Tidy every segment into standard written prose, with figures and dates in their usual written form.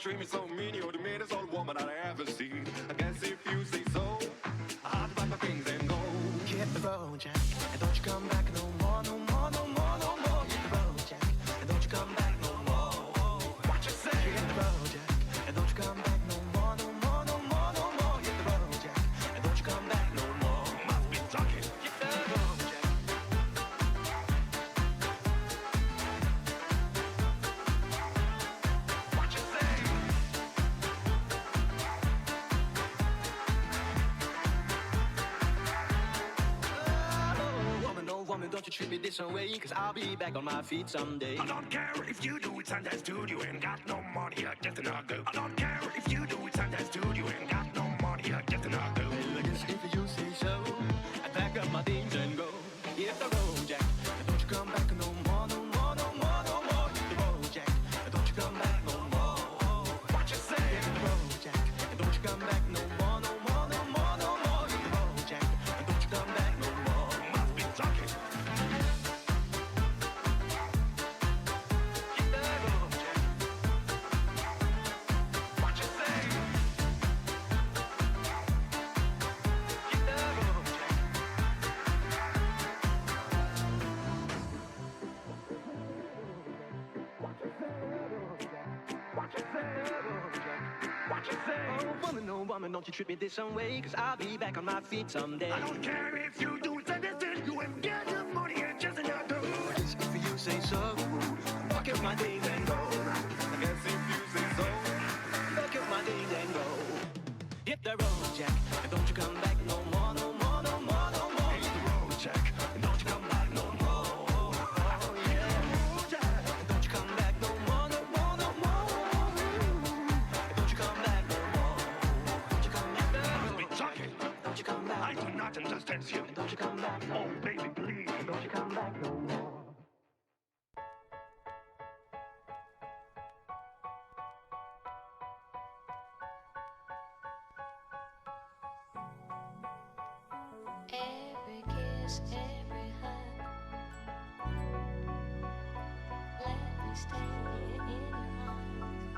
treat me so mean, you're the meanest old woman I ever seen. I guess if you say so, I have to pack my things and go. Hit the road, Jack, and don't you come back no more, no more, no more, no more. Hit the road, Jack, and don't you come back no more. What you say? Hit the road, Jack, and don't you come back no more, no more, no more, no more. Hit the road, Jack, and don't you come back no more. Must be talking. Hit the road, Jack. What you say? Oh, woman, don't you treat me this way, cause I'll be back on my feet someday. I don't care if you do it Sundays dude, you ain't got no money, you're just another girl. I don't care if you do it Sundays dude, you ain't got no money, you're just another girl. Well, I guess if you say so, I pack up my things and go. Hit the road, Jack, and don't you come back no more, no more, no more, no more. Hit the road, Jack, and don't you come back no more. What you say? Hit the road, Jack, and don't you come back no more, no more, no more, no more. Hit the road, Jack, and don't you come back no more. Must be talking. Hit the road, Jack. What you say? Hit the road, Jack. What you say? What you say? Oh, woman, don't you treat me this way, cause I'll be back on my feet someday. I don't care if you do it Sundays dude, you ain't got no money, you're just another girl. If you say so, pack up my things and go. I guess if you say so. Pack up my things and go. Hit the road, Jack, and don't you come back no more, no more, no more, no more. Hit the road, Jack, and don't you come back no more. Oh yeah, Jack, and don't you come back no more, no more, no more. And don't you come back no more. Don't you come back no Must be more. talking. Don't you come back. I do not understand you. And don't you come back no Oh, more. baby, please. And don't you come back no more. Every kiss, every hug, let me stay in your arms.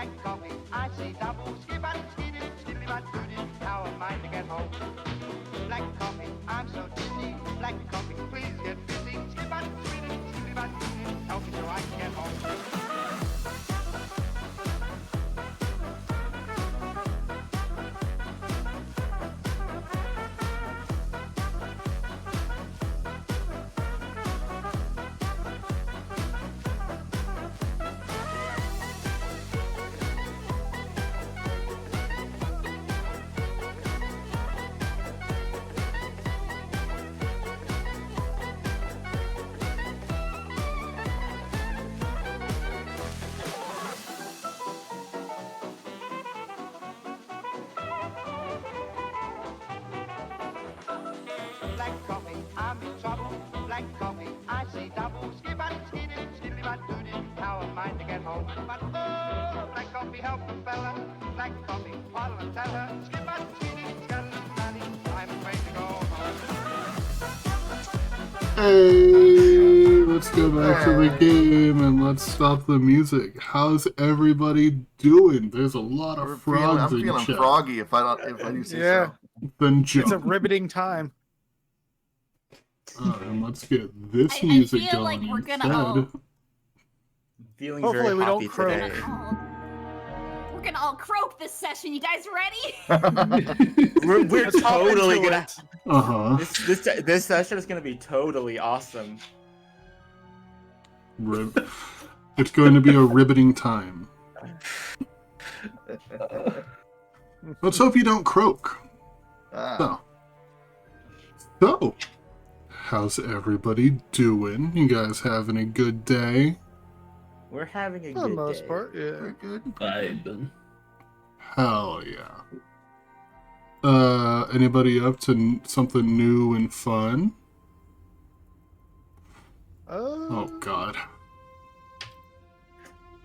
black coffee, I see double, skip and skiddy, skiddly but doody, how am I to get home? Black coffee, I'm so dizzy, black coffee, please get busy, skip and skiddy, skiddly but doody, help me so I can get home. Black coffee, I'm in trouble. Black coffee, I see double. Skip and skiddy, skiddly but doody. How am I to get home? But oh, black coffee, help a fella. Black coffee, what'll I tell her? Skip and skiddy, skeleton daddy. I'm afraid to go home. Hey, let's go back to the game and let's stop the music. How's everybody doing? There's a lot of frogs I'm in feeling chat. froggy if I do say Yeah. so. Then It's a jump. riveting time. And let's get this I music feel going like we're gonna instead. all- Feeling Hopefully very we don't happy croak. today. We're gonna all croak this session. You guys ready? We're Let's hop totally into gonna. it. Uh-huh. This session is gonna be totally awesome. It's going to be a riveting time. Let's hope you don't croak. So, how's everybody doing? You guys having a good day? We're having a For the good most day. part, yeah. Very good. Hell yeah. Anybody up to something new and fun? Oh god.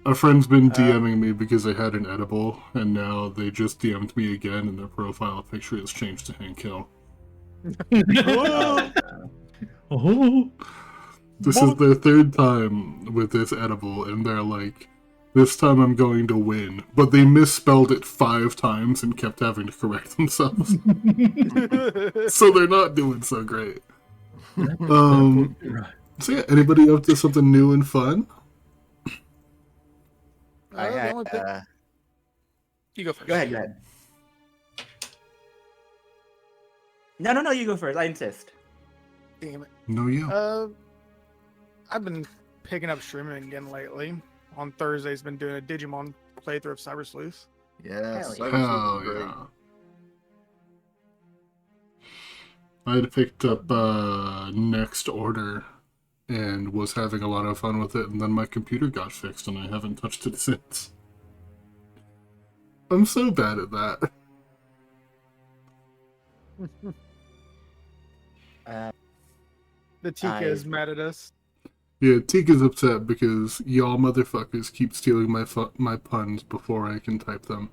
A friend's been DMing me because they had an edible, and now they just DM'd me again, and their profile picture has changed to Hank Hill. Oh, This is their third time with this edible, and they're like, this time I'm going to win. But they misspelled it 5 times and kept having to correct themselves. So they're not doing so great. So yeah, anybody up to something new and fun? I the had, only thing- You go first. Go ahead, go ahead. No, you go first. I insist. Damn it. No, you. I've been picking up streaming again lately. On Thursdays, been doing a Digimon playthrough of Cyber Sleuth. Yes. Hell Cyber Sleuth Hell is great. yeah. I had picked up Next Order and was having a lot of fun with it, and then my computer got fixed and I haven't touched it since. I'm so bad at that. The Tika is mad at us. Yeah, Tika's upset because y'all motherfuckers keep stealing my puns before I can type them.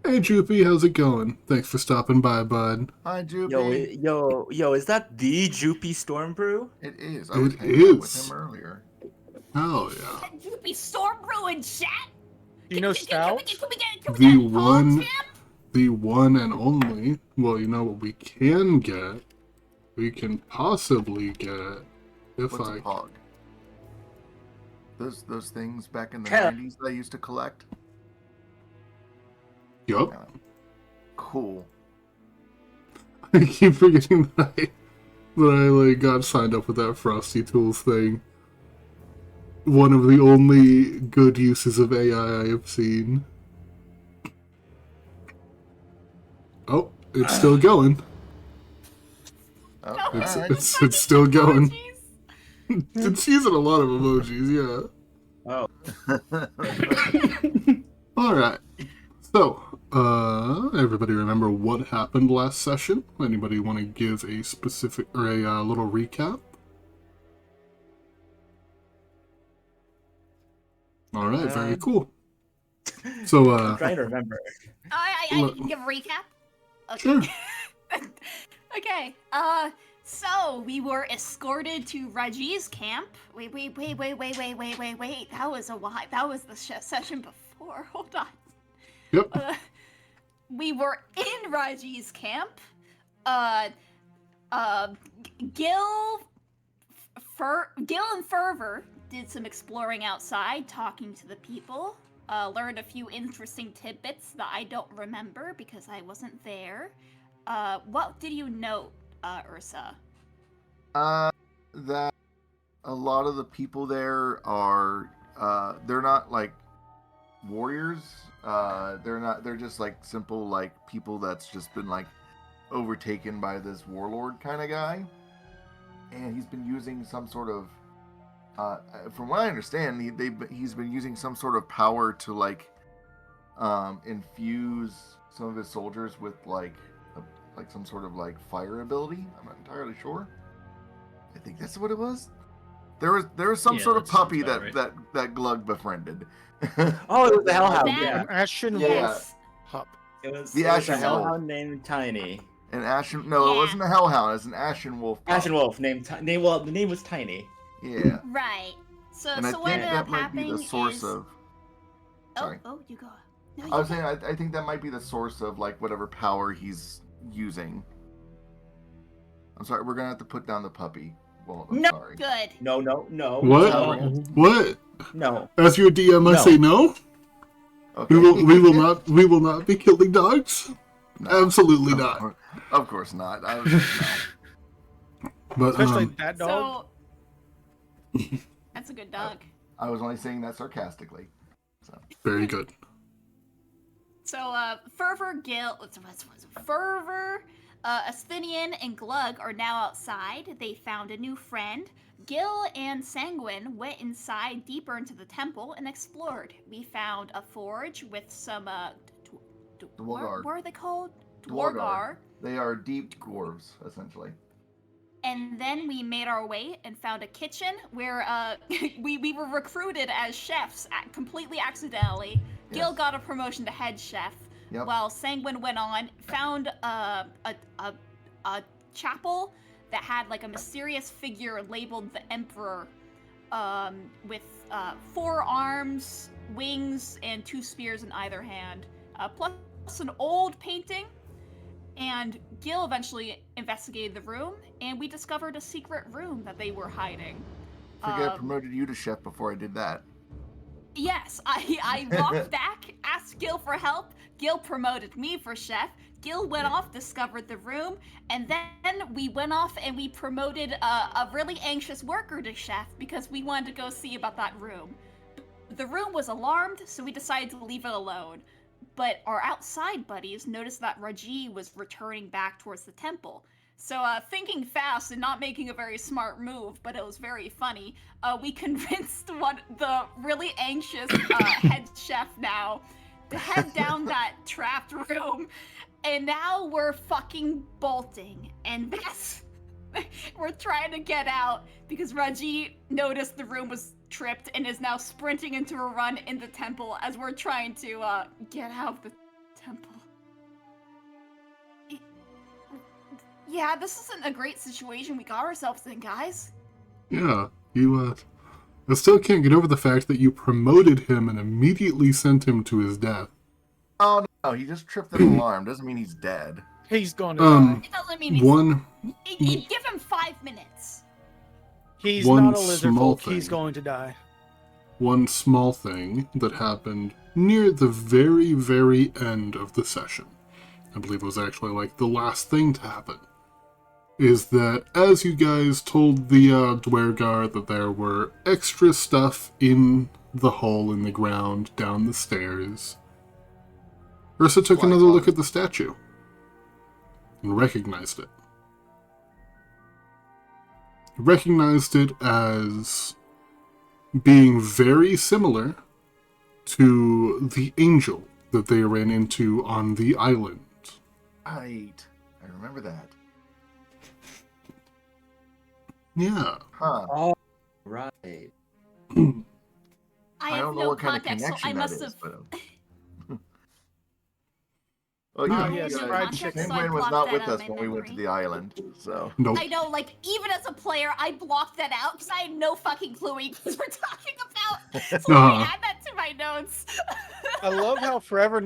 Hey Droopy, how's it going? Thanks for stopping by, bud. Hi, Joopy. Yo, is that the Joopy Stormbrew? It is. I was It hanging out with is. him earlier. Hell yeah. Can you be Stormbrew in chat? You know Can we Stout? get The a call, one- champ? The one and only. Well, you know what we can get? We can possibly get if What's I a pog? Those things back in the Hell. 90s that I used to collect? Yup. Cool. I keep forgetting that I like got signed up with that Frosty Tools thing. One of the only good uses of AI I have seen. Oh, it's still going. Oh, It's alright. it's still going. Emojis? It's using a lot of emojis, yeah. Oh. Alright. So, everybody remember what happened last session? Anybody want to give a specific or a little recap? Alright, very cool. So, I'm trying to remember. I can give a recap. Okay. Sure. Okay. So we were escorted to Raji's camp. Wait. That was a while. That was the session before. Hold on. Yep. We were in Raji's camp. Gil and Fervor did some exploring outside, talking to the people. Learned a few interesting tidbits that I don't remember because I wasn't there. What did you note, Ursa? That a lot of the people there are, they're not like warriors. They're just like simple like people that's just been like overtaken by this warlord kind of guy, and he's been using some sort of, from what I understand, he's been using some sort of power to like, infuse some of his soldiers with like some sort of like fire ability. I'm not entirely sure. I think that's what it was. There was some sort of puppy that Glug befriended. Oh, it was the Hellhound. That- Yeah, An Ashen Yes. Wolf pup. it was The it was Ashen a Wolf. Hellhound named Tiny. An Ashen? No, it Yeah. wasn't a Hellhound. It was an Ashen Wolf. pup. Ashen Wolf named Tiny. Well, the name was Tiny. Yeah. Right. So And I what think ended that up might be happening the source is... of. Sorry. Oh, you go. No, I you was go. saying I think that might be the source of like whatever power he's using. I'm sorry, we're gonna have to put down the puppy. Well, I'm No. sorry. Good. No. What? No. What? No. As your DM, I No. say no. Okay. We will not be killing dogs. No, Absolutely not. Of course not. No. But Especially that dog. So... That's a good dog. I was only saying that sarcastically. So. very good. So, Fervor, Asthenian, and Glug are now outside. They found a new friend. Gil and Sanguine went inside deeper into the temple and explored. We found a forge with some, Dwargar. what are they called? Dwargar. They are deep dwarves, essentially. And then we made our way and found a kitchen where we were recruited as chefs completely accidentally. Yes. Gil got a promotion to head chef, Yep. while Sanguine went on, found a chapel that had like a mysterious figure labeled the Emperor, with 4 arms, wings, and 2 spears in either hand, plus an old painting. And Gil eventually investigated the room, and we discovered a secret room that they were hiding. I think I promoted you to chef before I did that. Yes, I walked back, asked Gil for help. Gil promoted me for chef. Gil went off, discovered the room, and then we went off and we promoted a really anxious worker to chef because we wanted to go see about that room. The room was alarmed, so we decided to leave it alone. But our outside buddies noticed that Raji was returning back towards the temple. So, thinking fast and not making a very smart move, but it was very funny, we convinced the really anxious head chef now to head down that trapped room. And now we're fucking bolting. And this, we're trying to get out because Raji noticed the room was tripped and is now sprinting into a run in the temple as we're trying to get out of the temple. Yeah, this isn't a great situation we got ourselves in, guys. Yeah, you, I still can't get over the fact that you promoted him and immediately sent him to his death. Oh no, he just tripped an alarm. Doesn't mean he's dead. He's going to die. It doesn't mean he's... One Give him 5 minutes. He's one not a lizard small folk. He's thing. going to die. One small thing that happened near the very, very end of the session, I believe it was actually like the last thing to happen, is that as you guys told the Dwergar that there were extra stuff in the hole in the ground down the stairs, Ursa took another look at the statue and recognized it. Recognized it as being very similar to the angel that they ran into on the island. Right. I remember that. Yeah. Huh. Oh, right. I I have don't know no what kind of context, so connection I that must is, have... but Oh, Ah, yeah, yes, yeah, fried Contract, chicken. so I Penguin was blocked not that with out us of when my we went to memory. the island, so. Nope. I know, like, even as a player, I blocked that out because I had no fucking clue what you guys were talking about. So let me Uh-huh. add that to my notes. I love how forever,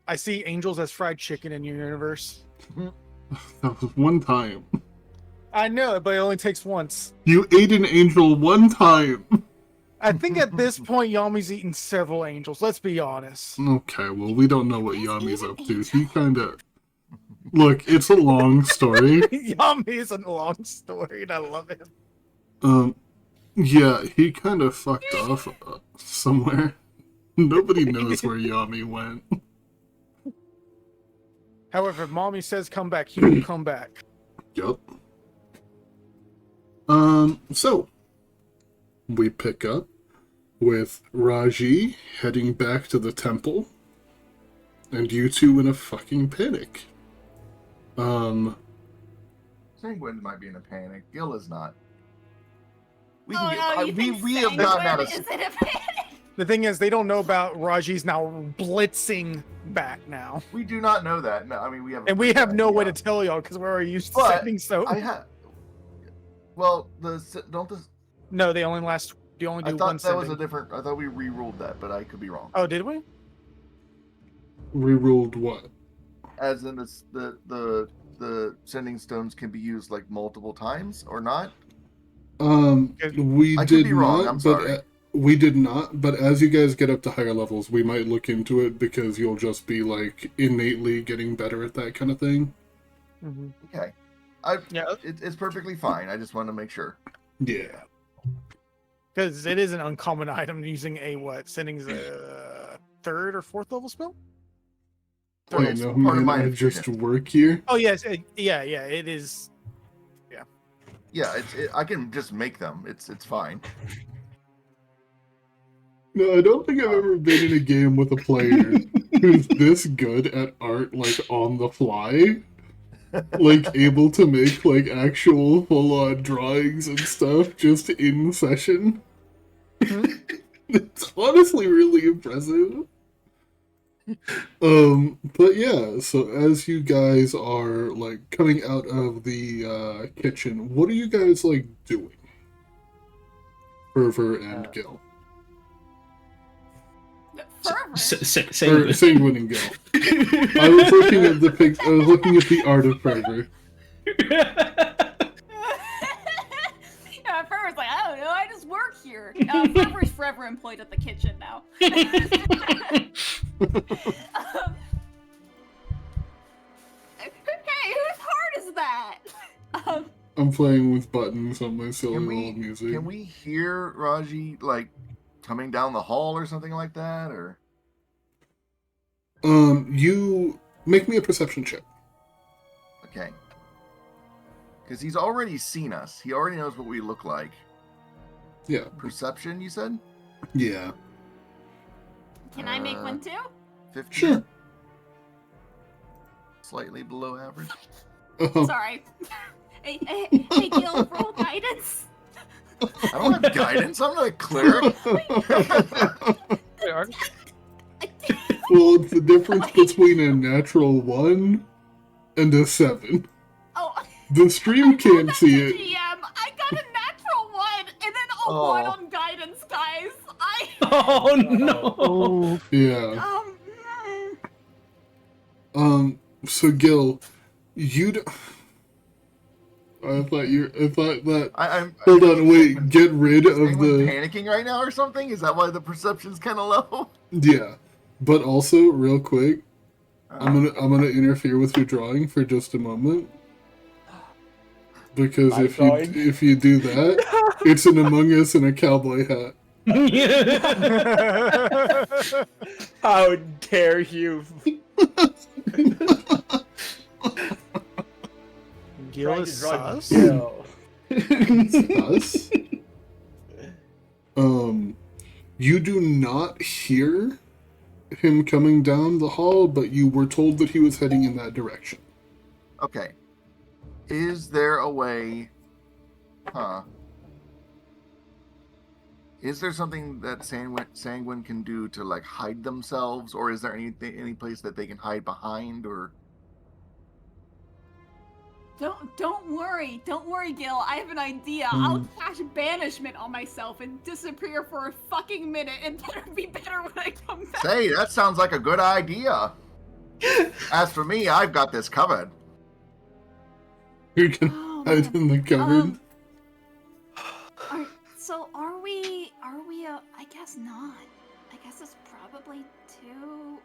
I see angels as fried chicken in your universe. That was one time. I know, but it only takes once. You ate an angel one time. I think at this point, Yami's eaten several angels. Let's be honest. Okay, well, we don't know what Yes, Yami's even up to. angel. He kind of... Look, it's a long story. Yami is a long story, and I love it. Yeah, he kind of fucked off somewhere. Nobody knows where Yami went. However, if Mommy says come back, he will come back. Yup. So, we pick up with Raji heading back to the temple, and you two in a fucking panic. Penguin might be in a panic. Gil is not. We can Oh, no, you think we have gotten out of. Sanguine is in a panic? The thing is, they don't know about Raji's now blitzing back now. We do not know that. No, I mean we have. And we have no way to tell y'all because we're already used to But sending so. I have. Well, don't the. No, they only do I one thought that was sending. a different. I thought we re-ruled that, but I could be wrong. Oh, did we? Reruled what? As in the sending stones can be used like multiple times or not. We I could did be wrong, not, I'm but sorry. we did not. But as you guys get up to higher levels, we might look into it because you'll just be like innately getting better at that kind of thing. Mm-hmm. Okay, it's perfectly fine. I just want to make sure. Yeah. Because it is an uncommon item using sending's a third or fourth level spell? Well, Wait, it's no, part of man, my I just experience. work here. Oh, yes. Yeah, it is. Yeah, I can just make them. It's fine. No, I don't think I've ever been in a game with a player who's this good at art, like on the fly, like able to make like actual full-on drawings and stuff just in session. It's honestly really impressive. But yeah, so as you guys are like coming out of the kitchen, what are you guys like doing? Fervor and Gil. Fervor. Or Sanguine and Gil. I was looking at I was looking at the art of Fervor. Yeah, Fervor's like, I don't know, I just work here. Fervor's forever employed at the kitchen now. Hey, whose heart is that? I'm playing with buttons on my silly little music. Can we hear Raji like coming down the hall or something like that, or? You make me a perception check. Okay. Because he's already seen us. He already knows what we look like. Yeah. Perception, you said? Yeah. Can I make one too? 15. Sure. Slightly below average. Sorry. Hey, Gil, roll guidance. I don't have guidance. I'm not a cleric. Well, it's the difference between a natural 1 and a 7. Oh. The stream can't see it. GM, I got a natural 1 and then a 1 on guidance, guys. Oh no. Yeah. So Gil, I thought that. Hold on, wait. Get rid of the. Panicking right now or something? Is that why the perception's kind of low? Yeah, but also real quick, I'm gonna interfere with your drawing for just a moment. Because if you do that, it's an Among Us and a cowboy hat. How dare you? Gil is sus? Sus? You do not hear him coming down the hall, but you were told that he was heading in that direction. Okay. Is there a way... Is there something that Sanguine can do to like hide themselves, or is there any place that they can hide behind, or? Don't worry, Gil. I have an idea. I'll cast banishment on myself and disappear for a fucking minute, and that'll be better when I come back. Say, that sounds like a good idea. As for me, I've got this covered. You can hide in the cupboard. So are we? I guess not. I guess it's probably too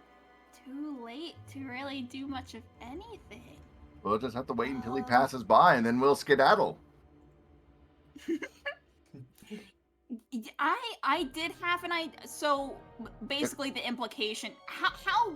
late to really do much of anything. We'll just have to wait until he passes by, and then we'll skedaddle. I did have an idea. So basically, the implication. How?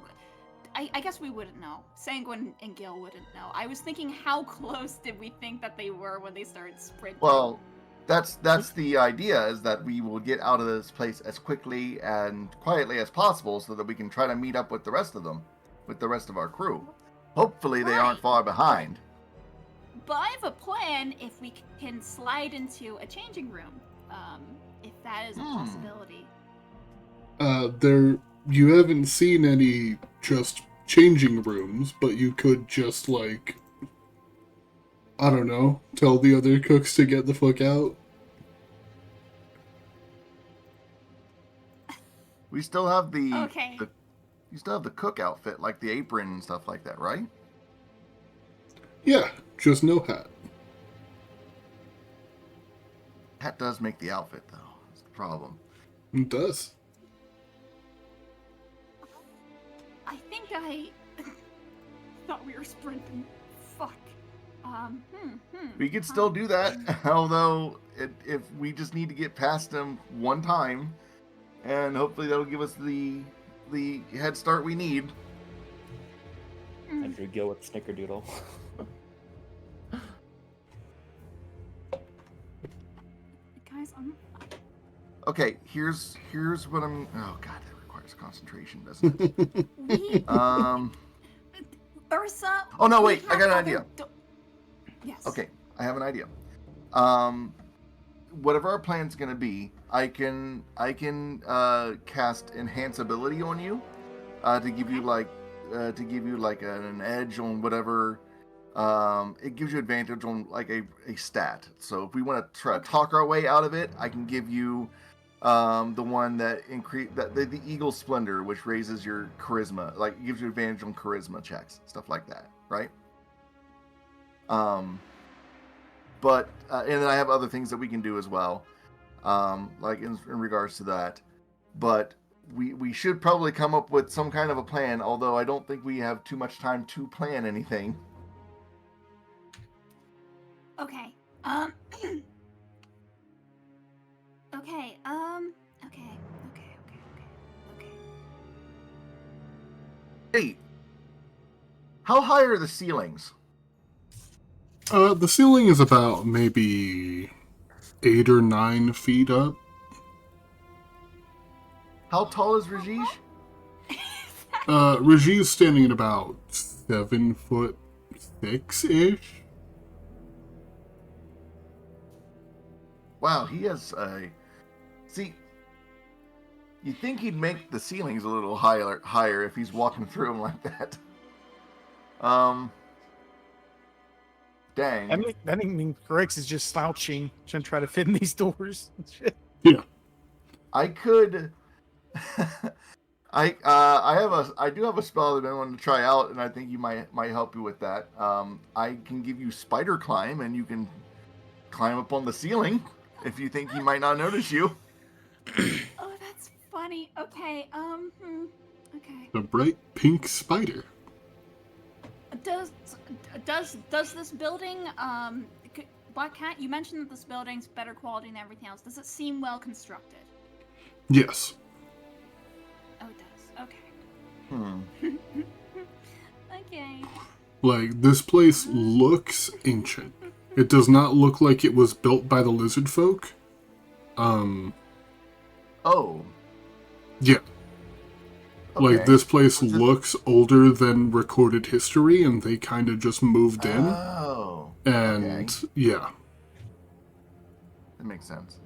I guess we wouldn't know. Sanguine and Gil wouldn't know. I was thinking, how close did we think that they were when they started sprinting? Well, that's the idea, is that we will get out of this place as quickly and quietly as possible so that we can try to meet up with the rest of them, with the rest of our crew. Hopefully they aren't far behind. But I have a plan if we can slide into a changing room, if that is a possibility. You haven't seen any just changing rooms, but you could just, like, I don't know, tell the other cooks to get the fuck out. We still have the you still have the cook outfit, like the apron and stuff like that, right? Yeah, just no hat. Hat does make the outfit, though. That's the problem. It does. I think I thought we were sprinting. Fuck. We could still do that, although if we just need to get past them one time, and hopefully that'll give us the head start we need. Andrew Gill with Snickerdoodle. Guys, Okay, here's what I'm. Oh god, that requires concentration, doesn't it? Ursa. Oh no, wait! I got an idea. Yes. Okay, I have an idea. Whatever our plan's gonna be, I can cast enhance ability on you, to give you like an edge on whatever. It gives you advantage on like a stat. So if we want to try to talk our way out of it, I can give you the one that the Eagle Splendor, which raises your charisma, like gives you advantage on charisma checks, stuff like that, right? But and then I have other things that we can do as well, like in regards to that. But we should probably come up with some kind of a plan, although I don't think we have too much time to plan anything. Okay. Okay. Okay. Hey, how high are the ceilings? The ceiling is about maybe 8 or 9 feet up. How tall is Rajesh? Raji's standing at about 7'6" Wow, he has a. See, you'd think he'd make the ceilings a little higher if he's walking through them like that. Dang. I think Grix is just slouching, trying to try to fit in these doors. Yeah. I could. I do have a spell that I want to try out, and I think you might help you with that. I can give you spider climb, and you can climb up on the ceiling if you think he might not notice you. Oh, that's funny. Okay. Okay. The bright pink spider. Does this building, Black Cat, you mentioned that this building's better quality than everything else. Does it seem well constructed? Yes. Oh, it does. Okay. Okay. Like, this place looks ancient. It does not look like it was built by the lizard folk. Oh. Yeah. Okay. Like, this place looks older than recorded history, and they kind of just moved in. Oh. And, okay. yeah. That makes sense.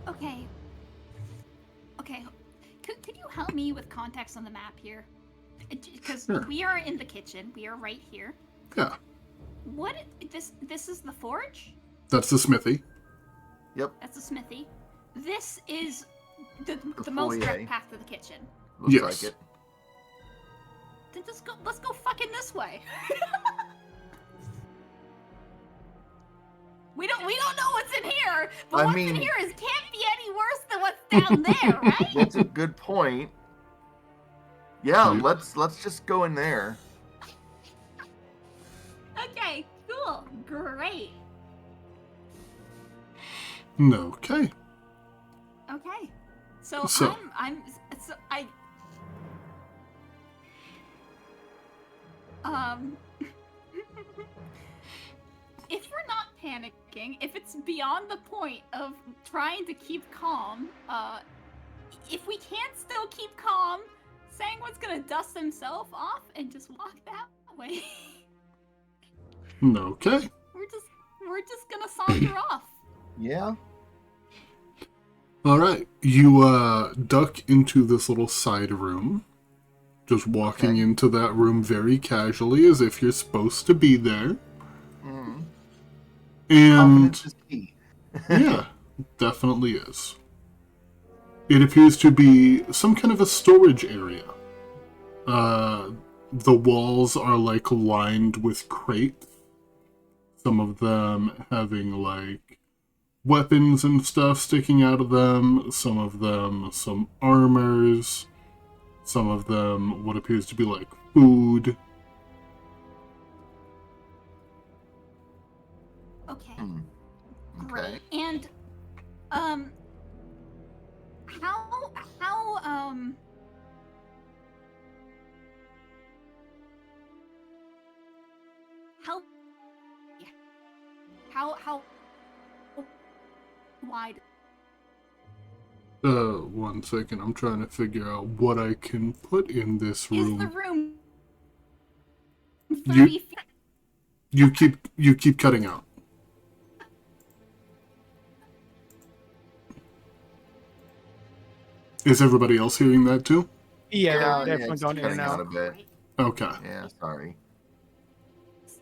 Okay. Okay, could you help me with context on the map here? Because Sure. we are in the kitchen. We are right here. Yeah, What this is the forge? that's the smithy. Yep. That's the smithy. This is the The most direct foyer. path to the kitchen. Looks Yes. like it. Then just go. Let's go fucking this way. We don't know what's in here, but I what's in mean- here can't be any worse than what's down there, right? That's a good point. Yeah, Hmm. let's just go in there. Okay, cool, great. Okay. Okay, so, So- I if we're not panicking, if it's beyond the point of trying to keep calm, if we can't still keep calm, Sangwon's gonna dust himself off and just walk that way. Okay. We're just gonna saunter off. Yeah. All right. You duck into this little side room, just walking Okay. into that room very casually, as if you're supposed to be there. Mm-hmm. And Confidence is key. yeah, definitely is. It appears to be some kind of a storage area. The walls are like lined with crates. Some of them having like weapons and stuff sticking out of them. Some of them some armors. Some of them what appears to be like food. Okay. Hmm. Okay. Great. And how wide 1 second. I'm trying to figure out what I can put in this is the room. room? You- 30 feet. You keep cutting out. Is everybody else hearing that too? Yeah, Yeah, they're definitely it's going in and cutting out out. a bit. Right. Okay. Yeah, sorry.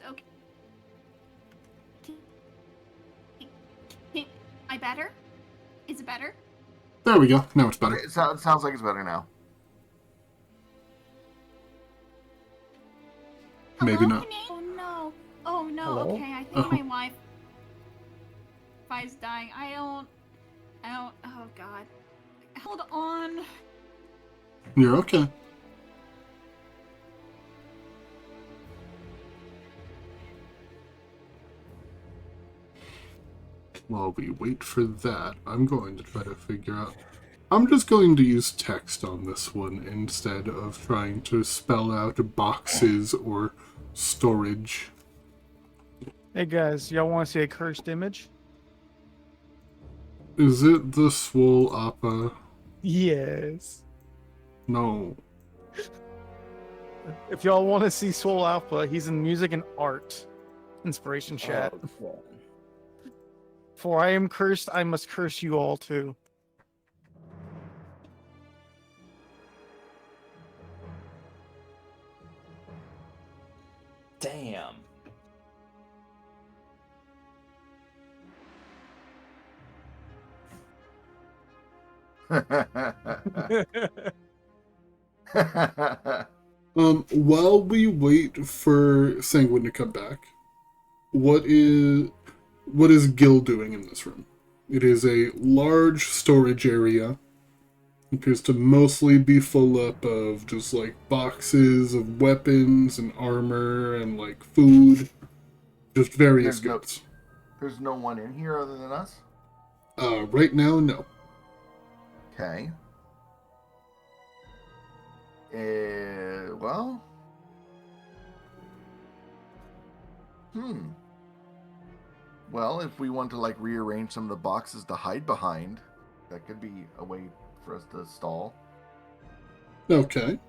Okay. Can I better? Is it better? There we go. Now it's better. It sounds like it's better now. Maybe Hello, not. can you- Oh no. Oh no. Hello? Okay, I think Oh. my Wi-Fi's dying. I don't. Oh god. Hold on. You're okay. While we wait for that, I'm going to try to figure out... I'm just going to use text on this one instead of trying to spell out boxes or storage. Hey guys, y'all want to see a cursed image? Is it the Swole Appa? Yes. No. If y'all want to see Swole Alpha, he's in music and art. Inspiration chat. Oh, God. For I am cursed, I must curse you all too. Damn. While we wait for Sanguine to come back, what is Gil doing in this room? It is a large storage area. It appears to mostly be full up of just like boxes of weapons and armor and like food. Just various There's no- goods. There's no one in here other than us? Right now, no. Okay. Well. Well, if we want to like rearrange some of the boxes to hide behind, that could be a way for us to stall. Okay.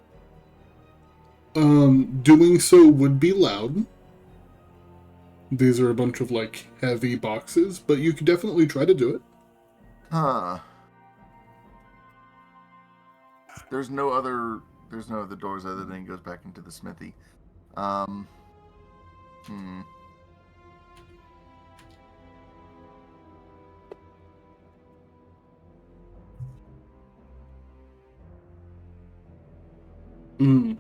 Doing so would be loud. These are a bunch of like heavy boxes, but you could definitely try to do it. Huh. there's no other doors other than it goes back into the smithy. Hmm. Mm.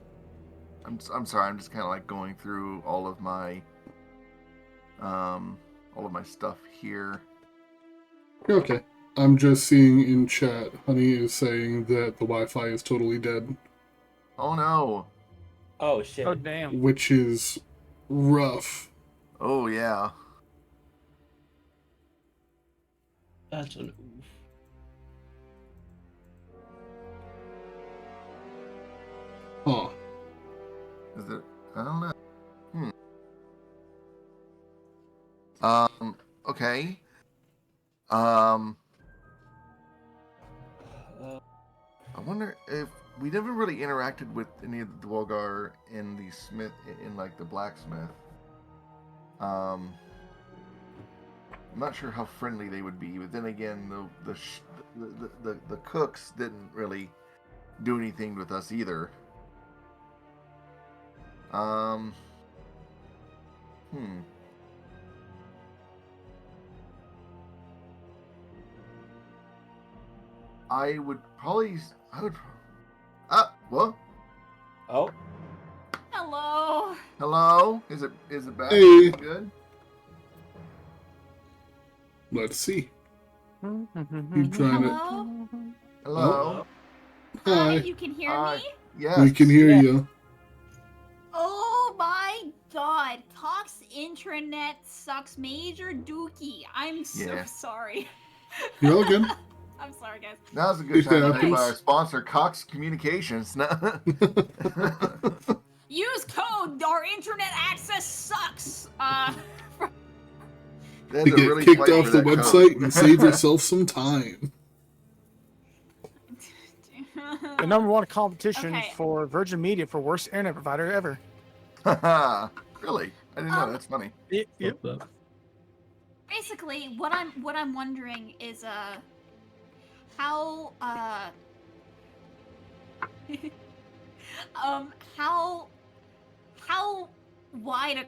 I'm sorry. I'm just kind of like going through all of my stuff here. Okay. I'm just seeing in chat, Honey is saying that the Wi-Fi is totally dead, Oh no. Oh shit. Oh damn. which is rough. Oh yeah. That's an oof. Huh. Is it? I don't know. Okay. I wonder if we never really interacted with any of the Dwelgar in the smith, in like the blacksmith. I'm not sure how friendly they would be, but then again, the cooks didn't really do anything with us either. I would. What? Oh. Hello. Hello? Is it bad? Hey. Is it good? Let's see. You trying to... Hello. Hello? Hi, Hi. you can hear Hi. me? Yes. We can hear Yeah. you. Oh my god. Cox Intranet sucks major dookie. I'm so Yeah. sorry. You're all good. I'm sorry, guys. Now's a good It time to thank happens. our sponsor, Cox Communications. Use code our internet access sucks. They had To to get really kicked fight off for the that website code. and save yourself some time. The #1 competition Okay. for Virgin Media for worst internet provider ever. Really? I didn't know. That's funny. Yep. Basically, what I'm wondering is how how wide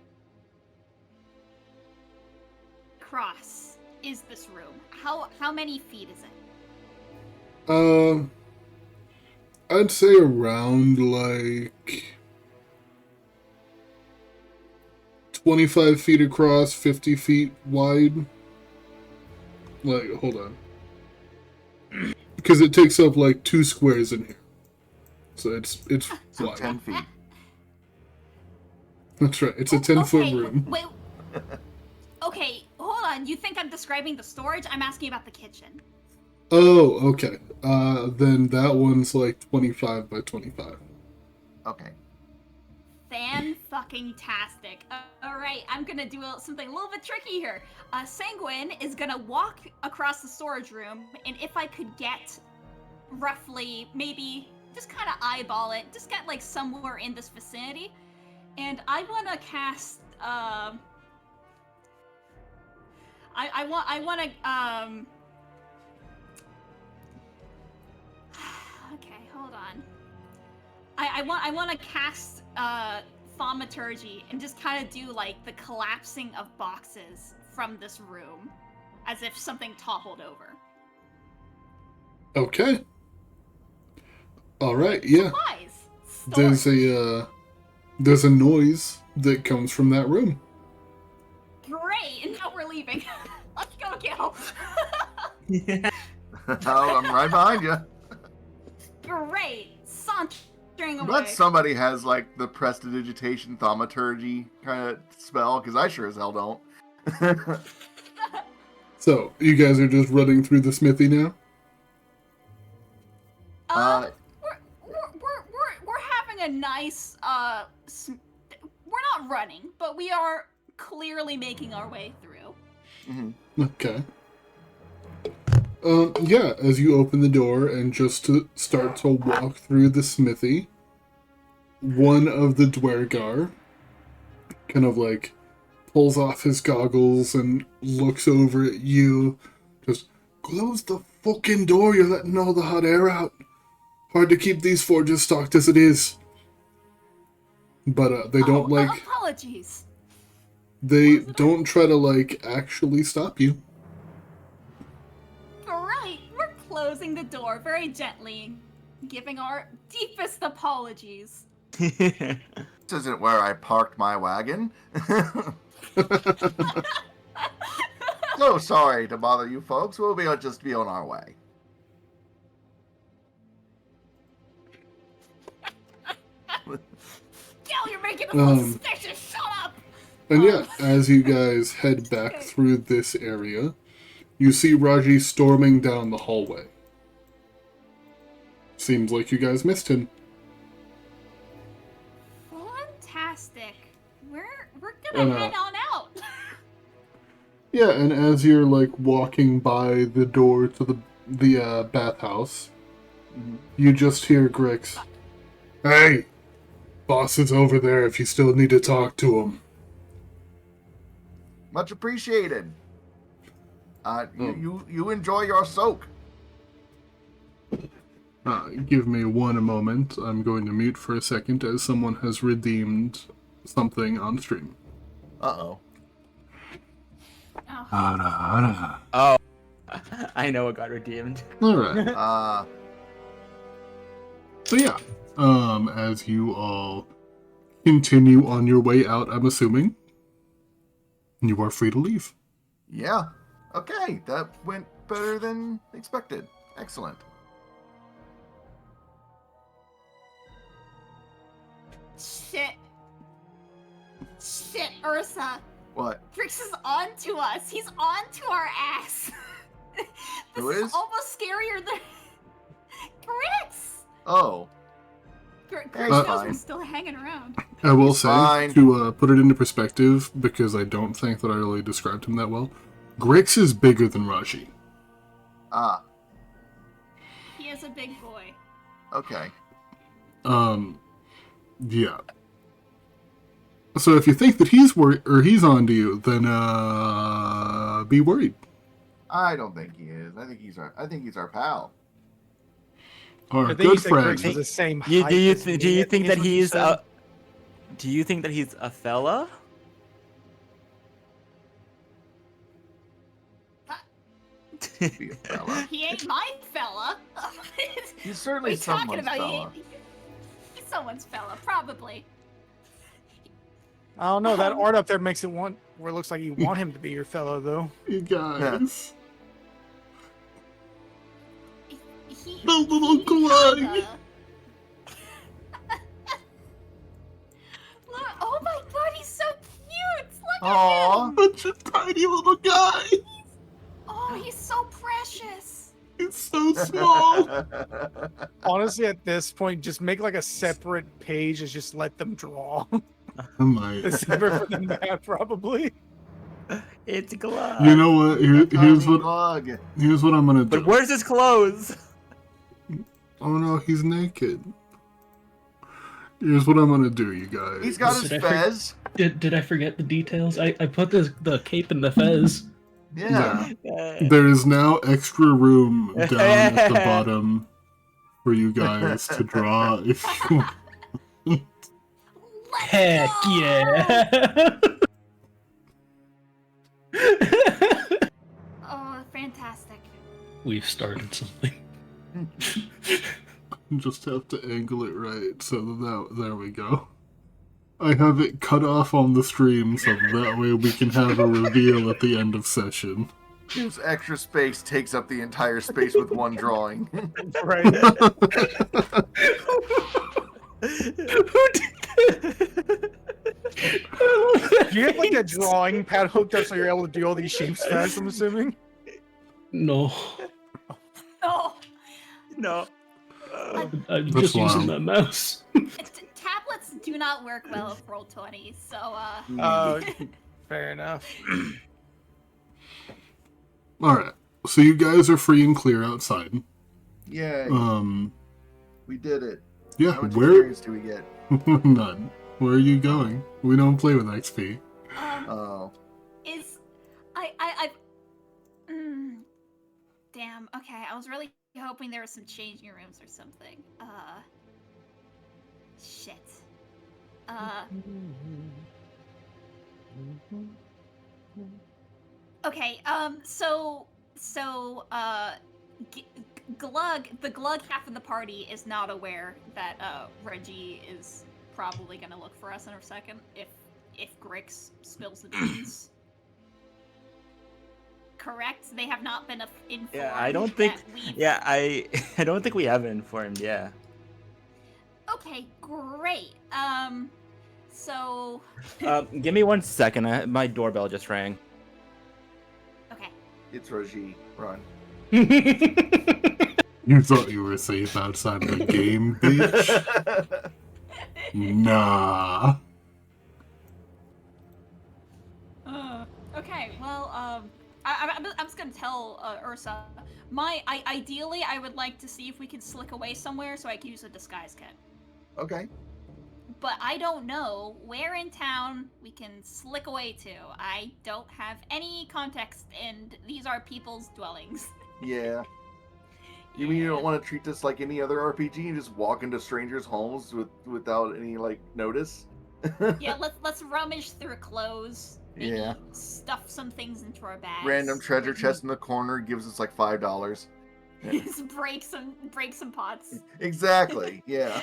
across is this room? How many feet is it? I'd say around like 25 feet across, 50 feet wide. Like, hold on. Because it takes up like 2 squares in here. So it's So wide. 10 feet. That's right. It's a 10-foot Okay, room. wait. Okay, hold on. You think I'm describing the storage? I'm asking about the kitchen. Oh, okay. Then that one's like 25 by 25. Okay. Fan-fucking-tastic. Alright, I'm gonna do something a little bit tricky here. Sanguine is gonna walk across the storage room, and if I could get roughly, maybe, just kind of eyeball it, just get like somewhere in this vicinity, and I wanna cast, I wanna, okay, hold on. I want to cast thaumaturgy and just kind of do like the collapsing of boxes from this room, as if something toppled over. Okay. All right. Yeah. Supplies. There's a noise that comes from that room. Great, and now we're leaving. Let's go, Gil. I'm right behind you. Great, sauntering away. But somebody has like the prestidigitation thaumaturgy kind of spell, because I sure as hell don't. So you guys are just running through the smithy now. We're having a nice we're not running, but we are clearly making our way through. Mm-hmm. Okay. Yeah, as you open the door and just to start to walk through the smithy, one of the Dwergar kind of like pulls off his goggles and looks over at you. Just, close the fucking door, you're letting all the hot air out. hard to keep these forges stocked as it is. But they don't Apologies. They don't try to actually stop you. Alright, we're closing the door very gently, giving our deepest apologies. This isn't where I parked my wagon. So sorry to bother you folks. We'll just be on our way. Gil, you're making us look suspicious. Shut up! And yeah, as you guys head back through this area, you see Raji storming down the hallway. Seems like you guys missed him. Fantastic. We're gonna head on out. Yeah, and as you're walking by the door to the bathhouse, you just hear Grix. Hey! Boss is over there if you still need to talk to him. Much appreciated. You enjoy your soak. Give me one moment. I'm going to mute for a second as someone has redeemed something on stream. Uh-oh. Oh, I know what got redeemed. Alright. So yeah, as you all continue on your way out, I'm assuming, you are free to leave. Yeah. Okay, that went better than expected. Excellent. Shit, Ursa. What? Grix is on to us. He's on to our ass. Who This is? is almost scarier than Grix. Oh. Grix Hey, knows fine. we're still hanging around. I will say, fine. to put it into perspective, because I don't think that I really described him that well, Grix is bigger than Raji. Ah. He is a big boy. Okay. Yeah. So if you think that he's he's on to you, then be worried. I don't think he is. I think he's our pal. Our I think good you said friend. Grix was the same Do height you as me, do you I think is that what you he's said. do you think that he's a fella? Be a fella. He ain't my fella. He's certainly What are you talking someone's about? fella. He's someone's fella, probably. I don't know. That art up there makes it where it looks like you want him to be your fellow, though. You guys. He, The little he glug. kinda- Look, oh my god, he's so cute! Look Aw. at him! Such a tiny little guy. Oh, he's so precious! He's so small. Honestly, at this point, just make like a separate page and just let them draw. I might. It's separate for the map, probably. It's Glug. You know what? Here's Tiny what. glug. Here's what I'm gonna do. But where's his clothes? Oh no, he's naked. Here's what I'm gonna do, you guys. He's got his Did I fez. Did I forget the details? I put the cape in the fez. Yeah. There is now extra room down at the bottom for you guys to draw if you want. Let's Heck go! yeah! Oh, fantastic. We've started something. Just have to angle it right so that there we go. I have it cut off on the stream so that way we can have a reveal at the end of session. This extra space takes up the entire space with one drawing. Right. Do you have like a drawing pad hooked up so you're able to do all these shapes fast, I'm assuming? No, Oh, No. I'm That's just using wild. my mouse. tablets do not work well with Roll20, so, Oh, fair enough. Alright, so you guys are free and clear outside. Yay. We did it. Yeah, How much where? experience do we get? None. Where are you going? We don't play with XP. Oh. is, damn, okay, I was really hoping there are some changing rooms or something. Shit. Okay, Glug, the Glug half of the party is not aware that, Reggie is probably gonna look for us in a second if Grix spills the beans. Correct? They have not been informed. Yeah, I don't think. That we've... Yeah, I don't think we have informed. Yeah. Okay, great. So. Give me 1 second. My doorbell just rang. Okay. It's Reggie. Run. You thought you were safe outside the game, bitch? Nah. Okay, well, I'm just gonna tell Ursa. Ideally, I would like to see if we can slick away somewhere so I can use a disguise kit. Okay. But I don't know where in town we can slick away to. I don't have any context, and these are people's dwellings. Yeah. You mean you don't want to treat this like any other RPG and just walk into strangers' homes without any like notice? Yeah, let's rummage through clothes. Maybe Yeah. stuff some things into our bags. Random treasure chest in the corner gives us like $5. Just break some pots. Exactly. Yeah.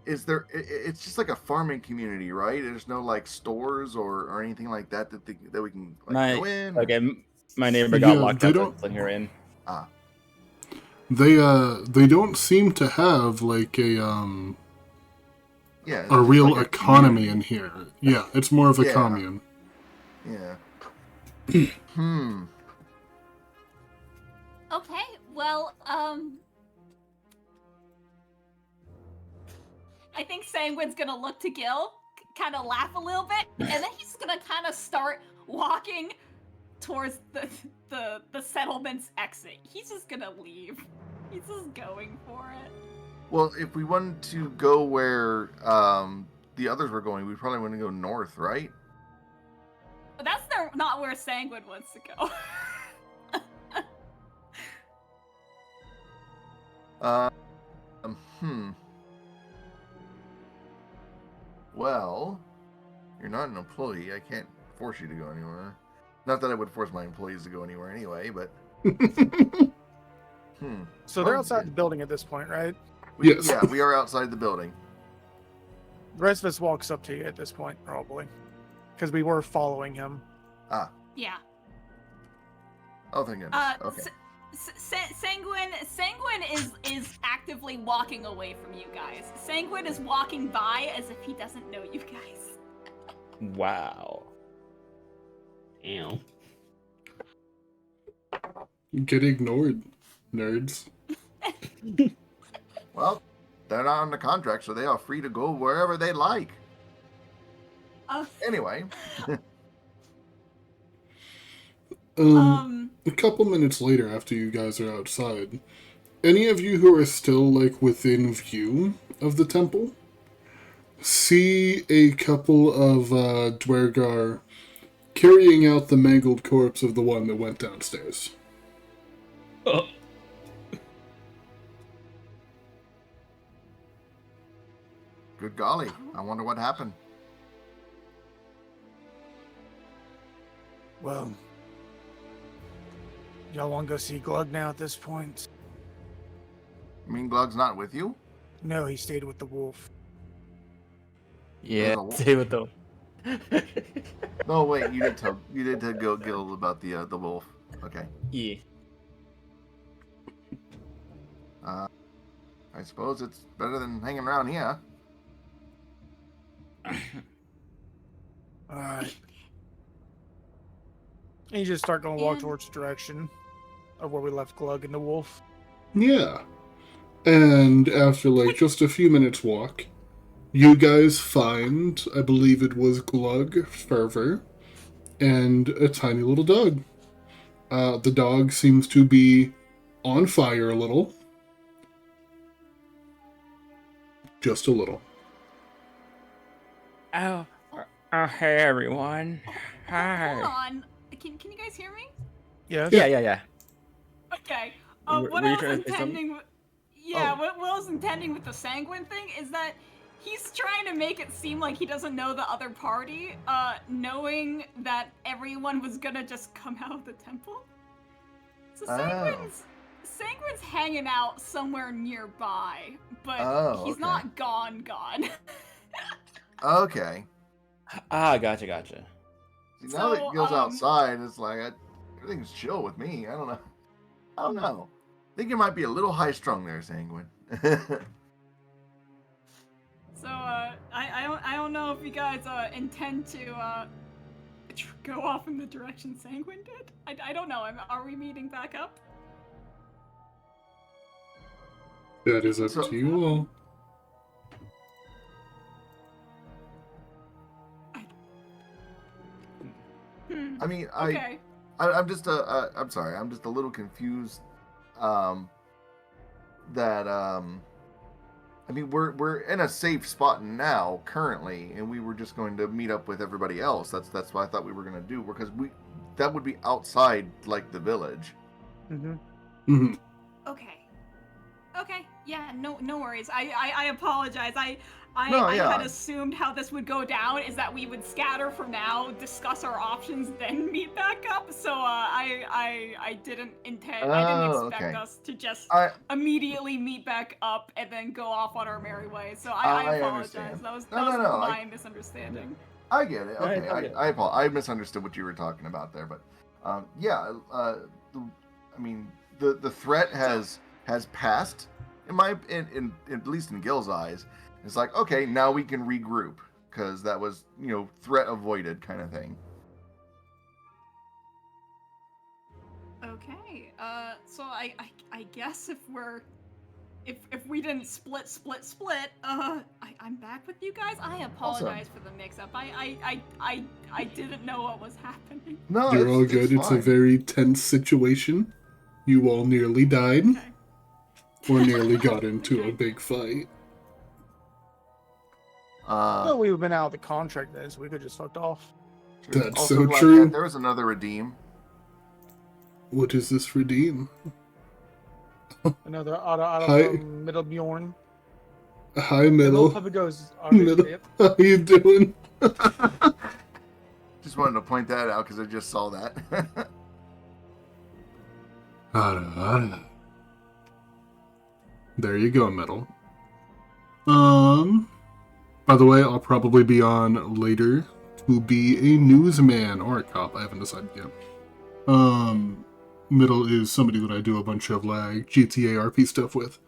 Is there? It's just like a farming community, right? There's no like stores or anything like that that we can like, go in. Okay, my neighbor got locked they up. don't- Letting her in. Ah. They don't seem to have like Yeah. a real like a economy community. in here. Yeah, it's more of a Yeah. commune. Yeah. Okay, well, I think Sanguine's gonna look to Gil, kind of laugh a little bit, and then he's gonna kind of start walking towards the settlement's exit. He's just gonna leave. He's just going for it. Well, if we wanted to go where the others were going, we probably want to go north, right? But that's not where Sanguine wants to go. Well, you're not an employee. I can't force you to go anywhere. Not that I would force my employees to go anywhere anyway, but. So they're outside the building at this point, right? Yes. Yeah, we are outside the building. The rest of us walks up to you at this point, probably, because we were following him. Ah. Yeah. Oh, thank goodness. Okay. Sanguine is actively walking away from you guys. Sanguine is walking by as if he doesn't know you guys. Wow. Ew. Get ignored, nerds. Well, they're not on the contract, so they are free to go wherever they like. Anyway. A couple minutes later, after you guys are outside, any of you who are still, like, within view of the temple see a couple of Dwergar carrying out the mangled corpse of the one that went downstairs. Oh. Good golly. I wonder what happened. Well, y'all want to go see Glug now at this point? You mean Glug's not with you? No, he stayed with the wolf. Yeah, There's a wolf. stay with them. No, wait. You did tell Gil about the wolf. Okay. Yeah. I suppose it's better than hanging around here. Alright. And you just start going to walk And- towards the direction of where we left Glug and the wolf. Yeah. And after, like, just a few minutes walk, you guys find, I believe it was Glug, Fervor, and a tiny little dog. The dog seems to be on fire a little. Just a little. Oh, hey everyone. Hi. Hold on. Can you guys hear me? Yes. Yeah. Okay. Were What you I was trying to say something? intending. Oh. What I was intending with the sanguine thing is that he's trying to make it seem like he doesn't know the other party, knowing that everyone was gonna just come out of the temple. So Sanguine's hanging out somewhere nearby, but he's okay. not gone. Okay. Ah, gotcha. See, now that So, Gil's outside, it's like everything's chill with me. I don't know. I think you might be a little high strung there, Sanguine. So, I don't know if you guys intend to go off in the direction Sanguine did. I don't know. Are we meeting back up? That is up to you all. I mean, Okay. I'm just I'm sorry, I'm just a little confused. I mean, we're in a safe spot now currently, and we were just going to meet up with everybody else. That's what I thought we were going to do, because that would be outside like the village. Mm-hmm. Okay. Yeah. No worries. I apologize. I yeah. had assumed how this would go down is that we would scatter for now, discuss our options, then meet back up. So I didn't intend. I didn't expect okay. us to just immediately meet back up and then go off on our merry way. So I apologize. Understand. That was my misunderstanding. I get it. Okay, okay. I misunderstood what you were talking about there, but yeah. I mean, the threat has passed in at least in Gil's eyes. It's like, okay, now we can regroup, because that was, threat avoided kind of thing. Okay. So I guess if we didn't split, I'm back with you guys. I apologize for the mix-up. I didn't know what was happening. No, you're all good. It's a very tense situation. You all nearly died, or nearly got into a big fight. Well, we've been out of the contract then, so we could just fucked off. That's also, so Black true. Cat, there was another redeem. What is this redeem? Another auto from Middle Bjorn. Hi, Middle. Puppy goes, Middle. How you doing? Just wanted to point that out because I just saw that. There you go, Middle. By the way, I'll probably be on later to be a newsman or a cop. I haven't decided yet. Middle is somebody that I do a bunch of like GTA RP stuff with.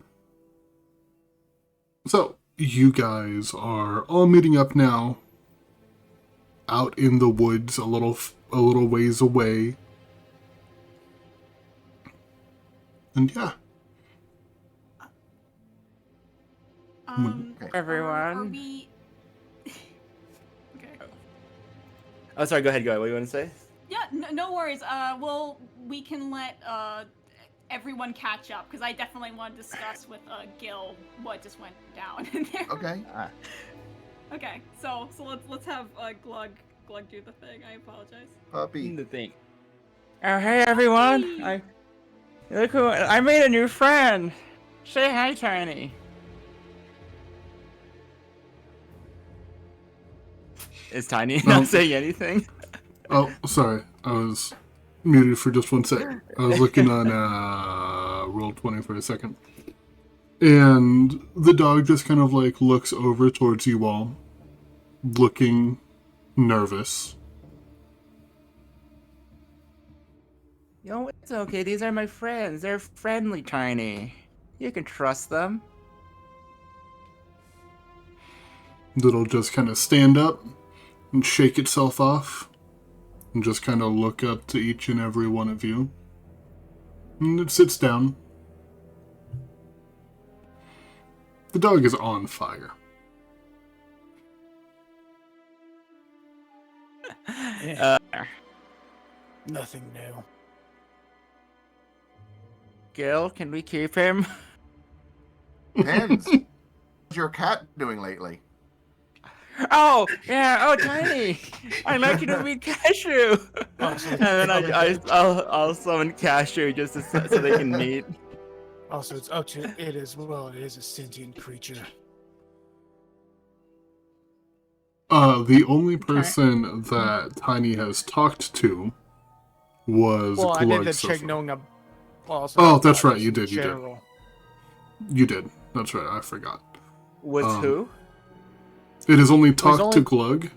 So, you guys are all meeting up now out in the woods a little ways away. And yeah. Everyone. Are we... Okay. Oh, sorry. Go ahead. What do you want to say? Yeah, no worries. Well, we can let everyone catch up, because I definitely want to discuss with Gil what just went down in there. Okay. Okay. So let's have Glug do the thing. I apologize. Puppy. The thing. Oh, hey everyone! Look who I made a new friend. Say hi, Tiny. Is Tiny not saying anything? Oh, sorry. I was muted for just 1 second. I was looking on Roll20 for a second. And the dog just kind of like looks over towards you all, looking nervous. Yo, it's okay. These are my friends. They're friendly, Tiny. You can trust them. It'll just kind of stand up and shake itself off and just kind of look up to each and every one of you. And it sits down. The dog is on fire. Nothing new. Gil, can we keep him? Depends. What's your cat doing lately? Oh, yeah, oh, Tiny! I'd like you to meet Cashew! Also, And then I'll summon Cashew just so they can meet. Also, it's up to it as well. It is a sentient creature. The only person that Tiny has talked to was Well, I did the Glug check so far. knowing Oh, that's right, you did, general. You did. That's right, I forgot. With who? It has only talked only- to Glug,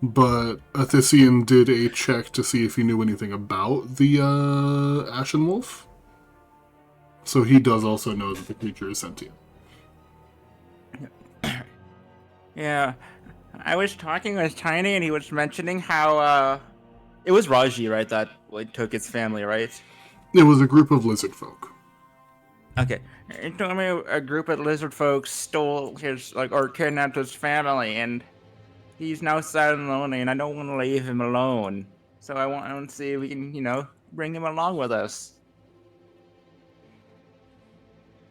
but Athisian did a check to see if he knew anything about the Ashen Wolf. So he does also know that the creature is sentient. Yeah. I was talking with Tiny and he was mentioning how, it was Raji, right, that took his family, right? It was a group of lizard folk. Okay. He told me a group of lizard folks stole his, or kidnapped his family, and he's now sad and lonely, and I don't want to leave him alone. So I want to see if we can, bring him along with us.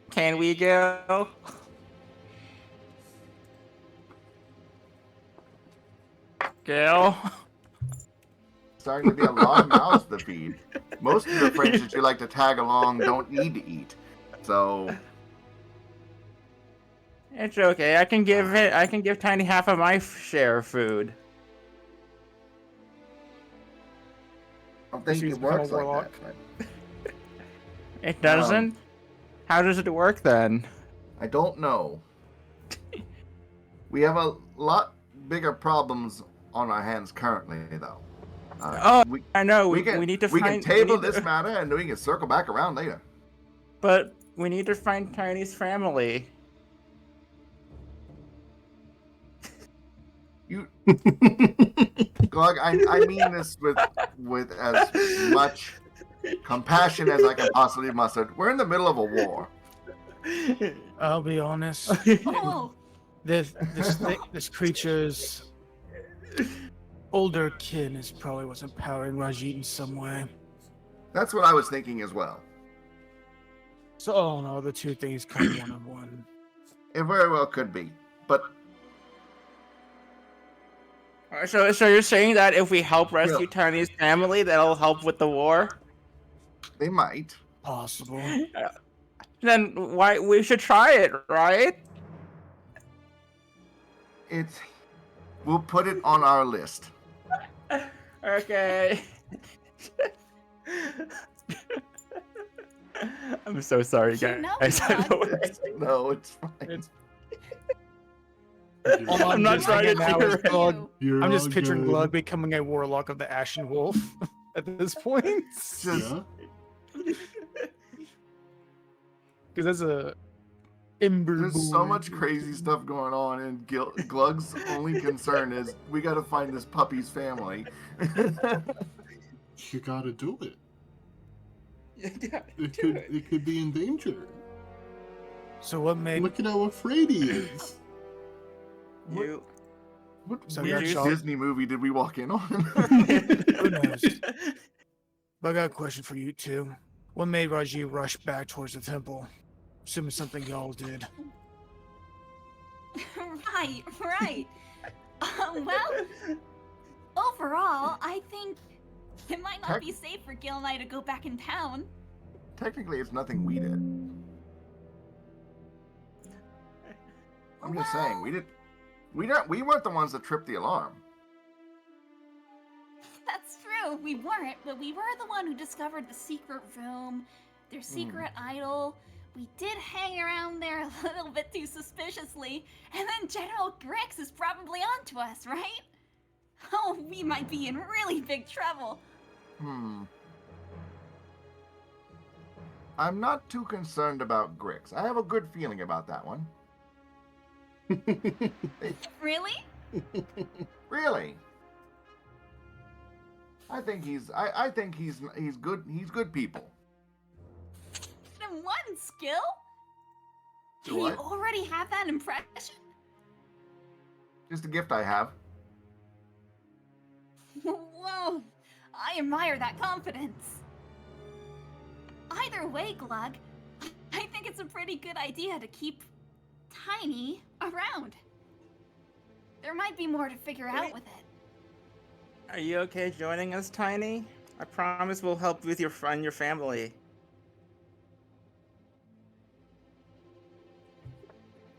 Can we go? Gil? Starting to be a lot of mouths to feed. Most of your friends that you like to tag along don't need to eat. So It's okay. I can give Tiny half of my share of food. I don't think She's it works become a like warlock. that. It doesn't? How does it work then? I don't know. We have a lot bigger problems on our hands currently, though. I know. We need to we find. can table this matter and we can circle back around later. But we need to find Tiny's family. You, Glug, I mean this with as much compassion as I can possibly muster. We're in the middle of a war. I'll be honest. Oh, This creature's older kin is probably what's empowering Rajit in some way. That's what I was thinking as well. So, oh no, the two things come one on one. It very well could be, but So you're saying that if we help rescue Tiny's family, that'll help with the war? they might. Possible. Then why we should try it, right? We'll put it on our list. Okay. I'm so sorry, You guys. know, No, it's fine. All I'm not just trying to thinking now cheer is it. Glug. You're I'm just all picturing good. Glug becoming a warlock of the Ashen Wolf at this point. Just Yeah? Because that's a ember. there's so much crazy stuff going on, and Glug's only concern is we got to find this puppy's family. You gotta do it. Yeah, It could be in danger. So what made Look at how afraid he is. You. What So weird you're shocked? Disney movie did we walk in on? Who knows? But I got a question for you two. What made Raji rush back towards the temple? Assuming something y'all did. right. Well, overall, I think it might not be safe for Gil and I to go back in town. Technically, it's nothing we did. I'm just saying we weren't the ones that tripped the alarm. That's true. We weren't, but we were the one who discovered the secret room, their secret idol. We did hang around there a little bit too suspiciously, and then General Grix is probably onto us, right? Oh, we might be in really big trouble. I'm not too concerned about Grix. I have a good feeling about that one. Really? Really? I think he's good. He's good people. And one skill? Do You what? already have that impression? Just a gift I have. Whoa, I admire that confidence. Either way, Glug, I think it's a pretty good idea to keep Tiny around. There might be more to figure out with it. Are you okay joining us, Tiny? I promise we'll help with your friend, your family.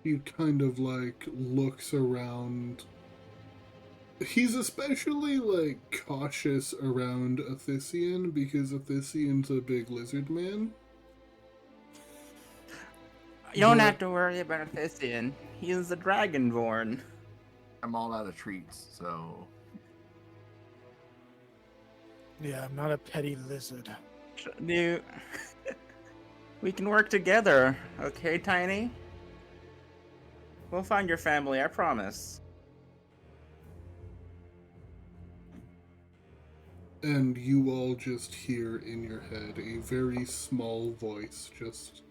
He kind of like looks around. He's especially like cautious around Athisian because Athisian's a big lizard man. You don't But- have to worry about Athisian. He is the Dragonborn. I'm all out of treats, so Yeah, I'm not a petty lizard. You... We can work together, okay, Tiny? We'll find your family, I promise. And you all just hear in your head a very small voice just,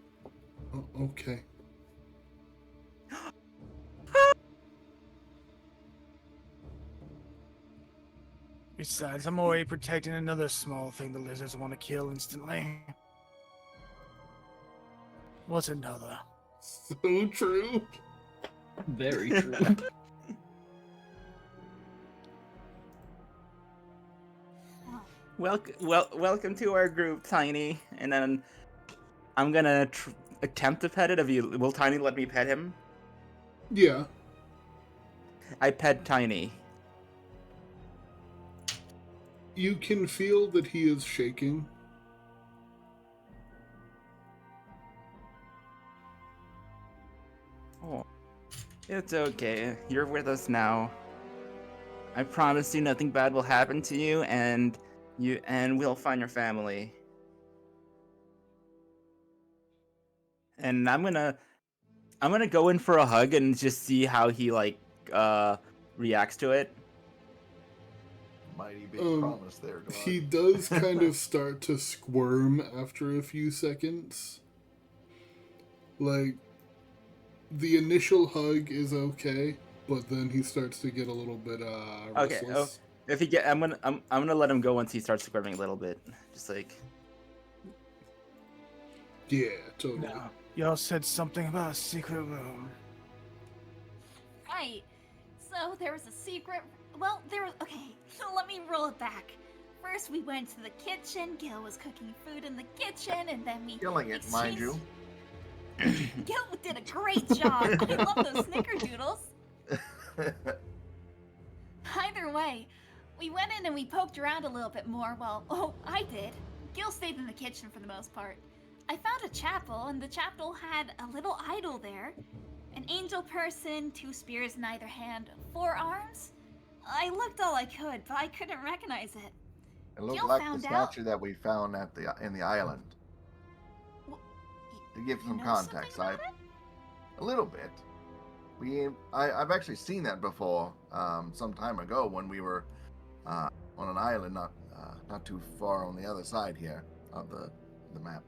"Oh, okay." Besides, I'm already protecting another small thing the lizards want to kill instantly. What's another? So true. Very true. Welcome to our group, Tiny. And then I'm gonna attempt to pet it. Will Tiny let me pet him? Yeah. I pet Tiny. You can feel that he is shaking. Oh, it's okay. You're with us now. I promise you nothing bad will happen to you, and we'll find your family. And I'm gonna go in for a hug and just see how he reacts to it. mighty big promise there. He does kind of start to squirm after a few seconds. Like, the initial hug is okay, but then he starts to get a little bit Okay. restless. Oh, if he get, I'm gonna let him go once he starts squirming a little bit. Just like. Yeah, totally. No. Y'all said something about a secret room. Right. So there was a secret. Well, there was. Okay, so let me roll it back. First, we went to the kitchen. Gil was cooking food in the kitchen, and then we. Killing it, mind you. Gil did a great job. I love those snickerdoodles. Either way, we went in and we poked around a little bit more. Well, I did. Gil stayed in the kitchen for the most part. I found a chapel, and the chapel had a little idol there. An angel person, 2 spears in either hand, 4 arms. I looked all I could, but I couldn't recognize it. It looked Gil like the found out. statue that we found in the island. To give some know context, something about a little bit. I've actually seen that before, some time ago when we were on an island not too far on the other side here of the map.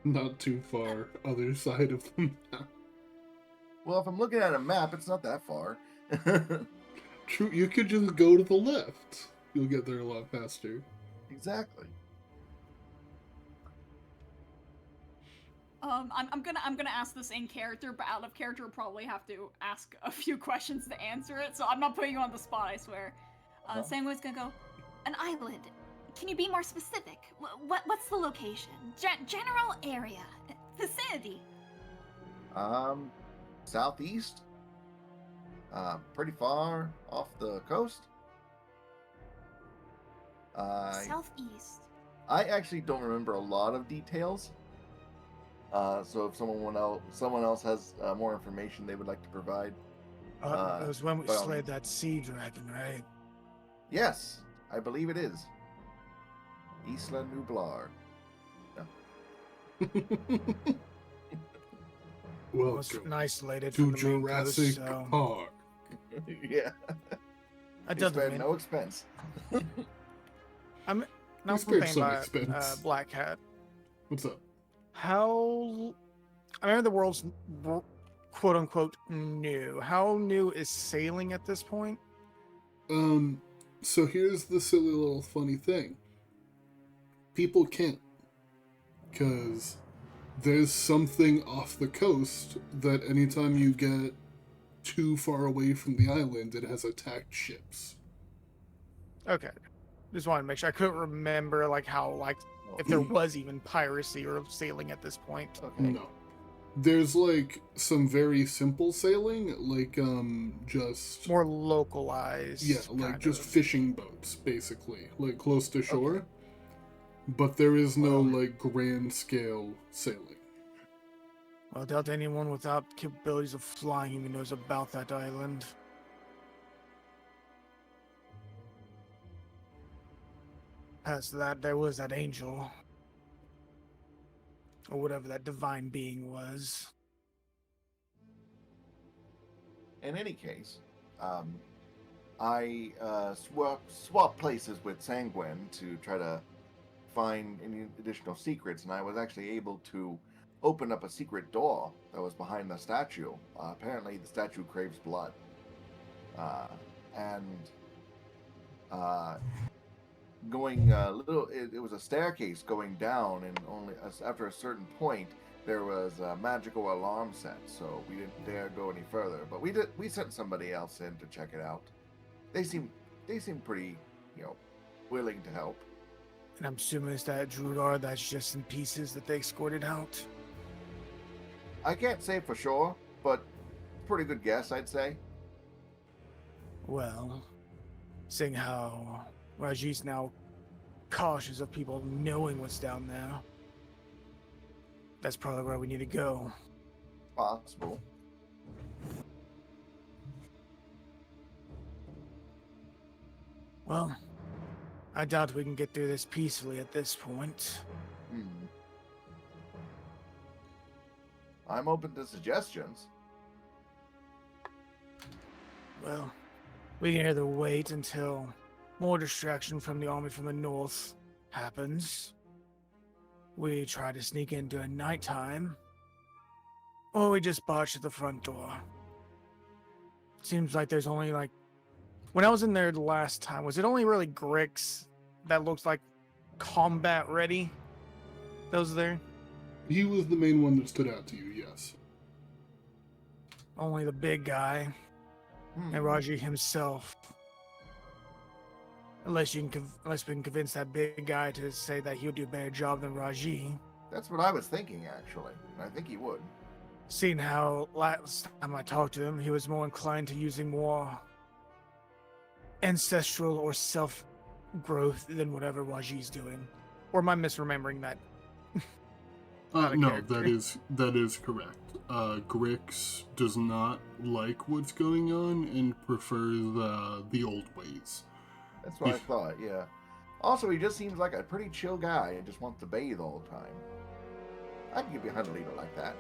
Not too far, other side of the map. Well, if I'm looking at a map, it's not that far. True, you could just go to the left. You'll get there a lot faster. Exactly. I'm gonna ask this in character, but out of character, we'll probably have to ask a few questions to answer it. So I'm not putting you on the spot, I swear. Sanguine's gonna go, an island. Can you be more specific? What's the location? General area, vicinity. Southeast. Pretty far off the coast. Southeast. I actually don't remember a lot of details. So if someone else has more information they would like to provide. It was when we by all slayed means. that sea dragon, right? Yes, I believe it is. Isla Nublar. It was Welcome isolated to from the main coast, Jurassic so Park. Yeah. I It's doesn't been mean no expense. I'm We not spared complaining some about expense. Black Cat. What's up? How I remember the world's quote unquote new. How new is sailing at this point? So here's the silly little funny thing. People can't. Because there's something off the coast that anytime you get too far away from the island, it has attacked ships. Okay. Just wanted to make sure. I couldn't remember like how like if there was even piracy or sailing at this point. Okay. No. There's like some very simple sailing, like just More localized. yeah, like kind just of. fishing boats, basically, like close to shore. But there is no like grand scale sailing. Well, I doubt anyone without capabilities of flying even knows about that island. Past that, there was that angel. Or whatever that divine being was. In any case, I swapped places with Sanguine to try to find any additional secrets, and I was actually able to open up a secret door that was behind the statue. Apparently, the statue craves blood, and going a little. It was a staircase going down, and only after a certain point, there was a magical alarm set, so we didn't dare go any further. But we sent somebody else in to check it out. They seem pretty, willing to help. And I'm assuming it's that Drudar that's just in pieces that they escorted out. I can't say for sure, but pretty good guess, I'd say. Well, seeing how Raji's now cautious of people knowing what's down there, that's probably where we need to go. Possible. Well, I doubt we can get through this peacefully at this point. I'm open to suggestions. Well, we can either wait until more distraction from the army from the north happens. We try to sneak in during nighttime. Or we just barge to the front door. Seems like there's only like... When I was in there the last time, was it only really Grix that looks like combat ready? That was there? He was the main one that stood out to you, yes. Only the big guy. And Raji himself. Unless we can convince that big guy to say that he'll do a better job than Raji. That's what I was thinking, actually. I think he would. Seeing how last time I talked to him, he was more inclined to using more ancestral or self-growth than whatever Raji's doing. Or am I misremembering that? No, that is correct. Grix does not like what's going on and prefers the old ways. That's what I thought, yeah. Also, he just seems like a pretty chill guy and just wants to bathe all the time. I can get behind a leader like that.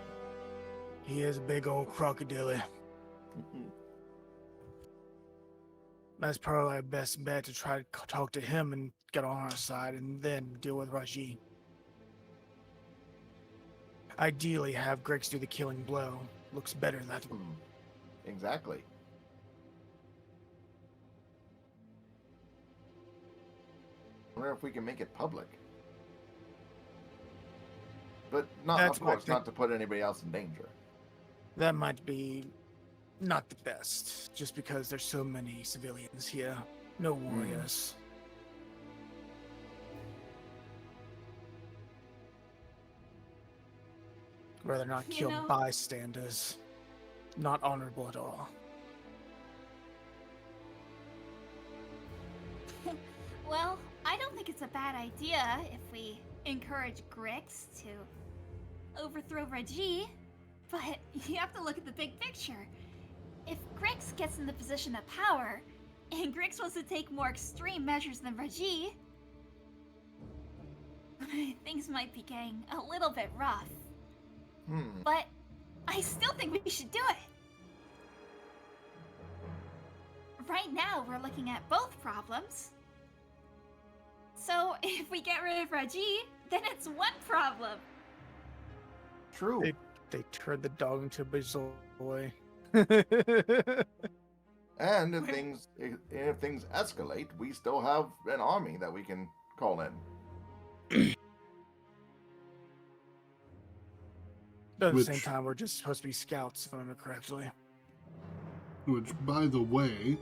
He is a big old crocodile. That's probably our best bet, to try to talk to him and get on our side and then deal with Raji. Ideally, have Grix do the killing blow. Looks better that way. Exactly. I wonder if we can make it public. But not, of course, not to put anybody else in danger. That might be not the best, just because there's so many civilians here. No warriors. Rather not kill bystanders. Not honorable at all. Well, I don't think it's a bad idea if we encourage Grix to overthrow Raji, but you have to look at the big picture. If Grix gets in the position of power, and Grix wants to take more extreme measures than Raji, things might be getting a little bit rough. But I still think we should do it. Right now, we're looking at both problems. So if we get rid of Raji, then it's one problem. True. They turned the dog into a boy. And if things escalate, we still have an army that we can call in. But at the same time, we're just supposed to be scouts, if I remember correctly. Which, by the way,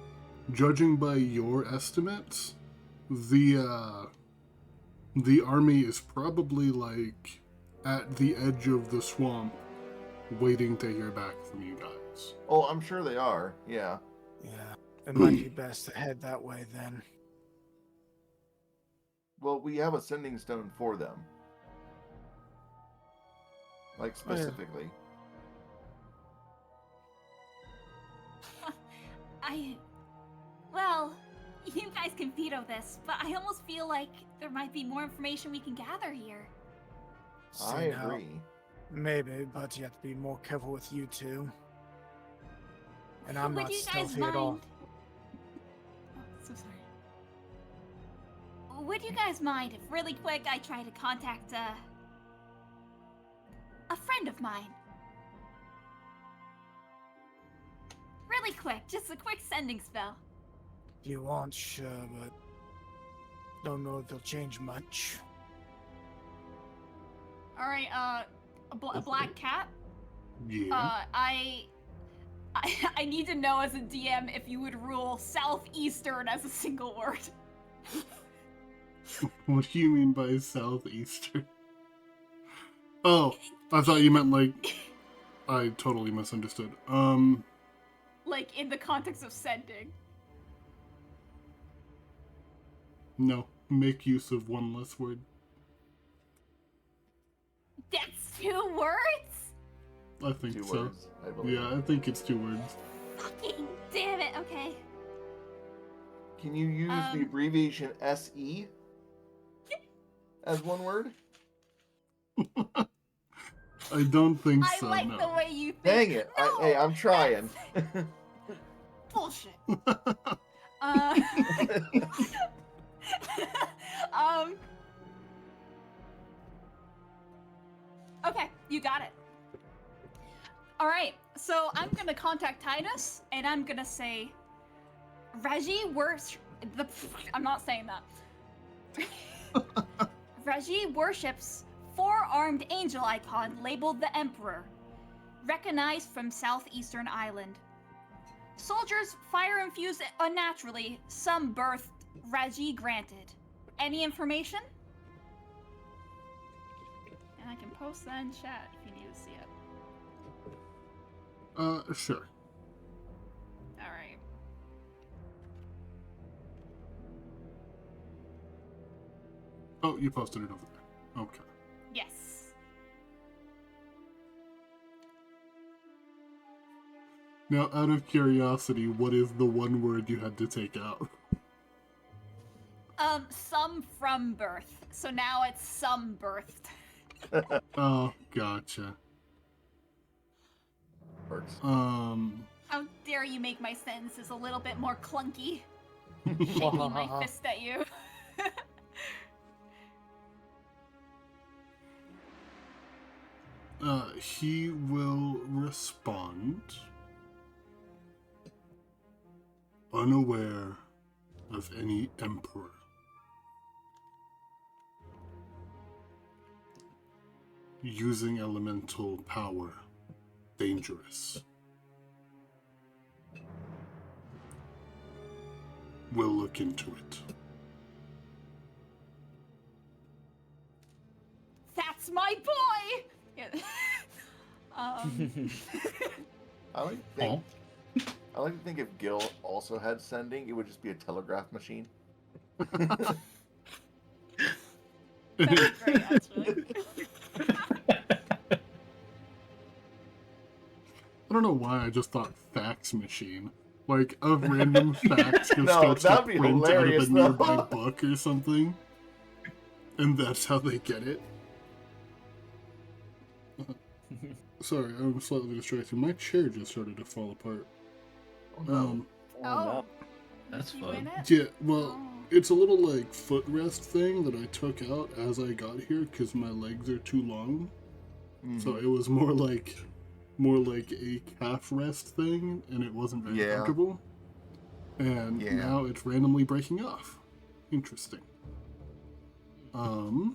judging by your estimates, the army is probably like at the edge of the swamp, waiting to hear back from you guys. Oh, I'm sure they are. Yeah. Yeah, it might be best to head that way then. Well, we have a sending stone for them. Like, Oh, yeah. specifically. Well, you guys can veto this, but I almost feel like there might be more information we can gather here. I See, now, agree. maybe, but you have to be more careful with you two. And I'm Would not you guys stealthy at all. mind? Oh, so sorry. Would you guys mind if really quick I try to contact a friend of mine? Really quick, just a quick sending spell. If you want, sure, but don't know if they'll change much. All right, a black cat. Yeah. I need to know as a DM if you would rule southeastern as a single word. What do you mean by southeastern? Oh, I thought you meant like... I totally misunderstood. Like in the context of sending. No. Make use of one less word. That's 2 words? I think 2 so. words, I believe. Yeah, I think it's 2 words. Fucking damn it, okay. Can you use the abbreviation SE as one word? I don't think I so, like no. the way you think. Dang it. No, Hey, I'm trying. bullshit. Okay, you got it. All right, so I'm gonna contact Titus, and I'm gonna say, Reggie I'm not saying that. Reggie worships 4-armed angel icon labeled the Emperor, recognized from southeastern island. Soldiers fire infused unnaturally, some birthed, Reggie granted. Any information? And I can post that in chat if you need to see it. Sure. Alright. Oh, you posted it over there. Okay. Yes. Now, out of curiosity, what is the one word you had to take out? Some from birth. So now it's some birthed. Oh, gotcha. Works. How dare you make my sentences a little bit more clunky? Shaking my fist at you. He will respond, unaware of any emperor. Using elemental power, dangerous. We'll look into it. That's my boy! Yeah. I like to think if Gil also had sending, it would just be a telegraph machine. That'd be great, actually. I don't know why I just thought fax machine. Like, a random fax just No, starts to that'd be print out of hilarious, a nearby though. book or something. And that's how they get it. Sorry, I'm slightly distracted. My chair just started to fall apart. Oh, That's you fun. in it? Yeah, well, Oh. it's a little, like, footrest thing that I took out as I got here because my legs are too long. So it was more like a calf rest thing, and it wasn't very comfortable. And now it's randomly breaking off. Interesting. But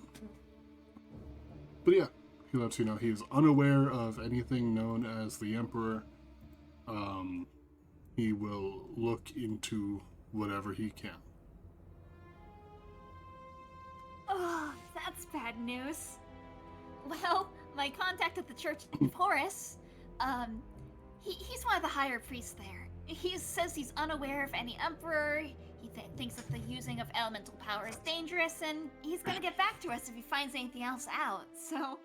yeah, he lets you know he is unaware of anything known as the Emperor. he will look into whatever he can. Oh, that's bad news. Well, my contact at the Church of Horus, he's one of the higher priests there. He says he's unaware of any emperor. He thinks that the using of elemental power is dangerous, and he's gonna get back to us if he finds anything else out. So,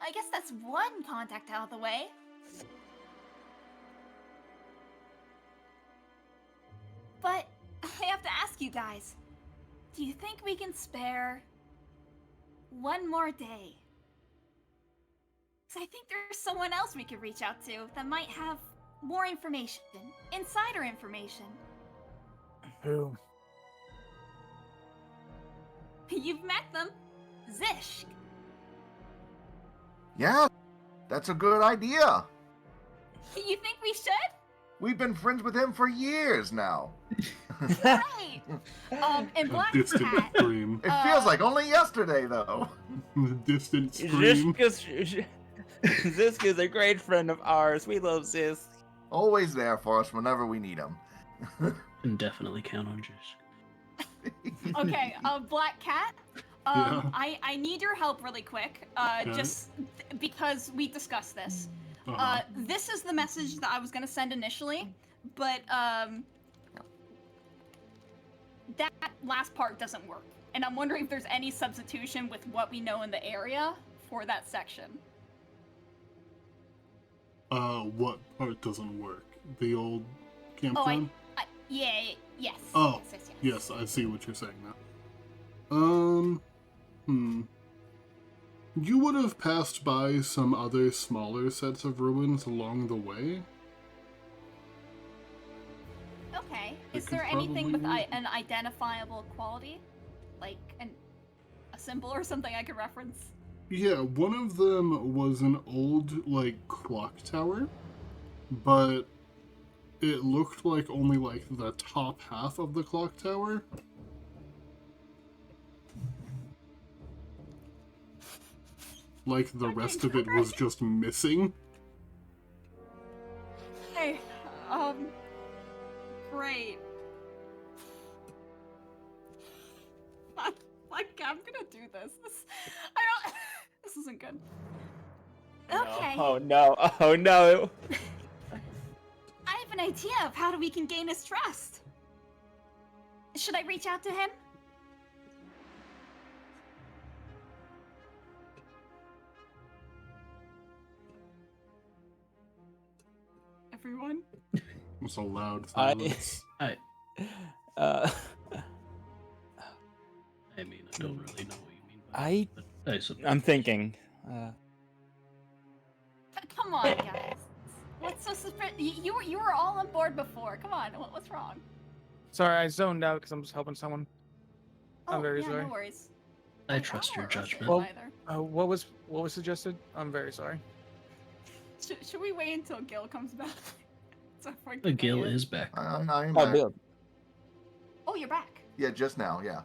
I guess that's one contact out of the way. But I have to ask you guys, do you think we can spare one more day? Because I think there's someone else we could reach out to that might have more information, insider information. Who? You've met them. Zishk. Yeah, that's a good idea. You think we should? We've been friends with him for years now. Right. And A Black distant Cat. scream. It feels like only yesterday, though. A distant scream. Zisk is a great friend of ours. We love Zisk. Always there for us whenever we need him. Can definitely count on Jisk. Okay, Black Cat. Yeah. I need your help really quick. Just because we discussed this. Uh-huh. This is the message that I was gonna send initially, but that last part doesn't work. And I'm wondering if there's any substitution with what we know in the area for that section. What part doesn't work? The old campground? Yes. Oh, yes. yes, I see what you're saying now. You would have passed by some other smaller sets of ruins along the way? Okay. I Is could there anything with probably- an identifiable quality? Like a symbol or something I could reference? Yeah, one of them was an old, clock tower, but it looked like only, the top half of the clock tower. Like, the rest of it was just missing. Hey, great. I'm gonna do this. This isn't good. Okay. Oh no. Oh no. I have an idea of how we can gain his trust. Should I reach out to him? Everyone? It's a loud I silence. I mean, I don't really know what you mean by that, but I suppose. I'm thinking. Come on, guys. What's so suspicious? You were all on board before. Come on, what's wrong? Sorry, I zoned out because I'm just helping someone. Oh, I'm very yeah, sorry. no worries. I trust your judgment. Well- Either. What was suggested? I'm very sorry. Should we wait until Gil comes back? So if we The can Gil wait. is back. I'm Oh, back. Bill. Oh, you're back. Yeah, just now, yeah.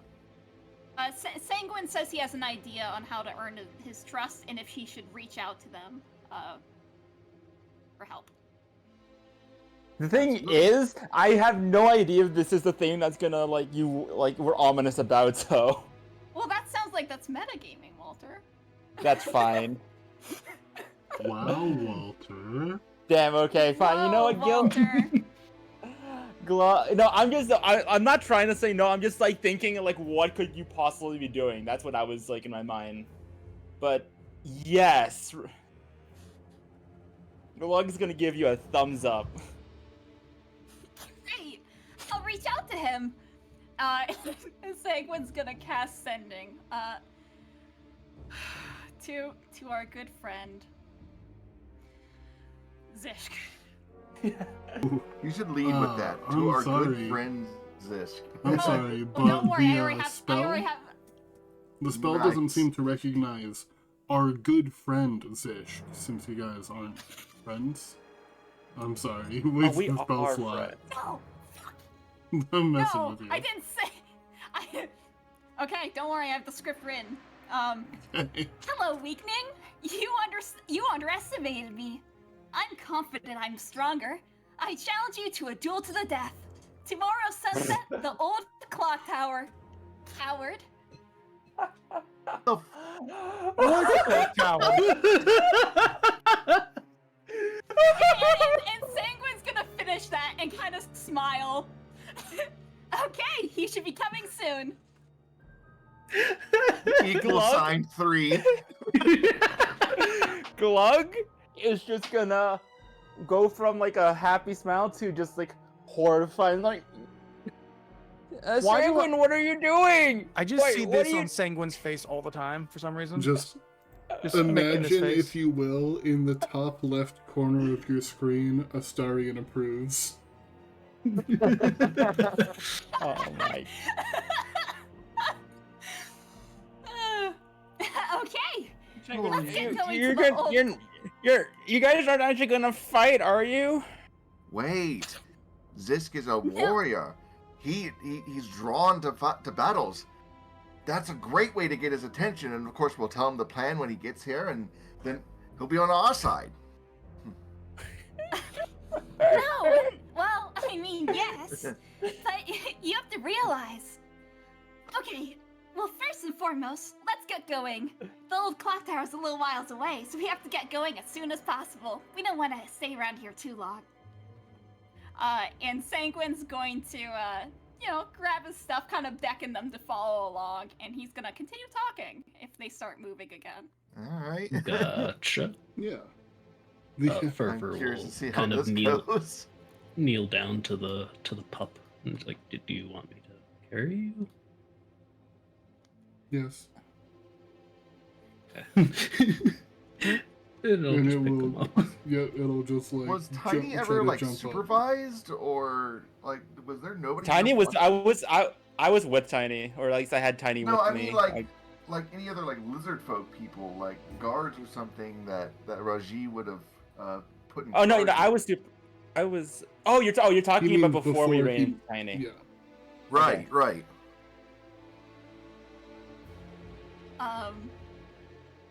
Sanguine says he has an idea on how to earn his trust and if he should reach out to them for help. The thing is, I have no idea if this is the thing that's gonna we're ominous about. So Well, that sounds like that's metagaming, Walter. that's fine. Wow, Walter. Damn. Okay. Fine. You know what, Gil? Walter. No, I'm not trying to say no. I'm just thinking what could you possibly be doing? That's what I was in my mind. But yes, Glug's gonna give you a thumbs up. Great. I'll reach out to him. Sanguine's gonna cast sending. To our good friend Zishk. You should lead with that. To I'm our sorry. good friend Zisk. I'm sorry, Well, don't but worry, I the already have. the spell Right. doesn't seem to recognize our good friend Zish, since you guys aren't friends. I'm sorry. Wait, we the spell are slot. No, I'm messing no, with you. I didn't say. Okay, don't worry, I have the script written. Hello, weakling. You underestimated me. I'm confident I'm stronger. I challenge you to a duel to the death. Tomorrow sunset, the old clock tower. Coward. The Tower. And Sanguine's gonna finish that and kind of smile. Okay, he should be coming soon. equal Glug? sign 3. Glug is just gonna go from like a happy smile to just like horrified, like, Why do Sanguine, what are you doing? I just Wait, see what this are on you- Sanguine's face all the time for some reason. Just Just making his imagine, face. if you will, in the top left corner of your screen, Astarion approves. Oh my. Okay, let's get going You're to the good. You guys aren't actually gonna fight, are you? Wait, Zisk is a warrior. He's drawn to battles. That's a great way to get his attention, and of course we'll tell him the plan when he gets here, and then he'll be on our side. No, well, I mean, yes, but you have to realize. Okay, well, first and foremost, let's get going. The old clock tower's a little whiles away, so we have to get going as soon as possible. We don't want to stay around here too long. And Sanguine's going to, grab his stuff, kind of beckon them to follow along, and he's gonna continue talking if they start moving again. All right. Gotcha. Yeah. Fervor I'm curious will to see how kind of this kneel goes. kneel down to the pup and is like, "Do you want me to carry you?" Yes. It'll And just it pick will, him up. yeah, it'll just like. Was jump- Tiny try ever to like jump up. supervised, or like was there nobody? Tiny else was. watching? I was with Tiny, or at least I had Tiny No, with I me. mean like any other like lizard folk people, like guards or something that Raji would have put in. Oh no, charge. I was super. I was. Oh, you're talking You about mean before we before ran he- into Tiny. Yeah. Right, Okay. right.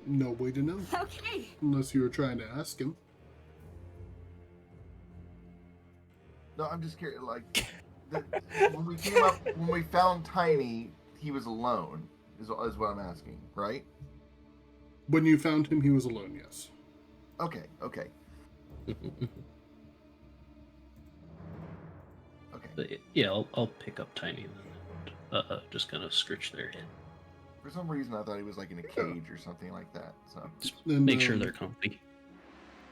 No way to know. Okay. Unless you were trying to ask him. No, I'm just curious. Like when we came up, when we found Tiny, he was alone. Is what I'm asking, right? When you found him, he was alone, yes. Okay, okay, okay. But yeah, I'll pick up Tiny then, and just kind of scritch their head. For some reason, I thought he was like in a cage or something like that. So Just And, make sure they're comfy.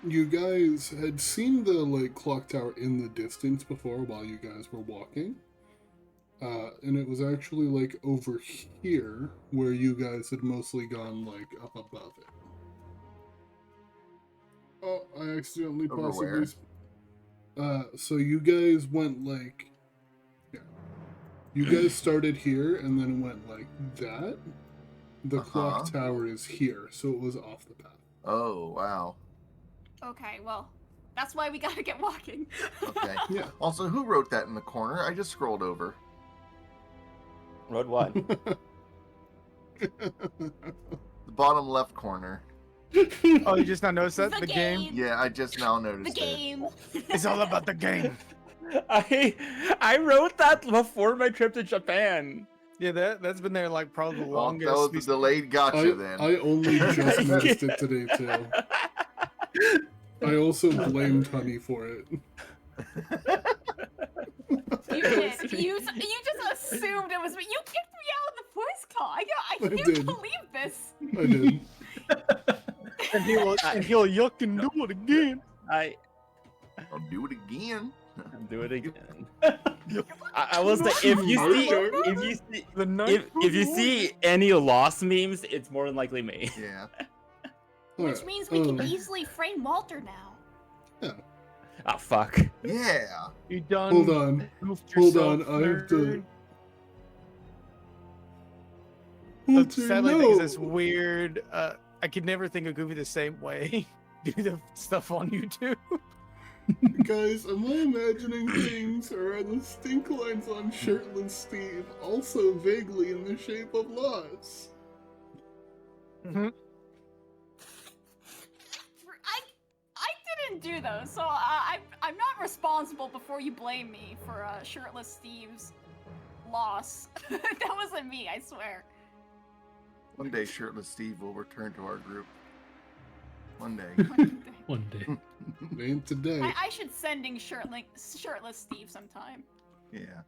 You guys had seen the like clock tower in the distance before while you guys were walking. And it was actually like over here where you guys had mostly gone like up above it. Oh, I accidentally Over possibly. where? So you guys went like. Yeah. You guys started here and then went like that. The clock tower is here, so it was off the path. oh wow. Okay, well, that's why we gotta get walking. Okay. Yeah. Also, who wrote that in the corner? I just scrolled over. Road one. The bottom left corner. Oh, you just not noticed that? The The game? game. Yeah, I just now The noticed it. game. It's all about the game. I wrote that before my trip to Japan. Yeah, that's been there like probably the Well, longest. that was we- the delayed gotcha then. I only just noticed it today too. I also blamed Honey for it. You did. You just assumed it was me. You kicked me out of the voice call. I I can't did. believe this. I did. and he'll yuck and do it again. I I'll do it again. do it again. I will say if The night if you see any lost memes, it's more than likely me. Yeah. Which Alright, means we can easily frame Walter now. Yeah. Oh fuck. Yeah. You done? Hold on. goofed Hold yourself, on. I have to. nerd? Walter, Sadly, no. things this weird. I could never think of Goofy the same way. Do the stuff on YouTube. Guys, am I imagining things, or are the stink lines on Shirtless Steve also vaguely in the shape of loss? I didn't do those, so I'm not responsible responsible before you blame me for Shirtless Steve's loss. That wasn't me, I swear. One day, Shirtless Steve will return to our group. One day. One day. Ain't today. I should sending Shirtless Steve sometime. Yeah.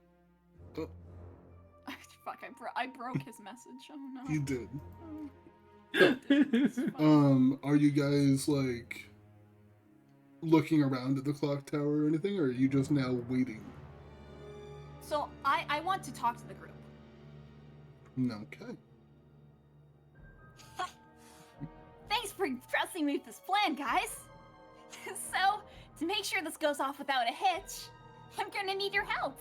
Fuck, I broke his message. Oh no. You did. Oh. Are you guys like looking around at the clock tower or anything, or are you just now waiting? So I want to talk to the group. Okay. Thanks for trusting me with this plan, guys. So, to make sure this goes off without a hitch, I'm gonna need your help.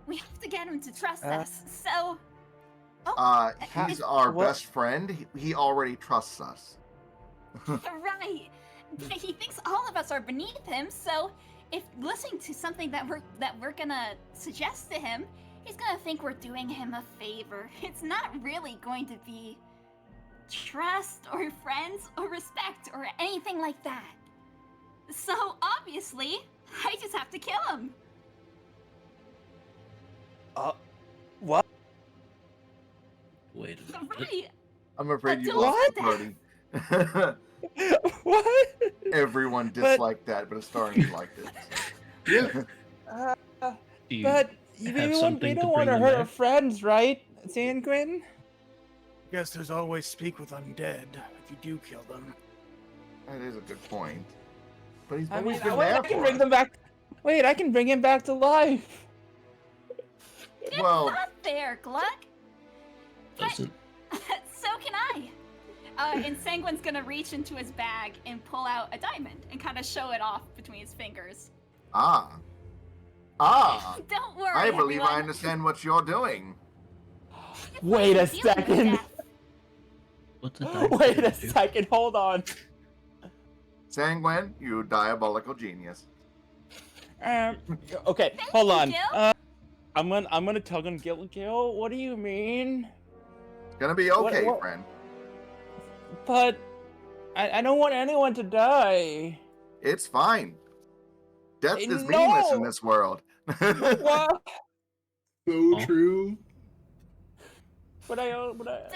We have to get him to trust us, so... Oh, He's our best friend. He already trusts us. right. He thinks all of us are beneath him, so if listening to something that we're gonna suggest to him, he's gonna think we're doing him a favor. It's not really going to be trust or friends or respect or anything like that. So obviously, I just have to kill him. What? Wait a minute. Right. I'm afraid you Don't lost the do party. What? Everyone disliked that, but Astarion liked it. Yeah. Do you But have we something to don't bring want to them hurt our back? friends, right, Sanguine? Guess there's always speak with undead if you do kill them. That is a good point. But he's I always mean, been wait, there I can for bring us. them back. Wait, I can bring him back to life. It's Well, not there, Gluck. Doesn't. So can I. And Sanguine's gonna reach into his bag and pull out a diamond and kind of show it off between his fingers. Ah. Don't worry, I believe everyone. I understand what you're doing. Wait a Dealing with second. death. What's a diamond Wait gonna a do? second. Hold on. Sanguine, you diabolical genius. Okay, Thank hold you, on. Gil. I'm gonna tug on Gil. What do you mean? It's gonna be okay, What- friend. But I don't want anyone to die. It's fine. Death is No! meaningless in this world. What? So Oh. true. But I.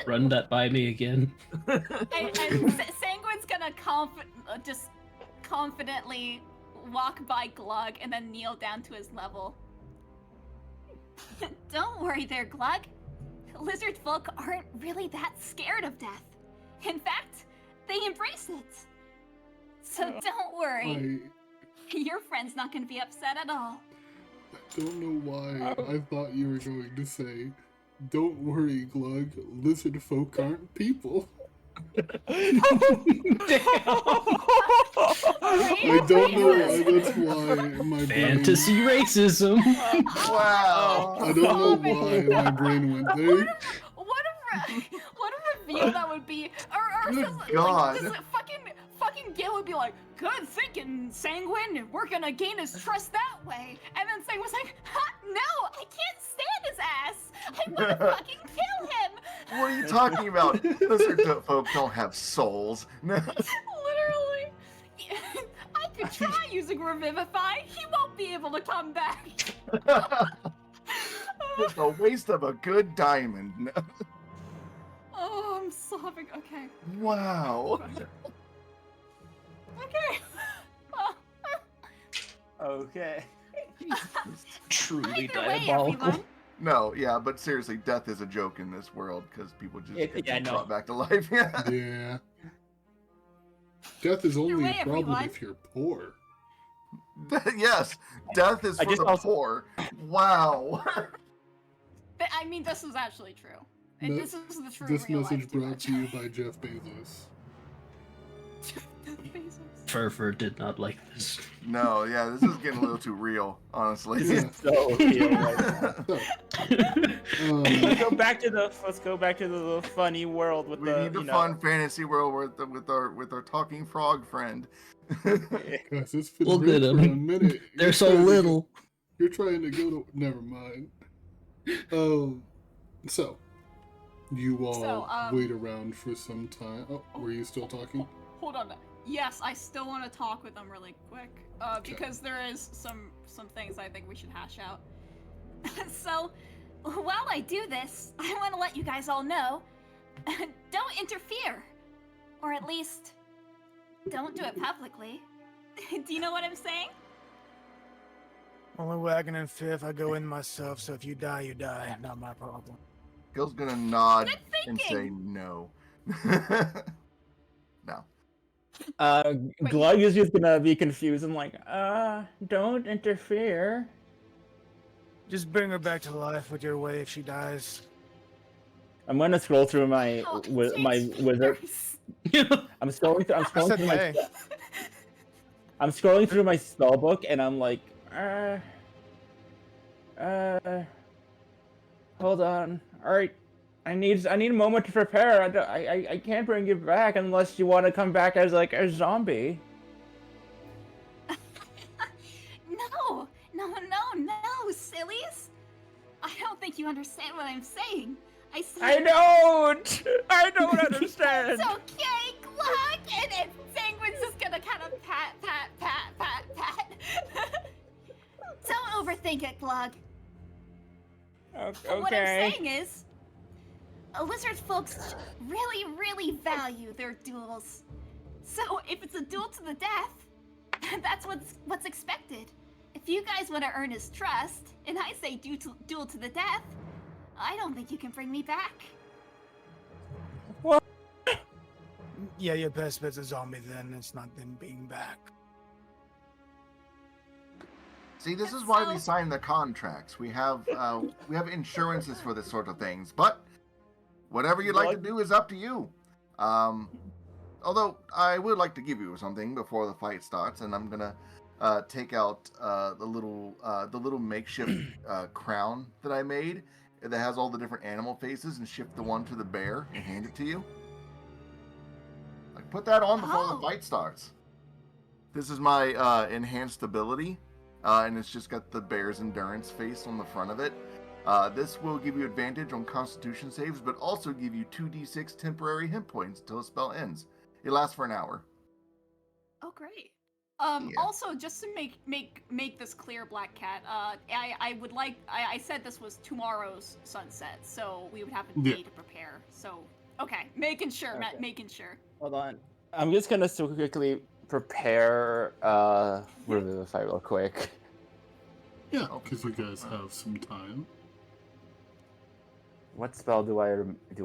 Run that by me again. And Sanguine's gonna just confidently walk by Glug and then kneel down to his level. Don't worry there, Glug. Lizard folk aren't really that scared of death. In fact, they embrace it. So don't worry. Your friend's not gonna be upset at all. I don't know why I thought you were going to say, "Don't worry, Glug. Lizard folk aren't people." I don't know why. That's why my brain. Fantasy racism. Wow. I don't know why my brain went there. What a reveal that would be. Or Good just, God. Like, just fucking Gil would be like, good thinking, Sanguine. We're gonna gain his trust that way. And then Sanguine's like, ha, no, I can't stand his ass. I wanna fucking kill him. What are you talking about? Lizard folk don't have souls. Literally. I could try using Revivify. He won't be able to come back. Just a waste of a good diamond. Oh, I'm sobbing. Okay. Wow. Okay. Okay. Truly Either way, diabolical. everyone. No, yeah, but seriously, death is a joke in this world because people just get Yeah, I know. brought back to life. Yeah. Yeah. Death is only way, a problem everyone. if you're poor. Yes, death is I for just the also- poor. Wow. I mean, this is actually true. And No, this is the true This real message life brought to you by Jeff Bezos. Bezos. Furfur did not like this. No, yeah, this is getting a little too real, honestly. Yeah. So real right now. So, Let's go back to the funny world with We the need the you know, fun fantasy world with our talking frog friend. guys, it's been Well, real then, for I a mean, minute. They're You're so trying to go- little. You're trying to go to. Never mind. So you all So, wait around for some time. Oh, were you still talking? Hold on. Yes, I still want to talk with them really quick, because there is some things I think we should hash out. So, while I do this, I want to let you guys all know, don't interfere, or at least, don't do it publicly. Do you know what I'm saying? Only wagon and fifth, I go in myself, so if you die, you die. Not my problem. Gil's gonna nod Good and say thinking. no. No. Glug is just gonna be confused and like, don't interfere. Just bring her back to life with your way if she dies. I'm gonna scroll through my Oh, my wizard. I'm scrolling through. I'm I scrolling said through my. may. I'm scrolling through my spell book and I'm like, hold on. All right, I need a moment to prepare. I can't bring you back unless you want to come back as like a zombie. No, sillies. I don't think you understand what I'm saying. I said I don't understand. it's okay, Glug, and Sanguine's just gonna kind of pat. Don't overthink it, Glug. Okay. What I'm saying is, lizard folks really value their duels. So if it's a duel to the death, that's what's expected. If you guys want to earn his trust, and I say duel to the death, I don't think you can bring me back. Yeah, your best bet's a zombie then. It's not them being back. See, this is why we sign the contracts. We have insurances for this sort of things. But whatever you'd like to do is up to you. Although I would like to give you something before the fight starts, and I'm gonna take out the little makeshift crown that I made that has all the different animal faces, and shift the one to the bear and hand it to you. Like, put that on before the fight starts. This is my enhanced ability, and it's just got the bear's endurance face on the front of it. This will give you advantage on Constitution saves, but also give you 2d6 temporary hit points until the spell ends. It lasts for an hour. Oh, great. Yeah. Also, just to make this clear, Black Cat, I would like, I said this was tomorrow's sunset, so we would have a day to prepare. So, okay, making sure, Matt, making sure. Hold on. I'm just gonna so quickly prepare Revivify real quick. Yeah, because you guys have some time. What spell do I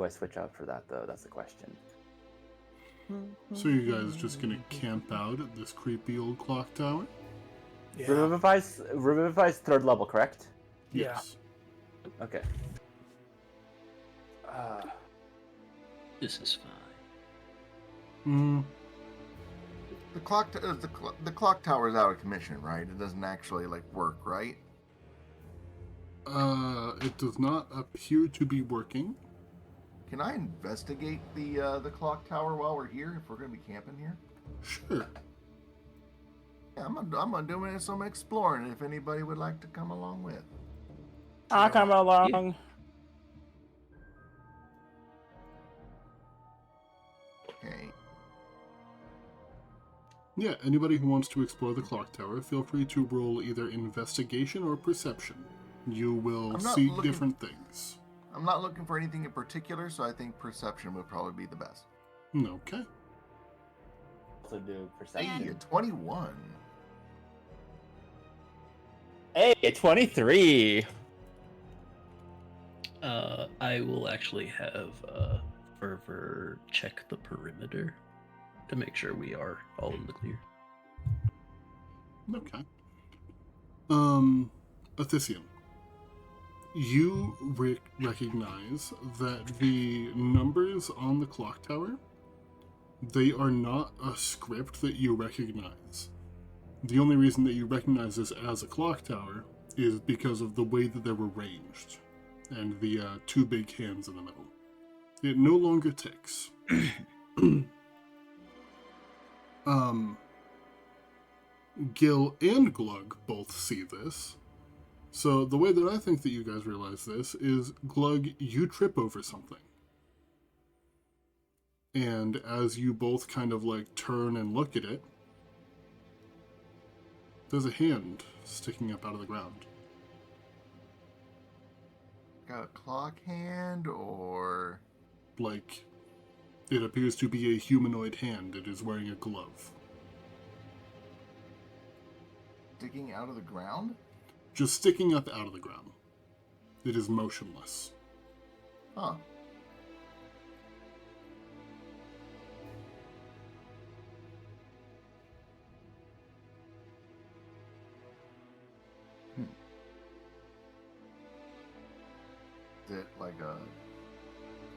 switch out for that though? That's the question. So you guys just gonna camp out at this creepy old clock tower? Yeah. Revivify's third level, correct? Yes. Okay. This is fine. The clock tower is out of commission, right? It doesn't actually work, right? It does not appear to be working. Can I investigate the clock tower while we're here? If we're gonna be camping here? Sure. Yeah, I'm gonna do some exploring. If anybody would like to come along with. I'll come along. Okay. Yeah, anybody who wants to explore the clock tower, feel free to roll either investigation or perception. You will see different things. I'm not looking for anything in particular, so I think perception would probably be the best. Okay. Also do perception. Hey, a 21. Hey, a 23. I will actually have Fervor check the perimeter to make sure we are all in the clear. Okay. Athisian, you recognize that the numbers on the clock tower, they are not a script that you recognize. The only reason that you recognize this as a clock tower is because of the way that they're arranged and the two big hands in the middle. It no longer ticks. Gil and Glug both see this. So the way that I think that you guys realize this is, Glug, you trip over something. And as you both kind of like turn and look at it, there's a hand sticking up out of the ground. Got a clock hand or... Like, it appears to be a humanoid hand. It is wearing a glove. Sticking out of the ground? Just sticking up out of the ground. It is motionless. Huh. Is it like a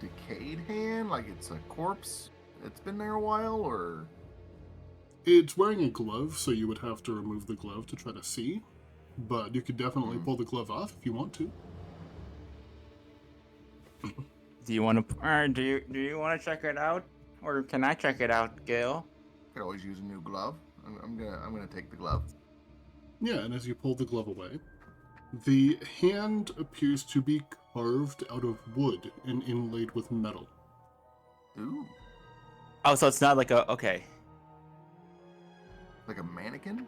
decayed hand? Like it's a corpse? It's been there a while, or... It's wearing a glove, so you would have to remove the glove to try to see. But you could definitely pull the glove off if you want to. Do you want to? Do you want to check it out, or can I check it out, Gil? Could always use a new glove. I'm gonna take the glove. Yeah, and as you pull the glove away, the hand appears to be carved out of wood and inlaid with metal. Ooh. Oh, so it's not like a okay. Like a mannequin?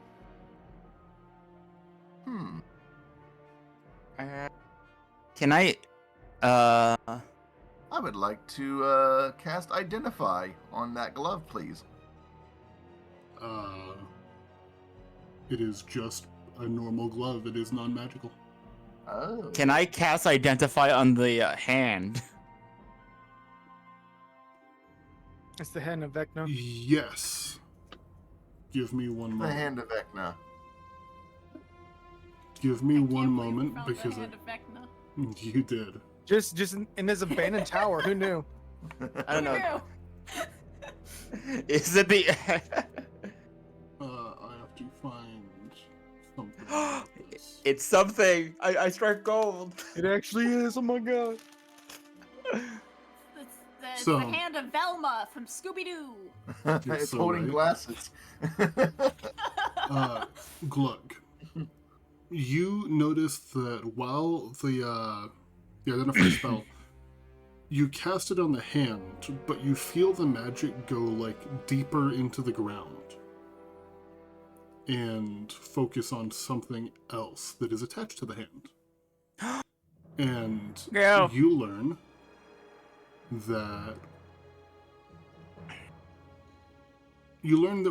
Can I? I would like to cast Identify on that glove, please. It is just a normal glove. It is non-magical. Oh. Can I cast Identify on the hand? It's the hand of Vecna. Yes. Give me one The moment. hand of Vecna. Give me one Can't believe we moment found the because hand of Vecna. you did. Just in this abandoned tower. Who knew? I don't know. Ew. Is it the? I have to find something. about this. It's something. I strike gold. It actually is. Oh my god. It's So- the hand of Velma from Scooby-Doo. You're It's so holding right. glasses. Glug. You notice that while the identify spell, you cast it on the hand, but you feel the magic go like deeper into the ground and focus on something else that is attached to the hand. And Go. you learn that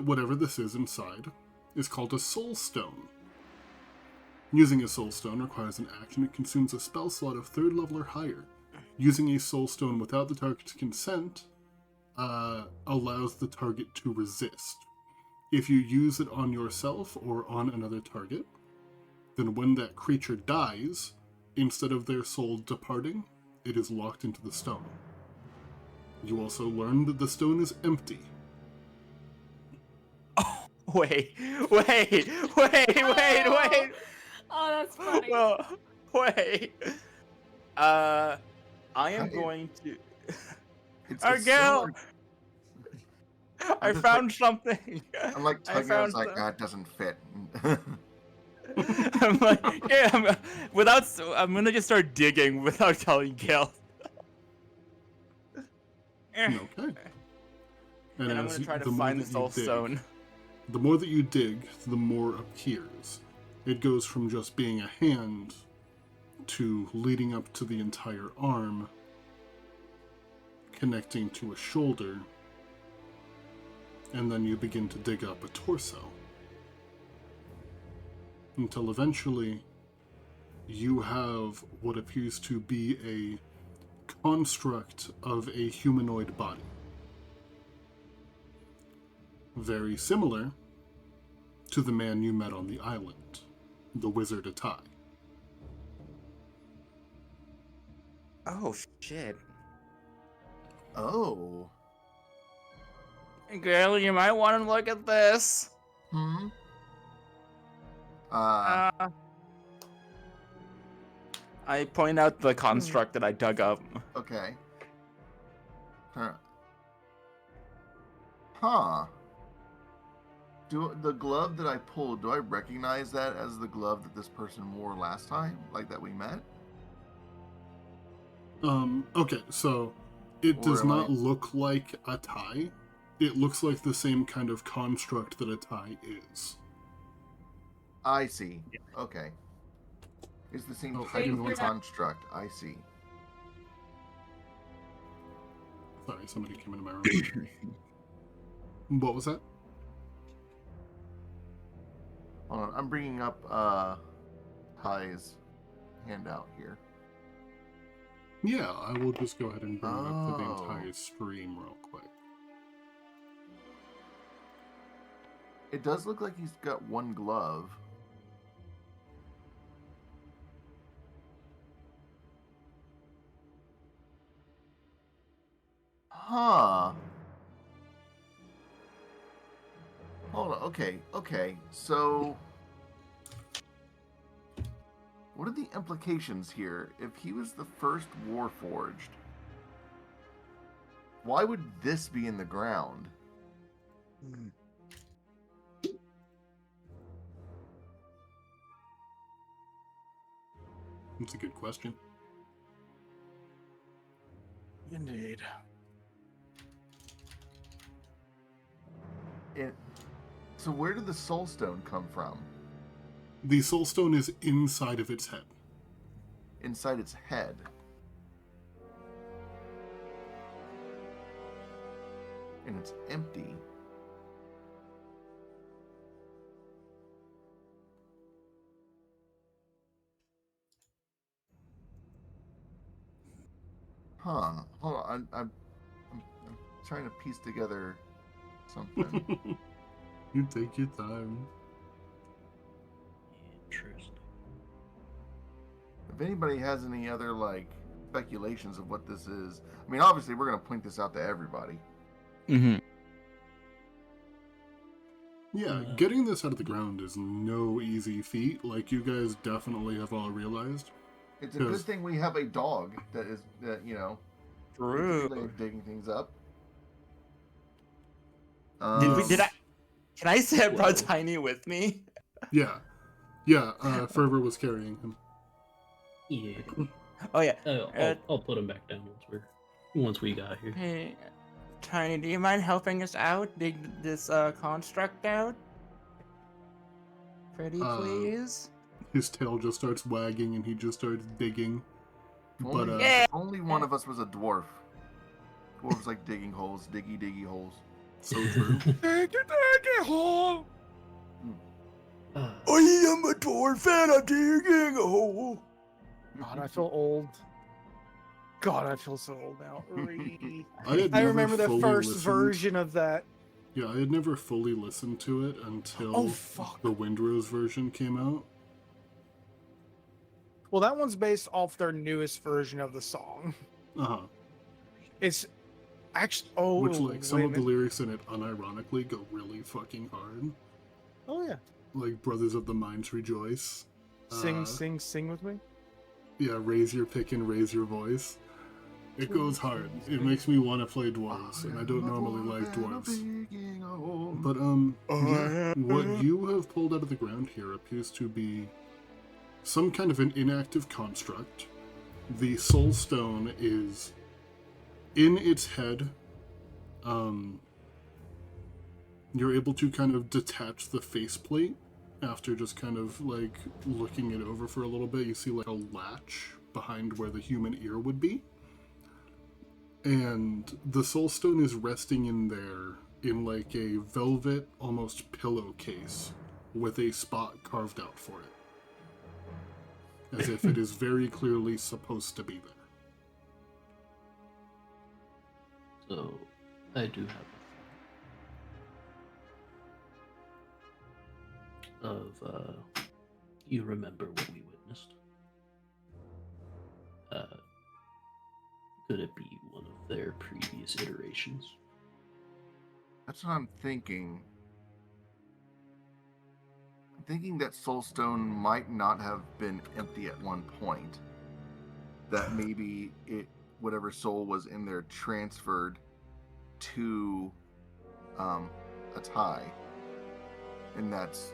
whatever this is inside is called a soul stone. Using a soul stone requires an action. It consumes a spell slot of 3rd level or higher. Using a soul stone without the target's consent allows the target to resist. If you use it on yourself or on another target, then when that creature dies, instead of their soul departing, it is locked into the stone. You also learn that the stone is empty. Wait. Oh, that's funny. Oh, wait. I am Hey. going to. It's Argel! sword. I just found something. I'm like I tugging. I was found like, some- that doesn't fit. I'm like, yeah. I'm gonna just start digging without telling Gil. Okay. And I'm as gonna try the to more find the that you soul dig- stone. The more that you dig, the more appears. It goes from just being a hand to leading up to the entire arm, connecting to a shoulder, and then you begin to dig up a torso. Until eventually you have what appears to be a construct of a humanoid body. Very similar to the man you met on the island, the Wizard Atai. Oh shit. Oh. Gil, you might want to look at this. Hmm. I point out the construct that I dug up. Okay. Huh. Do the glove that I pulled, do I recognize that as the glove that this person wore last time? Like that we met? Okay, so It Or does am not I- look like a tie. It looks like the same kind of construct that a tie is. I see. Okay. It's the same Oh, type give me of one second. construct. I see. Sorry, somebody came into my room. What was that? Hold on, I'm bringing up Ty's handout here. Yeah, I will just go ahead and bring it up for the Oh. entire stream real quick. It does look like he's got one glove. Huh. Hold on. Okay. So, what are the implications here? If he was the first Warforged, why would this be in the ground? That's a good question. Indeed. So where did the Soul Stone come from? The Soul Stone is inside of its head. Inside its head. And it's empty. Huh. Hold on. I'm trying to piece together something. You take your time. Interesting. If anybody has any other, like, speculations of what this is, I mean, obviously, we're going to point this out to everybody. Mm-hmm. Yeah, getting this out of the ground is no easy feat, like you guys definitely have all realized. It's a good thing we have a dog that is, you know, True. digging things up. Can I say I brought Tiny with me? Yeah, Fervor was carrying him. Yeah. Oh yeah. I'll put him back down once we got here. Hey, Tiny, do you mind helping us out? Dig this construct out? Pretty please? His tail just starts wagging and he just starts digging. But If only one of us was a dwarf. Dwarves like digging holes, diggy holes. So true. Diggy hole. I am a dwarf and I'm digging a hole. God, I feel old. God, I feel so old now. I remember the fully first listened. version of that. Yeah, I had never fully listened to it until the Windrose version came out. Well, that one's based off their newest version of the song. Uh-huh. It's actually Which, like, some of the lyrics in it unironically go really fucking hard. Oh yeah. Like Brothers of the Minds Rejoice. Sing with me. Yeah, raise your pick and raise your voice. It goes hard. It makes me want to play dwarves, and I don't normally like dwarves. But what you have pulled out of the ground here appears to be some kind of an inactive construct. The Soul Stone is in its head. You're able to kind of detach the faceplate after just kind of like looking it over for a little bit. You see like a latch behind where the human ear would be. And the Soul Stone is resting in there in like a velvet, almost pillowcase with a spot carved out for it. As if it is very clearly supposed to be there. So, I do have you remember what we witnessed? Could it be one of their previous iterations? That's what I'm thinking. I'm thinking that Soul Stone might not have been empty at one point. That maybe whatever soul was in there transferred to a tie. And this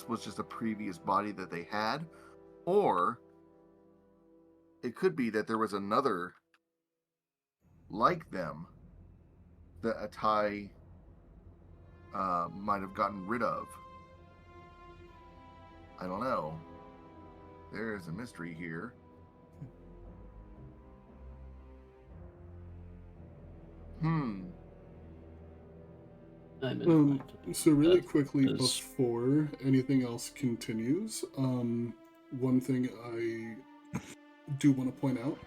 was just a previous body that they had. Or it could be that there was another like them that Atai might have gotten rid of. I don't know. There is a mystery here. I'm So really that quickly is- before anything else continues, one thing I do want to point out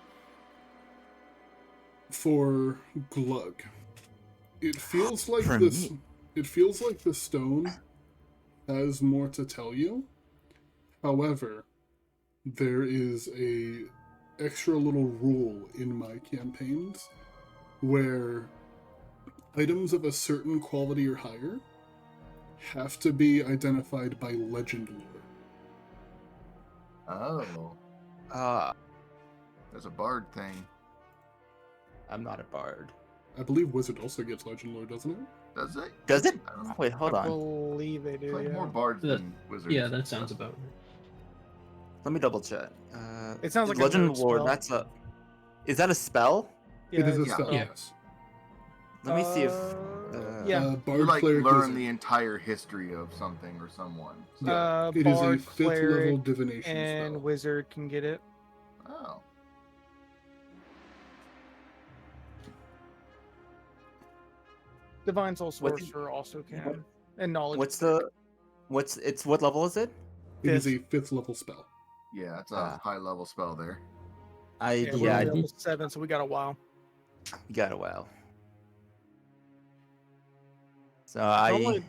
for Glug, it feels like For this. me. It feels like the stone has more to tell you. However, there is a extra little rule in my campaigns where items of a certain quality or higher have to be identified by legend lore. Oh, there's a bard thing. I'm not a bard. I believe wizard also gets legend lore, doesn't it? Does it? Does it? I don't know. Wait, hold I on. believe they do. Like Yeah. more bards That- than wizards. Yeah, that sounds about right. Let me double check. It sounds like a Legend nerd Lord. spell. That's a. Is that a spell? It is a it's spell, Yeah. yes. Let me see if. yeah. Bard You like cleric learn wizard. the entire history of something or someone. So- Yeah, it is a Bard, 5th level cleric, divination and spell. wizard can get it. Oh. Divine Soul What's- Sorcerer also can. And knowledge. What level is it? It is a 5th level spell. Yeah, it's a Ah. high level spell there. Yeah, we're only level 7, so we got a while. You got a while. So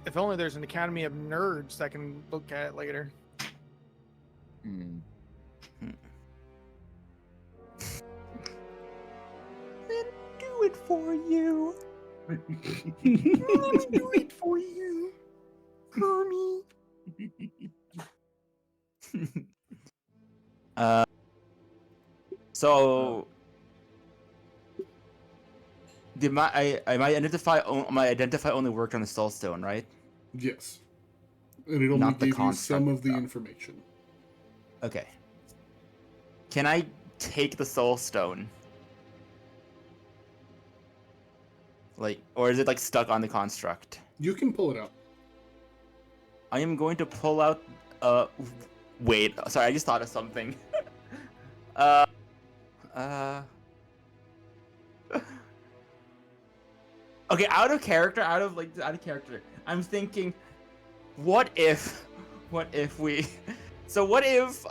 If only there's an Academy of Nerds that can look at it later. Hmm. do it for you. Let me do it for you, Hermie. So did my identify only worked on the soul stone, right? Yes. And it only Not the gave you some construct of the stuff. information. Okay. Can I take the soul stone? Like, or is it like stuck on the construct? You can pull it out. I am going to pull out. Wait. Sorry, I just thought of something. Okay, out of character. I'm thinking, what if we. So what if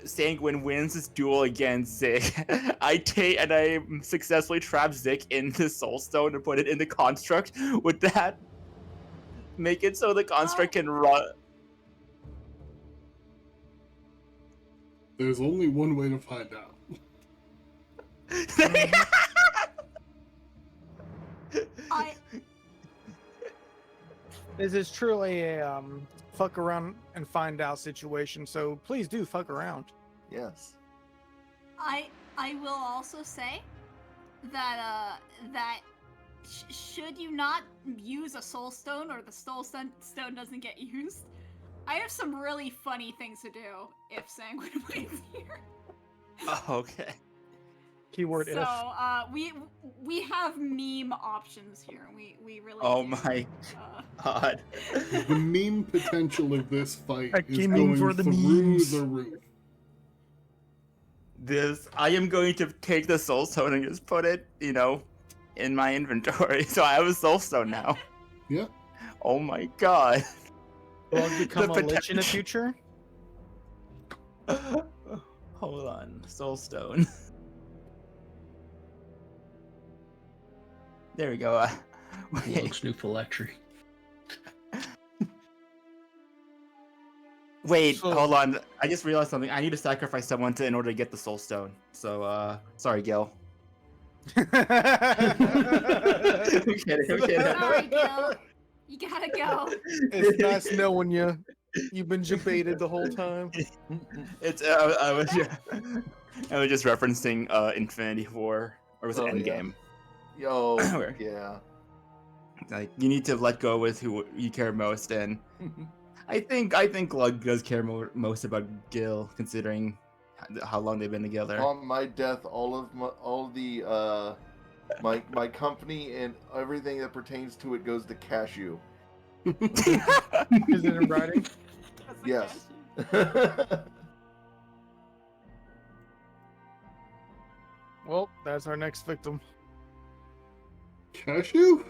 Sanguine wins this duel against Zik? I successfully trap Zik in the Soul Stone and put it in the construct. Would that make it so the construct can run? There's only one way to find out. This is truly a fuck around and find out situation, so please do fuck around. Yes. I will also say that should you not use a soul stone or the soul stone doesn't get used, I have some really funny things to do if Sanguine wins here. Okay. Keyword So if. we have meme options here. We really. Oh do. my god. The meme potential of this fight I is came going in for the through memes. the roof. I am going to take the soul stone and just put it, in my inventory. So I have a soul stone now. Yeah. Oh my god. Will I become The a lich in the potential- future? Hold on, soul stone. There we go. Wait. Glug's new phylactery. Wait, So- hold on. I just realized something. I need to sacrifice someone in order to get the soul stone. So, sorry, Gil. I'm kidding, I'm kidding. Sorry, Gil. You gotta go. It's nice knowing you. You've been debated the whole time. It's I was just referencing Infinity War, or was it Oh, yeah. Endgame? Yo, Where? yeah. Like you need to let go with who you care most, and I think Glug does care most about Gil, considering how long they've been together. On my death, all the my company and everything that pertains to it goes to Cashew. Is it in writing? Yes. Well, that's our next victim. Cashew?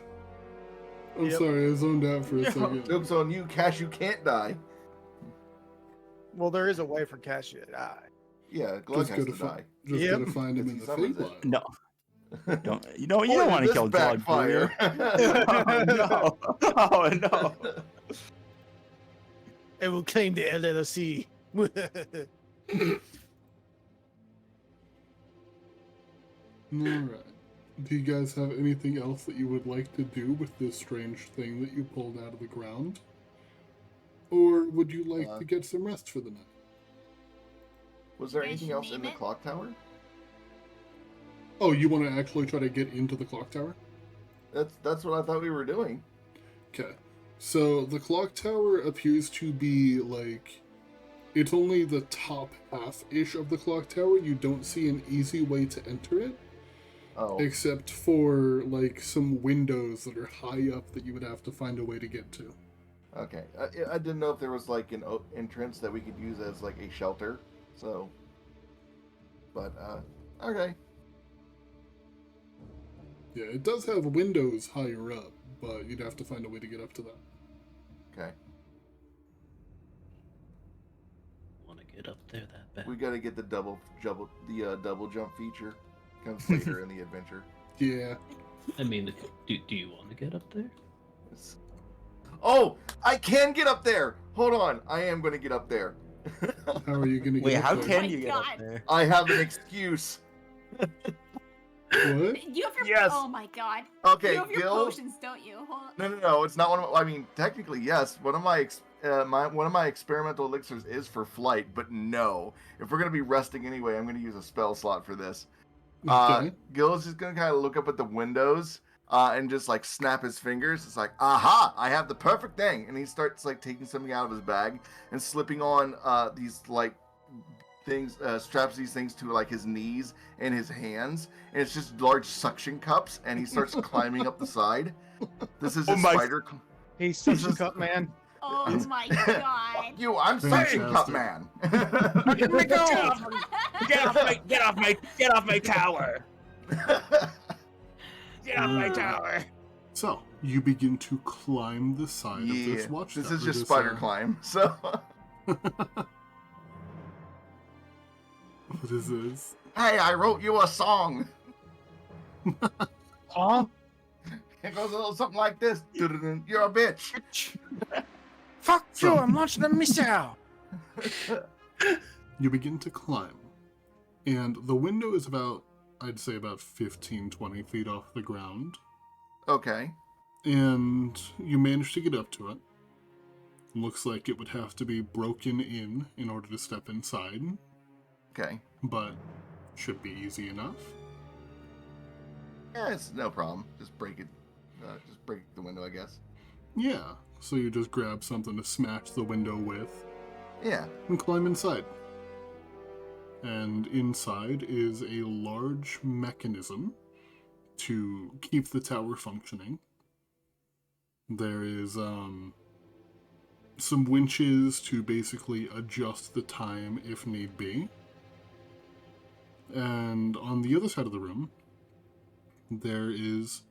I'm Yep. sorry, I zoned out for a second. Joke's on you, Cashew can't die. Well, there is a way for Cashew to die. Yeah, Glug Just has gotta to die. Just Yep. gotta find him Because in he the summons fate it. line. No. You Boy, don't want to did kill this Glug, do you? backfire. Oh no! Oh no! It will claim the LLC. Alright. Do you guys have anything else that you would like to do with this strange thing that you pulled out of the ground? Or would you like to get some rest for the night? Was there You guys anything should else in name the it. clock tower? Oh, you want to actually try to get into the clock tower? That's what I thought we were doing. Okay. So the clock tower appears to be like it's only the top half-ish of the clock tower. You don't see an easy way to enter it. Oh, Except for like some windows that are high up that you would have to find a way to get to. okay. I didn't know if there was like an entrance that we could use as like a shelter. So, but okay. Yeah, it does have windows higher up, but you'd have to find a way to get up to that. Okay. Want to get up there that bad? We got to get the double jump feature. Comes later in the adventure. Yeah. I mean, do you want to get up there? Oh, I can get up there. Hold on, I am going to get up there. How are you gonna get Wait, up how there? can my you get up God. there? I have an excuse. What? You have your Yes. Oh my god. Okay, You have your Gil. potions, don't you? Hold on. No. It's not one of my. I mean, technically, yes. One of my experimental elixirs is for flight, but no. If we're gonna be resting anyway, I'm gonna use a spell slot for this. Okay. Gil is just gonna kind of look up at the windows and just like snap his fingers. It's like, aha! I have the perfect thing, and he starts like taking something out of his bag and slipping on these like things, straps these things to like his knees and his hands, and it's just large suction cups, and he starts climbing up the side. This is Oh his my- spider. He's suction cup man. Oh my god. You, I'm suction cup Fantastic. man. Let me go! Get off my tower! Get off my tower! So you begin to climb the side of Yeah, this watch. this is just spider climb. So, What is this? hey, I wrote you a song. Huh? It goes a little something like this. Dun-dun-dun, you're a bitch. Fuck you! I'm launching a missile. You begin to climb, and the window is about, I'd say, about 15, 20 feet off the ground. Okay. And you manage to get up to it. Looks like it would have to be broken in order to step inside, Okay. but should be easy enough. Yeah, it's no problem. Just break it. Just break the window, I guess. Yeah, so you just grab something to smash the window with Yeah. and climb inside. And inside is a large mechanism to keep the tower functioning. There is some winches to basically adjust the time if need be. And on the other side of the room, there is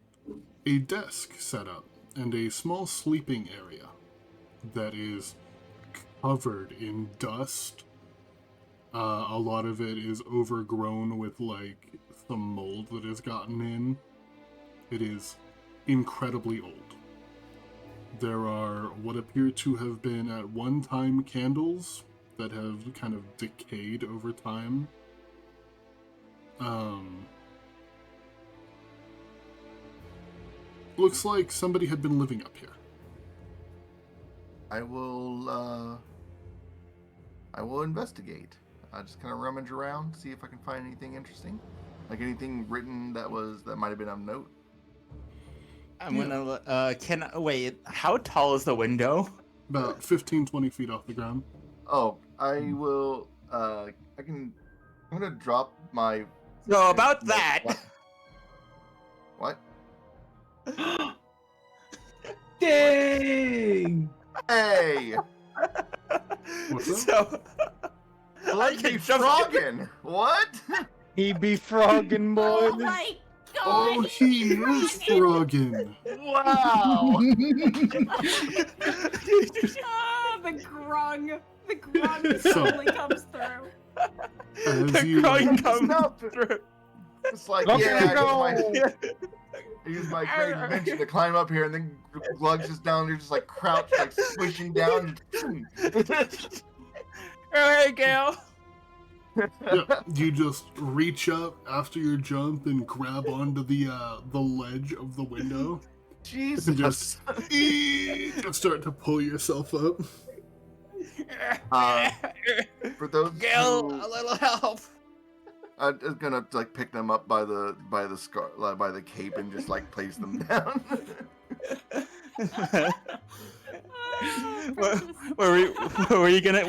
a desk set up and a small sleeping area that is covered in dust. A lot of it is overgrown with like some mold that has gotten in. It is incredibly old. There are what appear to have been at one time candles that have kind of decayed over time. Looks like somebody had been living up here. I will investigate. I just kind of rummage around, see if I can find anything interesting, like anything written that might have been of note. I'm gonna wait, how tall is the window? About 15, 20 feet off the ground. Oh, I will. I can I'm gonna drop my. So about my- that. What? Dang! Hey! What's up? So Blood can be jump- frogging! What? He be frogging, Oh boys. my god! Oh, he is frogging. Wow! Ah, the grung. The grung So- totally comes through. As The you coin It's comes not- through. It's like, Look yeah, at I use my great invention to climb up here, and then Glug's just down there, just like crouched, like squishing down. Oh, hey, Gail. yeah, you just reach up after your jump and grab onto the ledge of the window Jesus. and just start to pull yourself up. For those Gail, who, a little help. I'm just gonna like pick them up by the scar, by the cape, and just like place them down. what were you gonna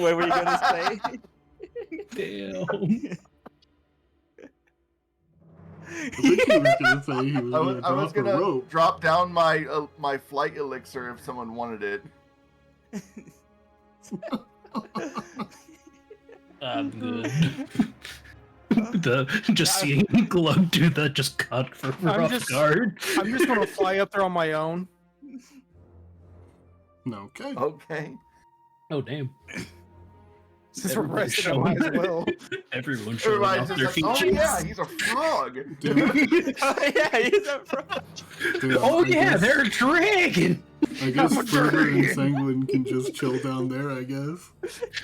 say? Damn. I think he was gonna say he was I gonna was drop a gonna rope. drop down my my flight elixir if someone wanted it. I'm good. Just seeing Glug do that just caught for off guard. I'm just gonna fly up there on my own. Okay. Okay. Oh damn! Since we're Everybody's resting, I might as well. Everyone's showing Everybody's off just their like, features. oh yeah, he's a frog. Oh yeah, he's a frog. Damn, Oh I yeah, guess- they're a dragon. I guess I'm a Ferber and dragon. Sanguine can just chill down there, I guess.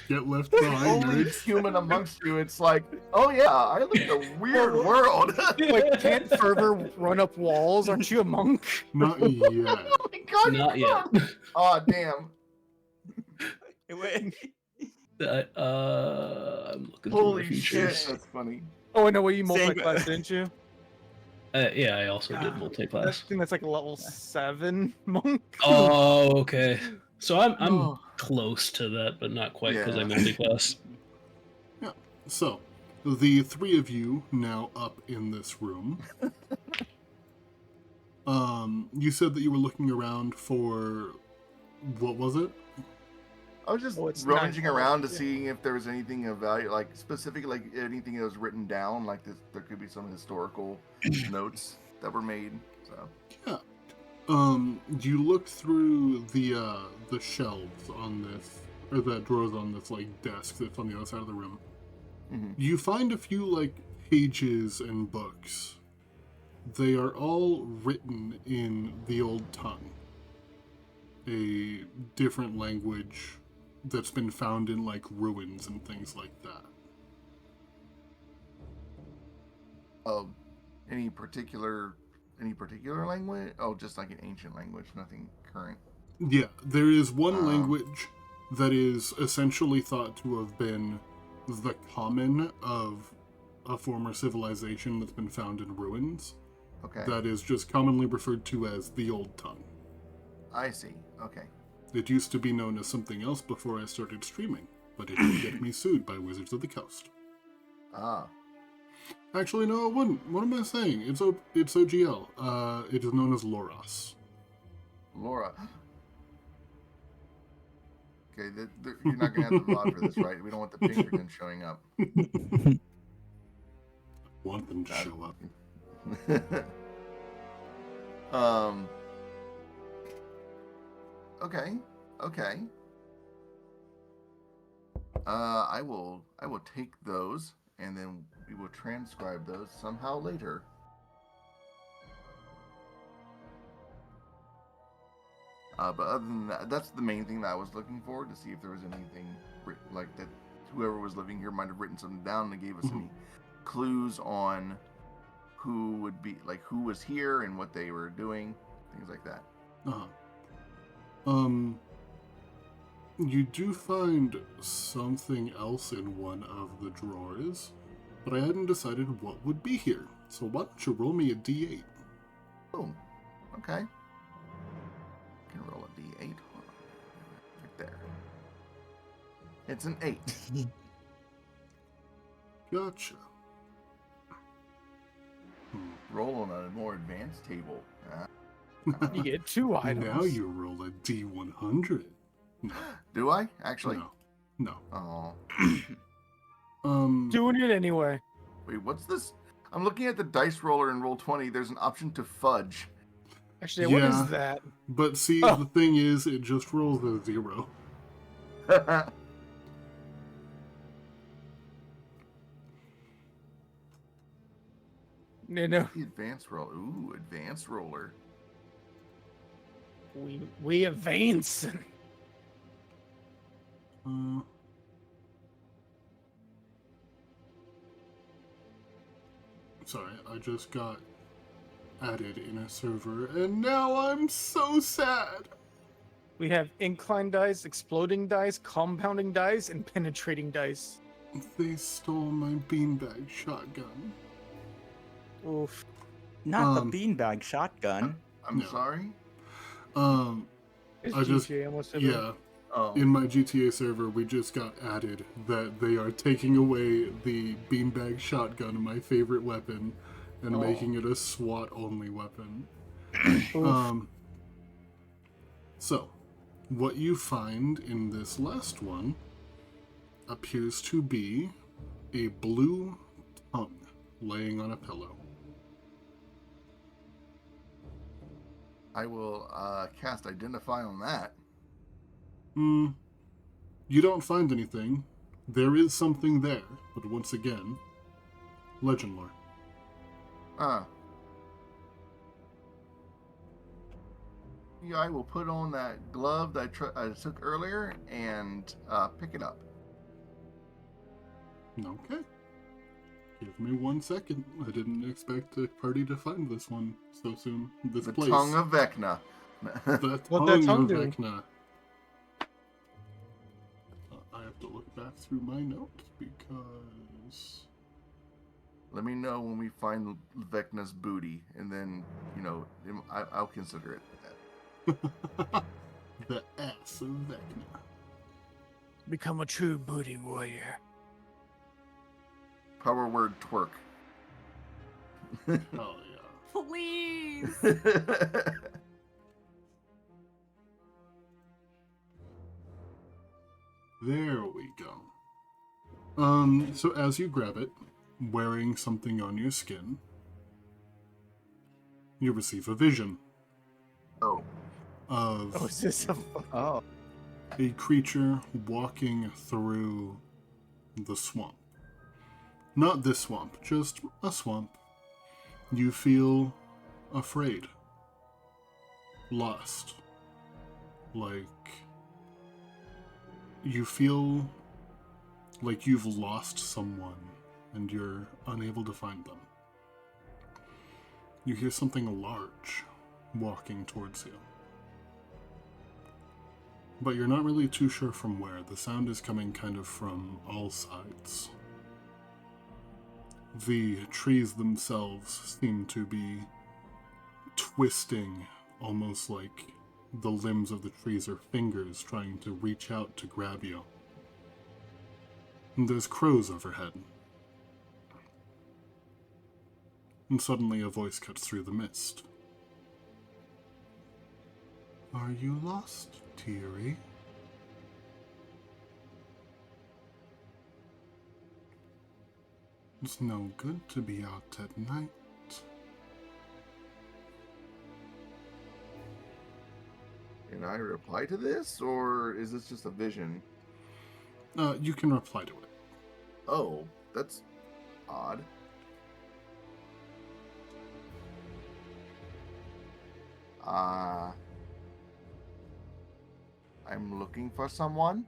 Get left behind, Only nerds. human amongst you. It's like, oh yeah, I live in a weird world. Wait, can't Ferber run up walls? Aren't you a monk? Not yet. Oh my God, Not you yet. can't. Oh damn. I'm looking through my Holy features. shit, that's funny. Oh, I know what you Sang- multi-class, didn't you? Yeah, I also did I multi-class. think that's like a level 7 monk. Oh, okay. So I'm Oh. close to that, but not quite because I Yeah. multi-class. So, the three of you now up in this room. You said that you were looking around for... What was it? I was just Oh, it's rummaging not- around to yeah. see if there was anything of value, like specific, like anything that was written down, like this. There could be some historical notes that were made. So You look through the shelves on this, or the drawers on this, like, desk that's on the other side of the room. Mhm. You find a few, like, pages and books. They are all written in the Old Tongue, a different language that's been found in, like, ruins and things like that. any particular language? Oh, just like an ancient language, nothing current. Yeah, there is one Um. language that is essentially thought to have been the common of a former civilization that's been found in ruins. Okay, That is just commonly referred to as the Old Tongue. I see. Okay. It used to be known as something else before I started streaming, but it did get me sued by Wizards of the Coast. Ah, Actually, no, it wouldn't. What am I saying? It's OGL. It is known as Loras. Laura. Okay, you're not gonna have the VOD for this, right? We don't want the Pinkerton showing up. Want them to show up. Okay. I will take those and then we will transcribe those somehow later. But other than that, that's the main thing that I was looking for, to see if there was anything like that. Whoever was living here might have written something down and gave us any clues on who would be, like, who was here and what they were doing, things like that. You do find something else in one of the drawers, but I hadn't decided what would be here. So why don't you roll me a d8? Oh, okay. Can roll a d8. Hold on. Right there. It's an 8. Gotcha. Roll on a more advanced table. You get 2 items. Now you roll a D100. Do I actually? No. Oh, Doing it anyway. wait, what's this? I'm looking at the dice roller in Roll20. There's an option to fudge. Actually, what Yeah. is that? But see, Oh. the thing is, it just rolls a 0. No, The advanced roll. Ooh, advanced roller. we advance. Sorry, I just got added in a server, and now I'm so sad. We have incline dice, exploding dice, compounding dice, and penetrating dice. They stole my beanbag shotgun. Oof. Not Um, the beanbag shotgun. I'm No. sorry. It's I just- GTA almost Yeah, Oh, in my GTA server, we just got added that they are taking away the beanbag shotgun, my favorite weapon, and making it a SWAT-only weapon. So, what you find in this last one appears to be a blue tongue laying on a pillow. I will cast Identify on that. You don't find anything. There is something there, but once again, legend lore. Yeah, I will put on that glove that I took earlier and pick it up. Okay. Give me 1 second. I didn't expect a party to find this one so soon. This The place. tongue of Vecna. The What'd that tongue of do? Vecna. I have to look back through my notes because... Let me know when we find Vecna's booty, and then, I'll consider it that. the ass of Vecna. Become a true booty warrior. Power word twerk. Oh, yeah. Please. There we go. So as you grab it, wearing something on your skin, you receive a vision Oh. of Oh, is this a... Oh. a creature walking through the swamp. Not this swamp, just a swamp. You feel afraid. Lost. Like... You feel like you've lost someone and you're unable to find them. You hear something large walking towards you. But you're not really too sure from where. The sound is coming kind of from all sides. The trees themselves seem to be twisting, almost like the limbs of the trees are fingers trying to reach out to grab you. And there's crows overhead. And suddenly a voice cuts through the mist. Are you lost, Teary? It's no good to be out at night. Can I reply to this, or is this just a vision? You can reply to it. Oh, that's odd. I'm looking for someone.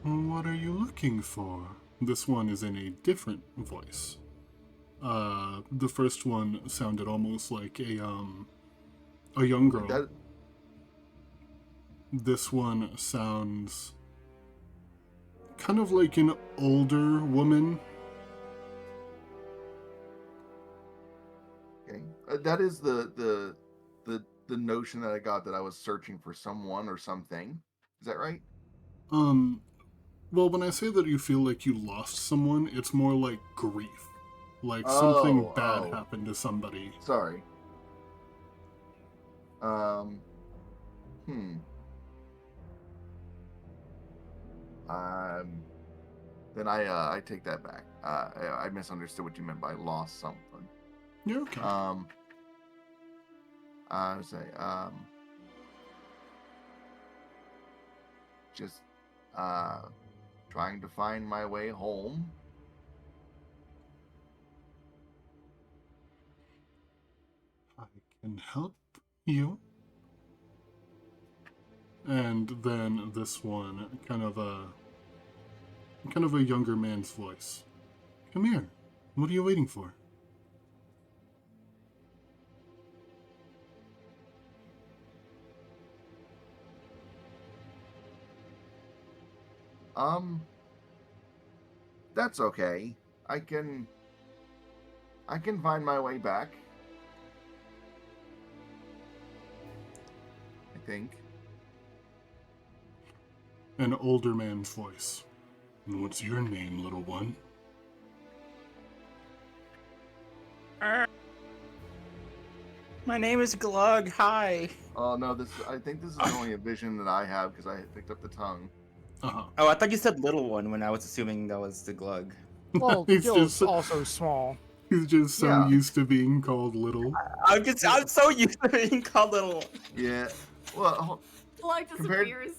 What are you looking for? This one is in a different voice. The first one sounded almost like a young girl. This one sounds kind of like an older woman. Okay, that is the notion that I got, that I was searching for someone or something. Is that right? Well, when I say that you feel like you lost someone, it's more like grief. Like something bad happened to somebody. Sorry. Hmm. Then I take that back. I misunderstood what you meant by lost something. Yeah, okay. I would say, just, trying to find my way home. I can help you. And then this one, kind of a younger man's voice. Come here. What are you waiting for? That's okay. I can find my way back. I think. An older man's voice. And what's your name, little one? My name is Glug. Hi. Oh no, I think this is only a vision that I have because I picked up the tongue. Uh-huh. Oh, I thought you said little one when I was assuming that was the Glug. Well, He's Gil's just- also small. He's just so Yeah. used to being called little. I'm so used to being called little. Yeah. Well, Glug Compared- disappears.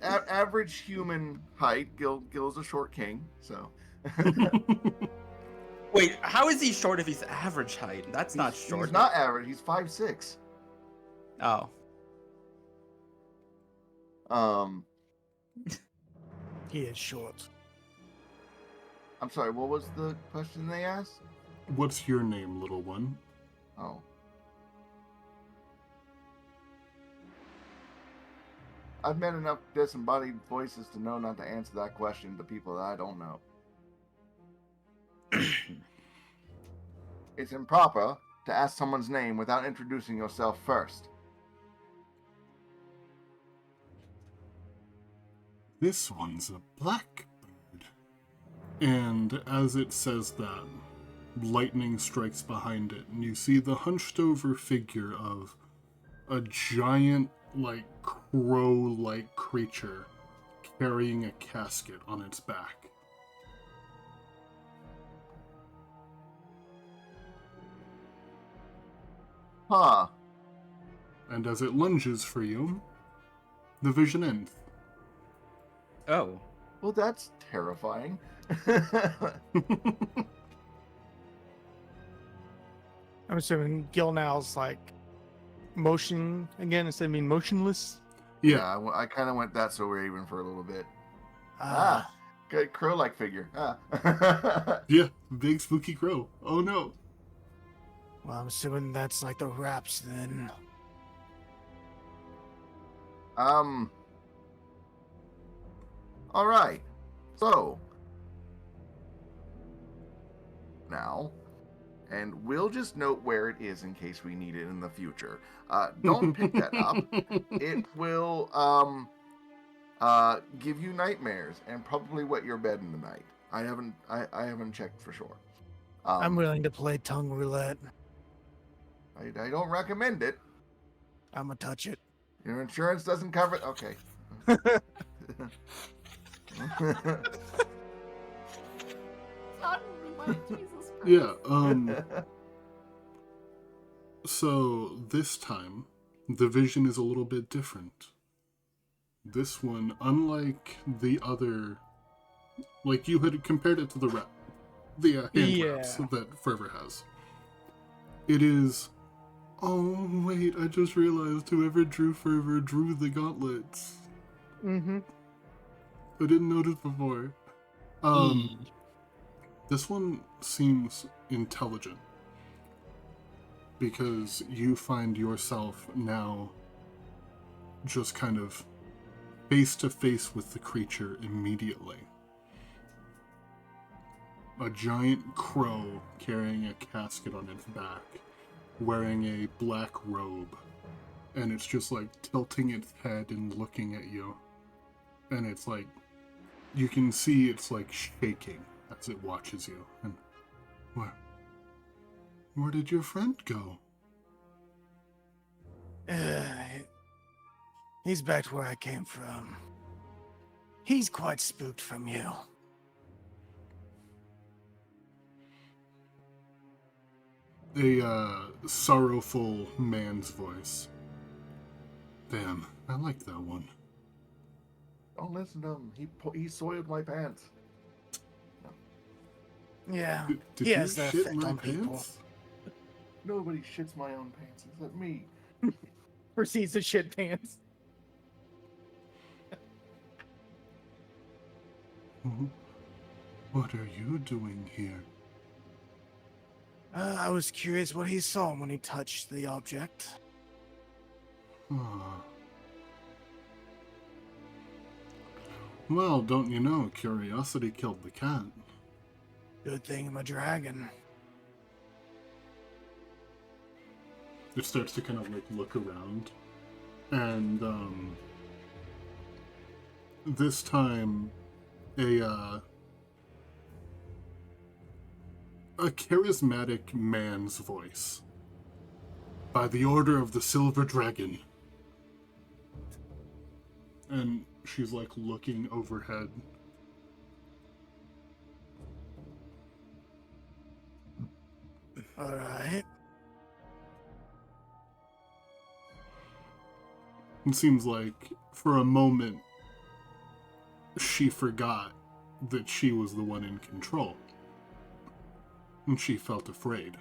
average human height. Gil's a short king, so. Wait, how is he short if he's average height? That's not short. He's not average. He's 5'6". Oh. He is short. I'm sorry. What was the question they asked? What's your name, little one? Oh. I've met enough disembodied voices to know not to answer that question to people that I don't know. It's improper to ask someone's name without introducing yourself first. This one's a blackbird. And as it says that, lightning strikes behind it, and you see the hunched over figure of a giant, like, crow-like creature carrying a casket on its back. Huh. And as it lunges for you, the vision ends. Oh. Well, that's terrifying. I'm assuming Gil now's like motion again instead of being motionless. Yeah. I kind of went that so we're even for a little bit. Ah, Good crow-like figure. Ah. Yeah, big spooky crow. Oh no. well, I'm assuming that's like the wraps then. All right. So now, and we'll just note where it is in case we need it in the future. Don't pick that up. It will give you nightmares and probably wet your bed in the night. I haven't checked for sure. I'm willing to play tongue roulette. I don't recommend it. I'm gonna touch it. Your insurance doesn't cover it. Okay. Tongue roulette, Jesus Christ. Yeah, so this time, the vision is a little bit different. This one, unlike the other, like you had compared it to the hand wraps that Fervor has. It is, oh wait, I just realized whoever drew Fervor drew the gauntlets. Mm-hmm. I didn't notice before. This one seems intelligent. Because you find yourself now just kind of face to face with the creature immediately. A giant crow carrying a casket on its back, wearing a black robe, and it's just like tilting its head and looking at you. And it's like you can see it's like shaking as it watches you. And where did your friend go? He's back to where I came from. He's quite spooked from you. A sorrowful man's voice. Damn, I like that one. Don't listen to him. He soiled my pants. Yeah, Did he you has that shit effect my on people. pants? Nobody shits my own pants except me. Proceeds to shit pants. What are you doing here? I was curious what he saw when he touched the object. Ah. Well, don't you know, curiosity killed the cat. Good thing I'm a dragon. It starts to kind of like look around. And this time a charismatic man's voice. By the order of the Silver Dragon. And she's like looking overhead. Alright. It seems like for a moment she forgot that she was the one in control. And she felt afraid.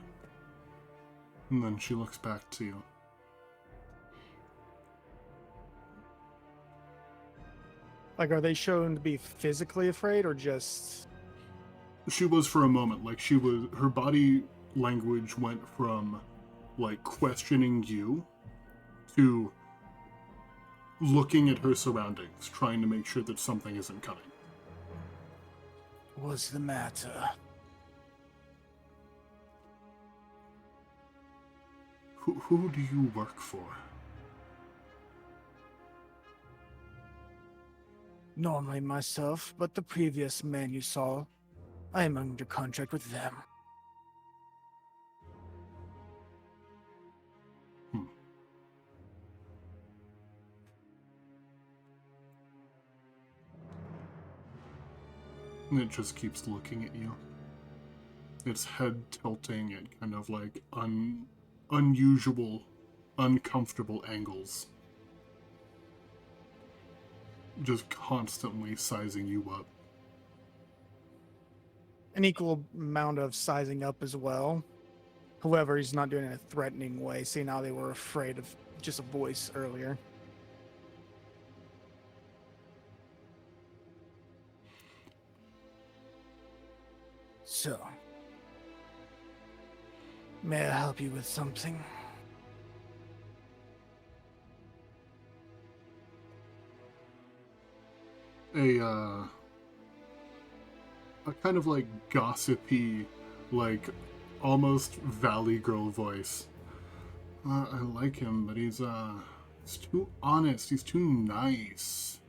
And then she looks back to you. Like, are they shown to be physically afraid or just... She was for a moment, like her body language went from like questioning you to looking at her surroundings, trying to make sure that something isn't coming. What's the matter? Who do you work for? Normally myself, but the previous man you saw, I am under contract with them. And it just keeps looking at you. Its head tilting at kind of like unusual, uncomfortable angles. Just constantly sizing you up. An equal amount of sizing up as well. However, he's not doing it in a threatening way, seeing how they were afraid of just a voice earlier. So, may I help you with something? A kind of like gossipy, like almost valley girl voice. I like him, but he's too honest. He's too nice.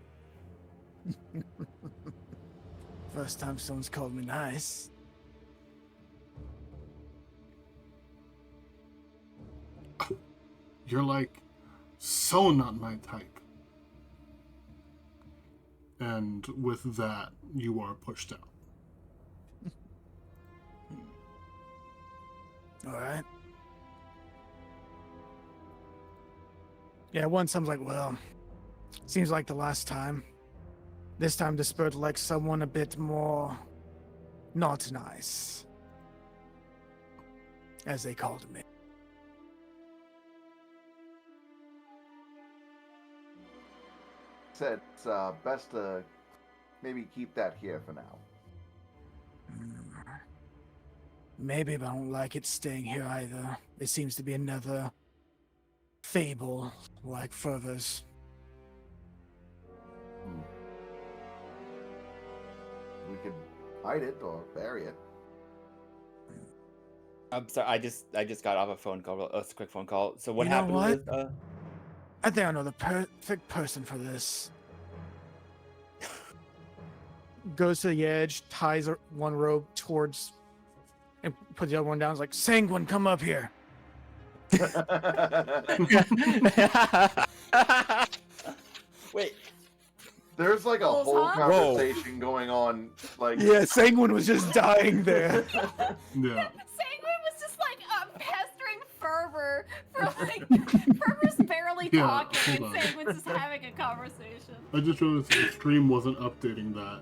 First time someone's called me nice. You're like so not my type. And with that, you are pushed out. Alright. Yeah, once I was like, well, seems like the last time. This time the spirit likes someone a bit more not nice. As they called me. Said it's best to maybe keep that here for now. Maybe, but I don't like it staying here either. It seems to be another fable like Furthers. We could hide it or bury it. I'm sorry, I just got off a phone call. A quick phone call. So what You know happened what? with I think I know the perfect person for this. goes to the edge, ties one rope towards, and puts the other one down. Is like, Sanguine, come up here. Wait. There's like a Bulls, whole huh? conversation going on. Like, Yeah, Sanguine was just dying there. Yeah. Sanguine was just like pestering Fervor for like Fervor's barely Yeah, talking hold and on. Sanguine's just having a conversation. I just realized the stream wasn't updating that.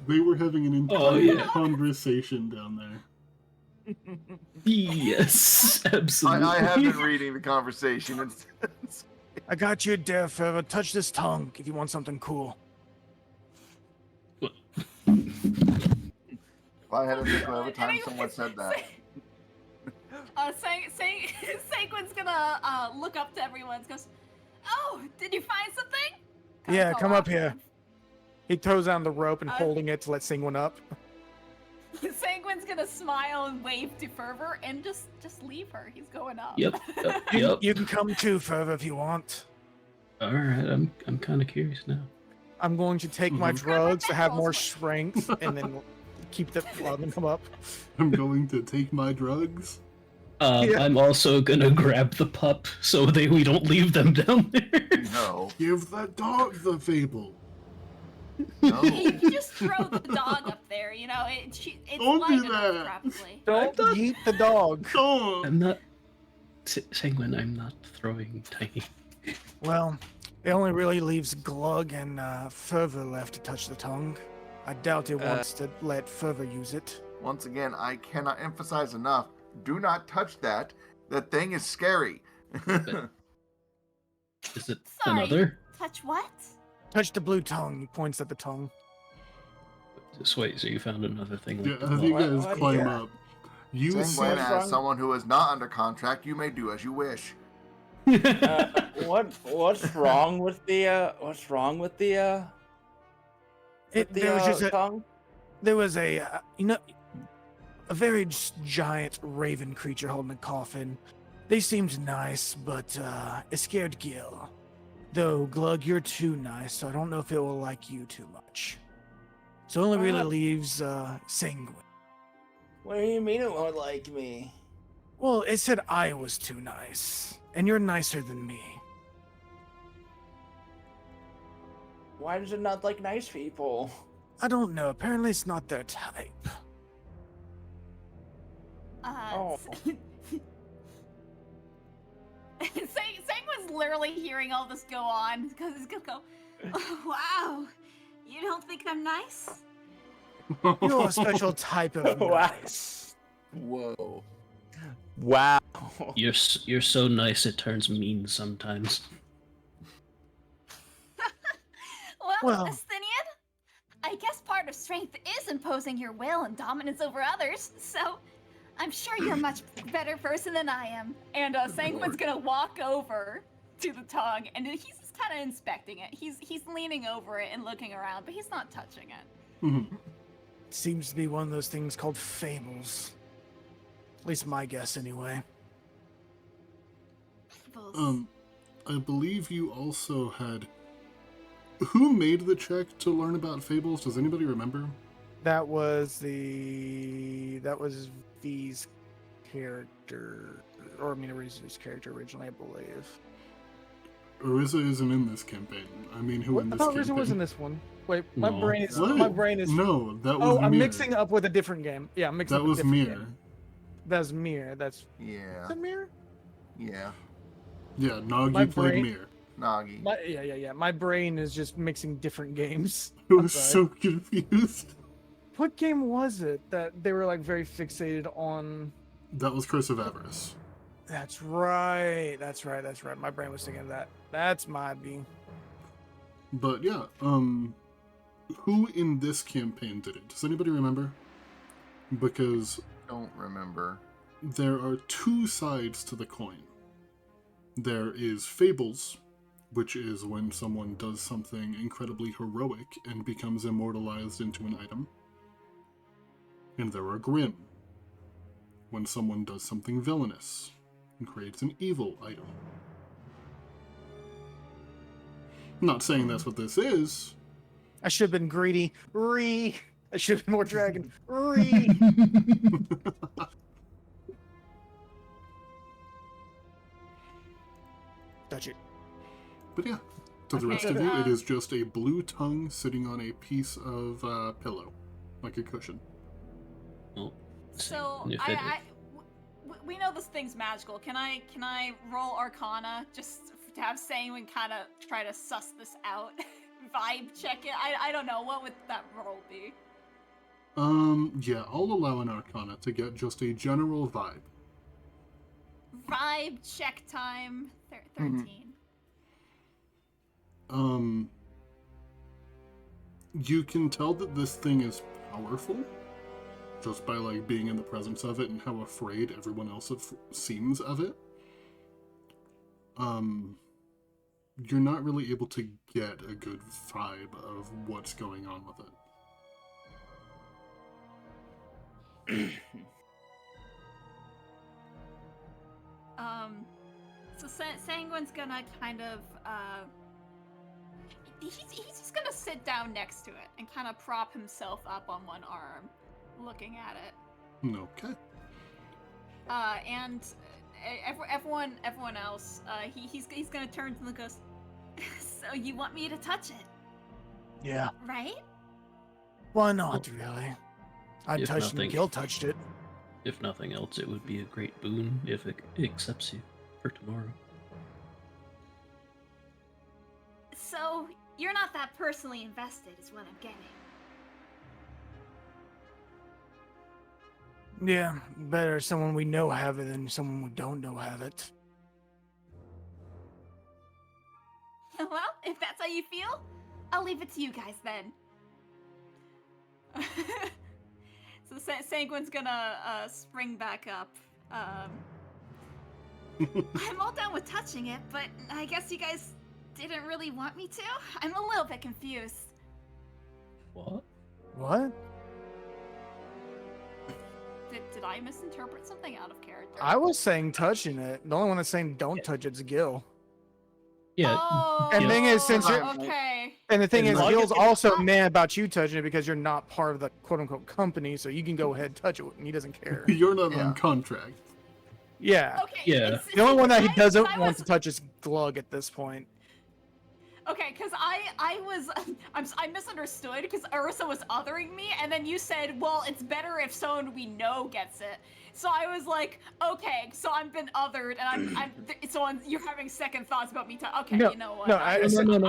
They were having an entire Oh, yeah. conversation down there. Yes, absolutely. I have been reading the conversation. It's I got you there, Fervor. Touch this tongue if you want something cool. if I had a nickel every time someone said that. Sanguine's gonna look up to everyone and goes, "Oh, did you find something?" Yeah, Go come up after here. him. He throws down the rope and holding it to let Sanguine up. Sanguine's gonna smile and wave to Fervor and just leave her. He's going up. Yep. Yep. You can come too, Fervor, if you want. All right. I'm kind of curious now. I'm going to take my Mhm. drugs to have more Tentacles. strength and then keep the let them come up. I'm going to take my drugs. Yeah. I'm also gonna grab the pup so we don't leave them down there. No. Give that dog the fable. No. You just throw the dog up there, you know. It's Don't light do enough, that. probably. Don't eat the dog. Don't. I'm not. Sanguine, I'm not throwing tiny. Well, it only really leaves Glug and Fervor left to touch the tongue. I doubt it wants to let Fervor use it. Once again, I cannot emphasize enough. Do not touch that. That thing is scary. Is it Sorry. another? Touch what? Touch the blue tongue. He points at the tongue. Just wait, so you found another thing Yeah, like as that. you What- guys what- climb yeah. up, you Sanguine, see. wrong? as someone who is not under contract, you may do as you wish. What's wrong with the There was just tongue? there was a a very giant raven creature holding a coffin. They seemed nice, but it scared Gil. Though Glug, you're too nice, so I don't know if it will like you too much. So it only really leaves Sanguine. What do you mean it won't like me? Well, it said I was too nice, and you're nicer than me. Why does it not like nice people? I don't know. Apparently, it's not their type. Oh. Sanguine's literally hearing all this go on because he's gonna go, "Oh, wow, you don't think I'm nice?" You're a special type of Wow. nice. Whoa. Wow. You're so nice it turns mean sometimes. Well, Well- Asthenian, I guess part of strength is imposing your will and dominance over others, so I'm sure you're a much better person than I am. And Sanguine's gonna walk over to the tongue, and he's just kind of inspecting it. He's leaning over it and looking around, but he's not touching it. Mhm. Seems to be one of those things called fables. At least my guess, anyway. I believe you also had. Who made the check to learn about fables? Does anybody remember? That was V's character, or I mean, Ariza's character originally, I believe. Ariza isn't in this campaign. I mean, who in I this thought campaign? Ariza was in this one. Wait, my No. brain is. What? My brain is. No, that was Oh, I'm Mir. mixing up with a different game. Yeah, I'm mixing That up with was a different Mir. game. That's Mir. That's. Yeah. Is that Mir? Yeah. Yeah, Nagi My played brain- Mir. Nagi. Yeah. My brain is just mixing different games. I I'm was sorry. so confused. What game was it that they were like very fixated on? That was Curse of Avarice. That's right. My brain was thinking of that. That's my B. But yeah, who in this campaign did it? Does anybody remember? Because Don't remember. there are two sides to the coin. There is fables, which is when someone does something incredibly heroic and becomes immortalized into an item. And there are grim, when someone does something villainous and creates an evil item. I'm not saying that's what this is. I should have been greedy. I should have been more dragon. Touch it. But yeah, to the rest Okay, of you, it is just a blue tongue sitting on a piece of pillow, like a cushion. Well, So if we know this thing's magical. Can I roll Arcana just to have Sanguine kind of try to suss this out, vibe check it? I don't know, what would that roll be? Yeah, I'll allow an Arcana to get just a general vibe. Vibe check time 13. You can tell that this thing is powerful just by like being in the presence of it and how afraid everyone else seems of it. You're not really able to get a good vibe of what's going on with it. So Sanguine's gonna kind of he's just gonna sit down next to it and kind of prop himself up on one arm, looking at it. Okay. And everyone else, he's gonna turn to them and goes, "So you want me to touch it, Yeah. right?" Why not, really? I If touched it. nothing- Gil touched it. If nothing else, it would be a great boon if it accepts you for tomorrow. So you're not that personally invested, is what I'm getting. Yeah, better someone we know have it than someone we don't know have it. Well, if that's how you feel, I'll leave it to you guys then. So Sanguine's gonna spring back up. I'm all down with touching it, but I guess you guys didn't really want me to? I'm a little bit confused. What? What? Did I misinterpret something out of character? I was saying touching it. The only one that's saying don't touch it's Gil. Yeah. Oh, And the thing is, since you're- okay. And the thing As is, long Gil's as also mad about you touching it because you're not part of the quote-unquote company, so you can go ahead and touch it, and he doesn't care. You're not Yeah. on contract. Yeah. Okay. Yeah. The only one that he doesn't I want was- to touch is Glug at this point. Okay, because I misunderstood because Ursa was othering me, and then you said, well, it's better if someone we know gets it. So I was like, okay, so I've been othered, and you're having second thoughts about me. Okay, No, you know what? no, I said no.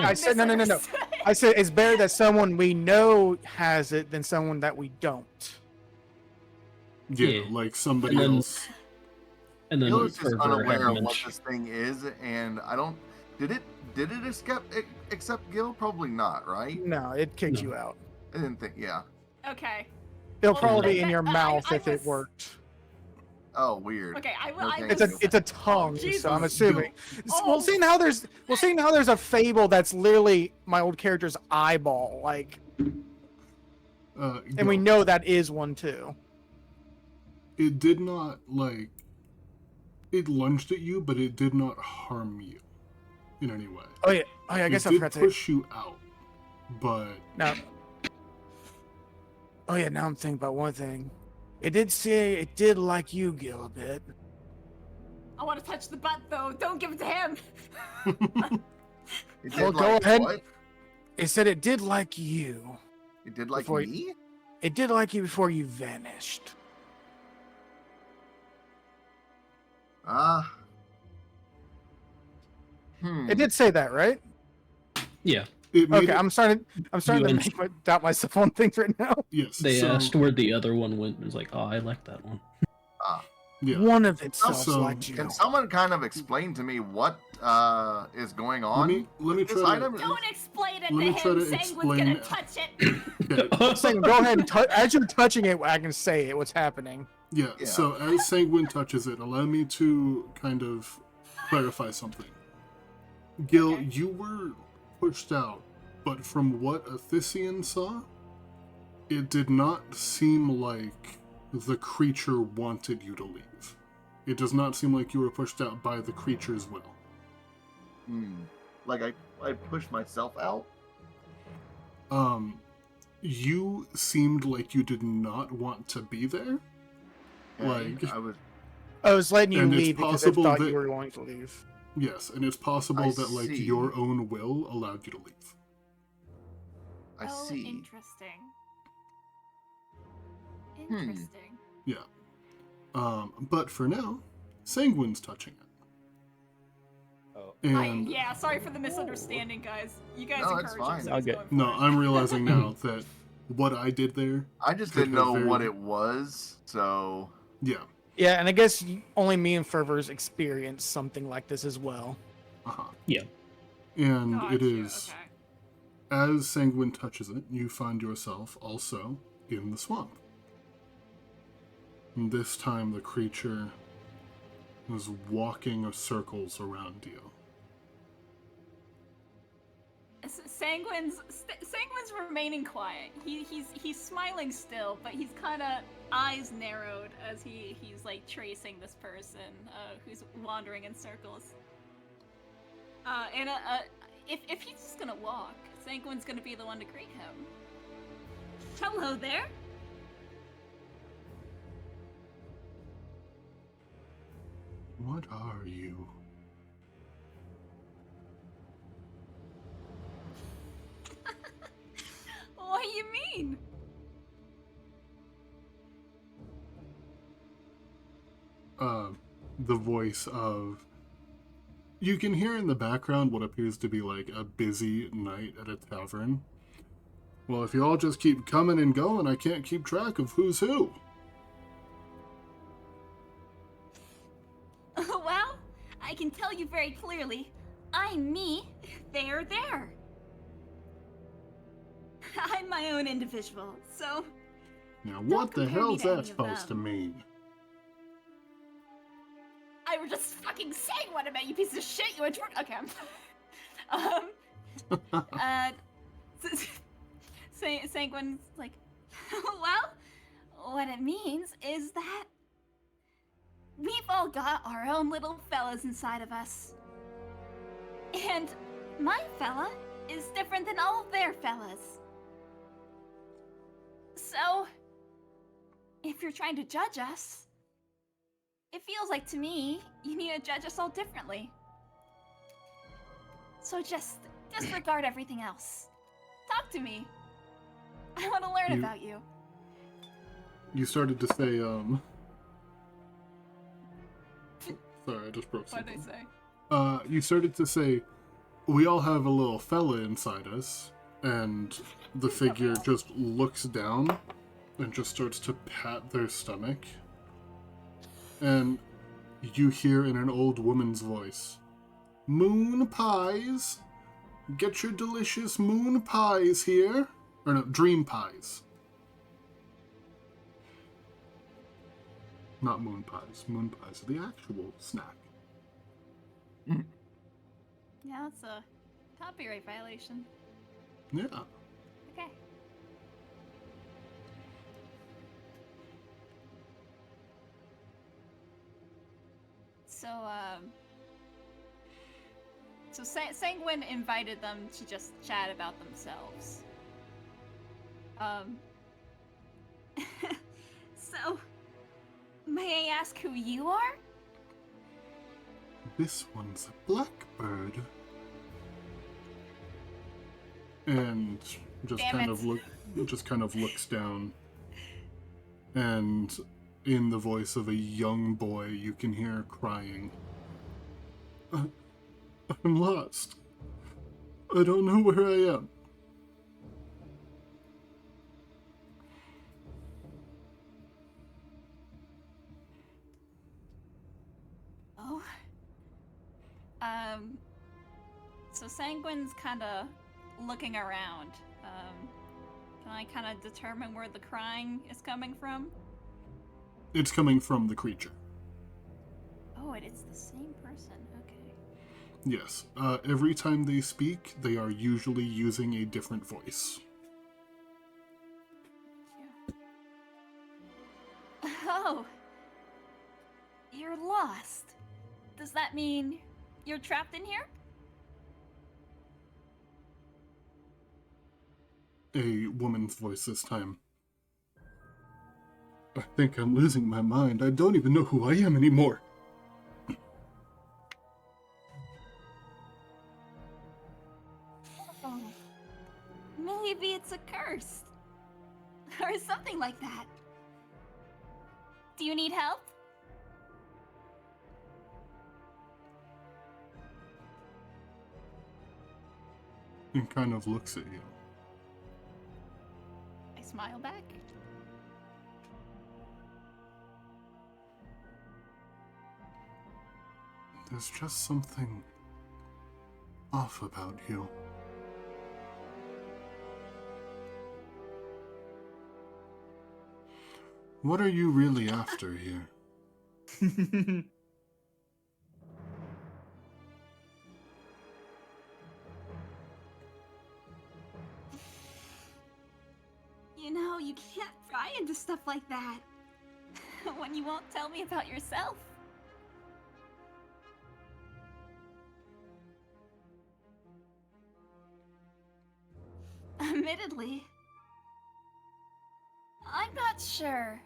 misunderstood. I said it's better that someone we know has it than someone that we don't. Yeah, Yeah. like somebody And then- else. And then Gil is just Fervor had unaware of what mentioned- this thing is, and I don't. Did it accept Gil? Probably not, right? No, it kicks No. you out. I didn't think. Yeah. Okay. It'll Well, probably then be in your I- mouth I if it was- worked. Oh, weird. Okay, I Okay. was. It's a tongue, Jesus. so I'm assuming. Oh. We'll see now. There's a fable that's literally my old character's eyeball, like, and we Gil, know that is one too. it did not like. It lunged at you, but it did not harm you in any way. Oh yeah, I guess it I did forgot to. push you out, but Now, oh yeah, now I'm thinking about one thing. It did say it did like you, Gil, a bit. I want to touch the butt though. Don't give it to him. It did Well, like go ahead. What? It said it did like you. It did like Before- me? It did like you before you vanished. Ah. It did say that, right? Yeah. it made Okay, it, I'm starting to You doubt myself on things right now. yes. They so, asked where the other one went and was like, oh, I like that one. Yeah. One of itself Also, liked you. Can someone kind of explain to me what is going Let on? me with this try to. item? Don't explain it Let to me try him. to Sanguine's gonna explain- touch it. Okay, I'm saying, go ahead and touch. As you're touching it, I can say it. What's happening? yeah. Yeah. So as Sanguine touches it, allow me to kind of clarify something. Gil, Okay. you were pushed out, but from what Athisian saw, it did not seem like the creature wanted you to leave. It does not seem like you were pushed out by the creature's will. Like I pushed myself out? You seemed like you did not want to be there. Okay, Like, I was letting you And it's leave because I possible thought that- you were going to leave. yes, and it's possible I that, like, see. your own will allowed you to leave. I Oh, see. interesting. Interesting. Yeah. But for now, Sanguine's touching it. Oh. And Yeah, sorry for the misunderstanding, guys. You guys No, it's encourage him, fine. so he's Okay. going for no, it. I'm realizing now that what I did there, I just could didn't have know very- what it was, so yeah. Yeah, and I guess only me and Fervors experienced something like this as well. Uh-huh. Yeah. And it Gotcha, is, okay. as Sanguine touches it, you find yourself also in the swamp. And this time the creature is walking circles around you. Sanguine's remaining quiet. He's smiling still, but he's kind of eyes narrowed as he's like tracing this person who's wandering in circles. If he's just gonna walk, Sanguine's gonna be the one to greet him. Hello there. What are you? What do you mean? The voice of... You can hear in the background what appears to be like a busy night at a tavern. Well, if you all just keep coming and going, I can't keep track of who's who. Well, I can tell you very clearly. I'm me, they're there. I'm my own individual, so Now, what the compare me hell's to any that of supposed to them. mean? I were just fucking saying what about you piece of shit, you intro- Okay, Sanguine's like, well, what it means is that we've all got our own little fellas inside of us. And my fella is different than all of their fellas. So, if you're trying to judge us, it feels like to me you need to judge us all differently. So just disregard everything else. Talk to me. I want to learn about you. You started to say, Sorry, I just broke What did something. I say? You started to say, we all have a little fella inside us, and the figure just looks down and just starts to pat their stomach. And you hear in an old woman's voice, moon pies? Get your delicious moon pies here. Or no, dream pies. Not moon pies. Moon pies are the actual snack. Yeah, that's a copyright violation. Yeah. Okay. So, Sanguine invited them to just chat about themselves. So, may I ask who you are? This one's a blackbird. And just Damn kind it. of looks down. And in the voice of a young boy, you can hear crying. I'm lost. I don't know where I am. Oh. So Sanguine's kind of looking around. Can I kind of determine where the crying is coming from? It's coming from the creature. Oh, it's the same person. Okay. Yes. Every time they speak, they are usually using a different voice. Oh. You're lost. Does that mean you're trapped in here? a woman's voice this time. I think I'm losing my mind. I don't even know who I am anymore. Oh, maybe it's a curse. Or something like that. Do you need help? And kind of looks at you. I smile back. There's just something off about you. What are you really after here? You know, you can't pry into stuff like that when you won't tell me about yourself. Admittedly, I'm not sure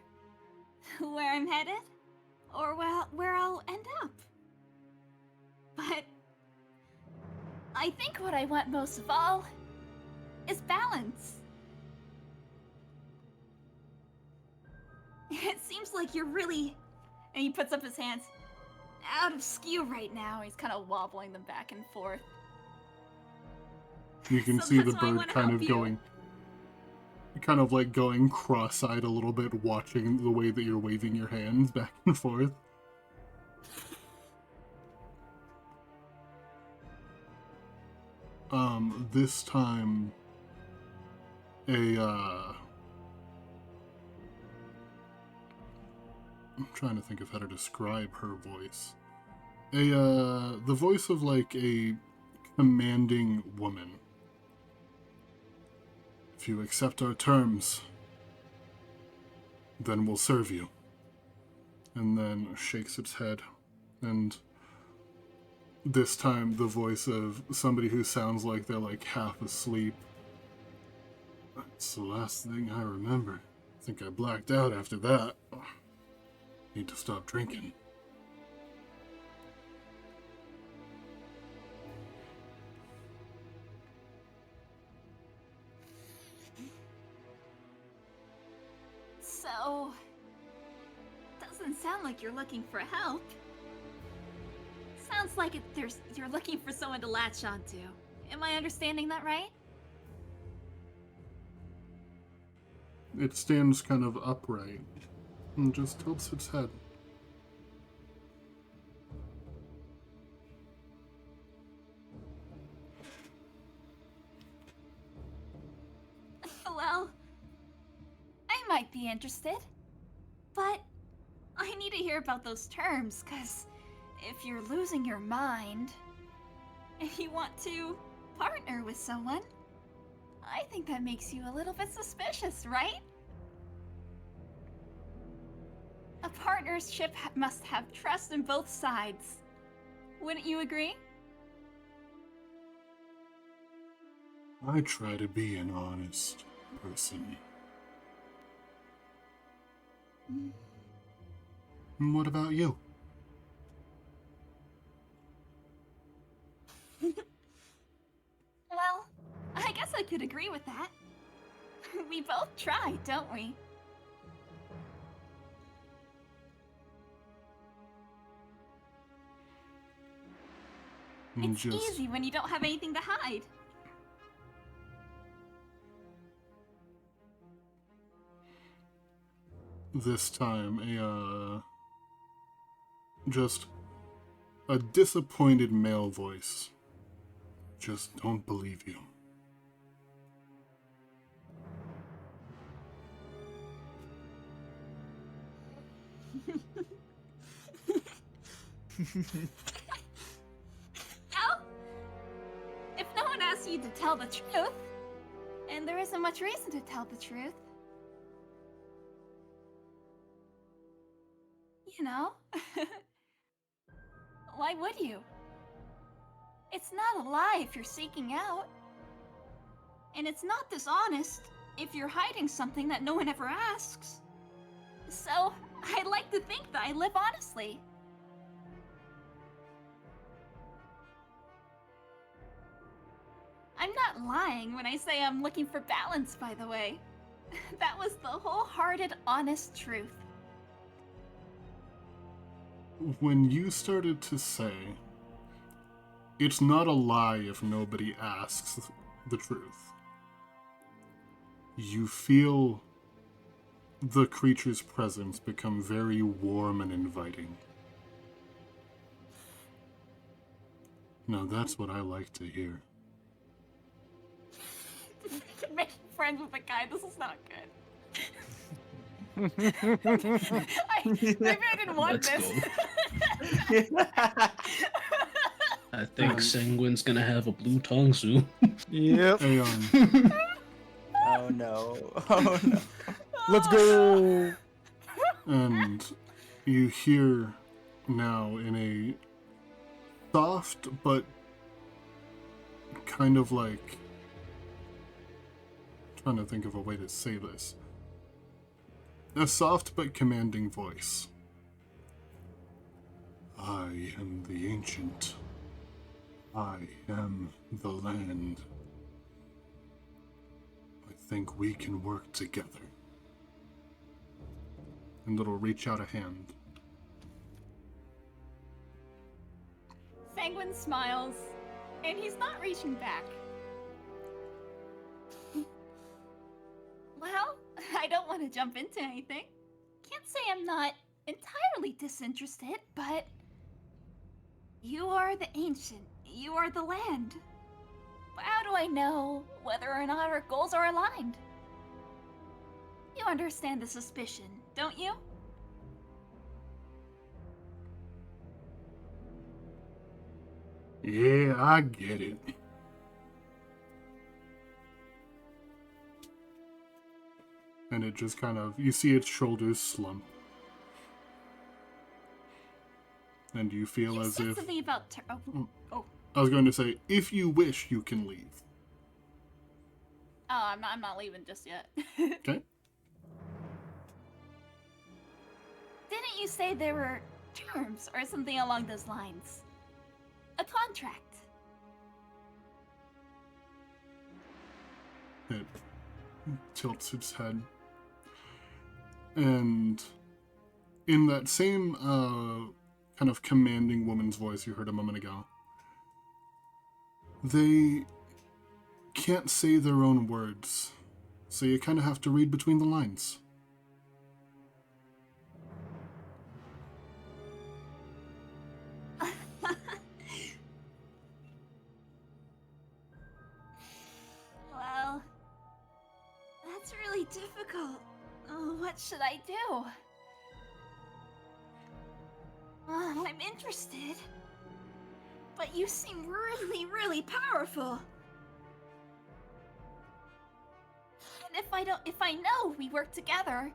where I'm headed or where I'll end up. But I think what I want most of all is balance. It seems like you're really, and he puts up his hands, out of skew right now. He's kind of wobbling them back and forth. You can So see the that's why I bird wanna kind help of you. going cross-eyed a little bit, watching the way that you're waving your hands back and forth. This time, I'm trying to think of how to describe her voice. The voice of like a commanding woman. If you accept our terms, then we'll serve you. And then shakes its head. And this time the voice of somebody who sounds like they're like half asleep. That's the last thing I remember. I think I blacked out after that. Need to stop drinking. So, doesn't sound like you're looking for help. Sounds like you're looking for someone to latch onto. Am I understanding that right? It stands kind of upright and just tilts its head. Well, I might be interested, but I need to hear about those terms, because if you're losing your mind, if you want to partner with someone, I think that makes you a little bit suspicious, right? A partnership must have trust in both sides. Wouldn't you agree? I try to be an honest person. And what about you? Well, I guess I could agree with that. We both try, don't we? And It's easy when you don't have anything to hide. This time, just a disappointed male voice. Just don't believe you. Well, if no one asks you to tell the truth, and there isn't much reason to tell the truth, you know, why would you? It's not a lie if you're seeking out. And it's not dishonest if you're hiding something that no one ever asks. So, I'd like to think that I live honestly. I'm not lying when I say I'm looking for balance, by the way. That was the wholehearted, honest truth. When you started to say, it's not a lie if nobody asks the truth, you feel the creature's presence become very warm and inviting. Now that's what I like to hear. Making friends with a guy, this is not good. Maybe I didn't want Let's this. I think Sanguine's gonna have a blue tongue soon. Yep. Hey, Oh no. Oh no. Let's go. and you hear now in a soft but kind of like, trying to think of a way to say this, a soft but commanding voice. I am the ancient. I am the land. I think we can work together. And it'll reach out a hand. Sanguine smiles, and he's not reaching back. Well, I don't want to jump into anything. Can't say I'm not entirely disinterested, but you are the ancient. You are the land. How do I know whether or not our goals are aligned? You understand the suspicion, don't you? Yeah, I get it. And it just kind of, you see its shoulders slump. And you feel You as said if, something about oh, I was going to say, if you wish, you can leave. I'm not leaving just yet. Okay? Didn't you say there were terms or something along those lines? A contract. It tilts its head. And in that same kind of commanding woman's voice you heard a moment ago, they can't say their own words, so you kind of have to read between the lines. Well, that's really difficult. Oh, what should I do? I'm interested. But you seem really, really powerful. And if I know we work together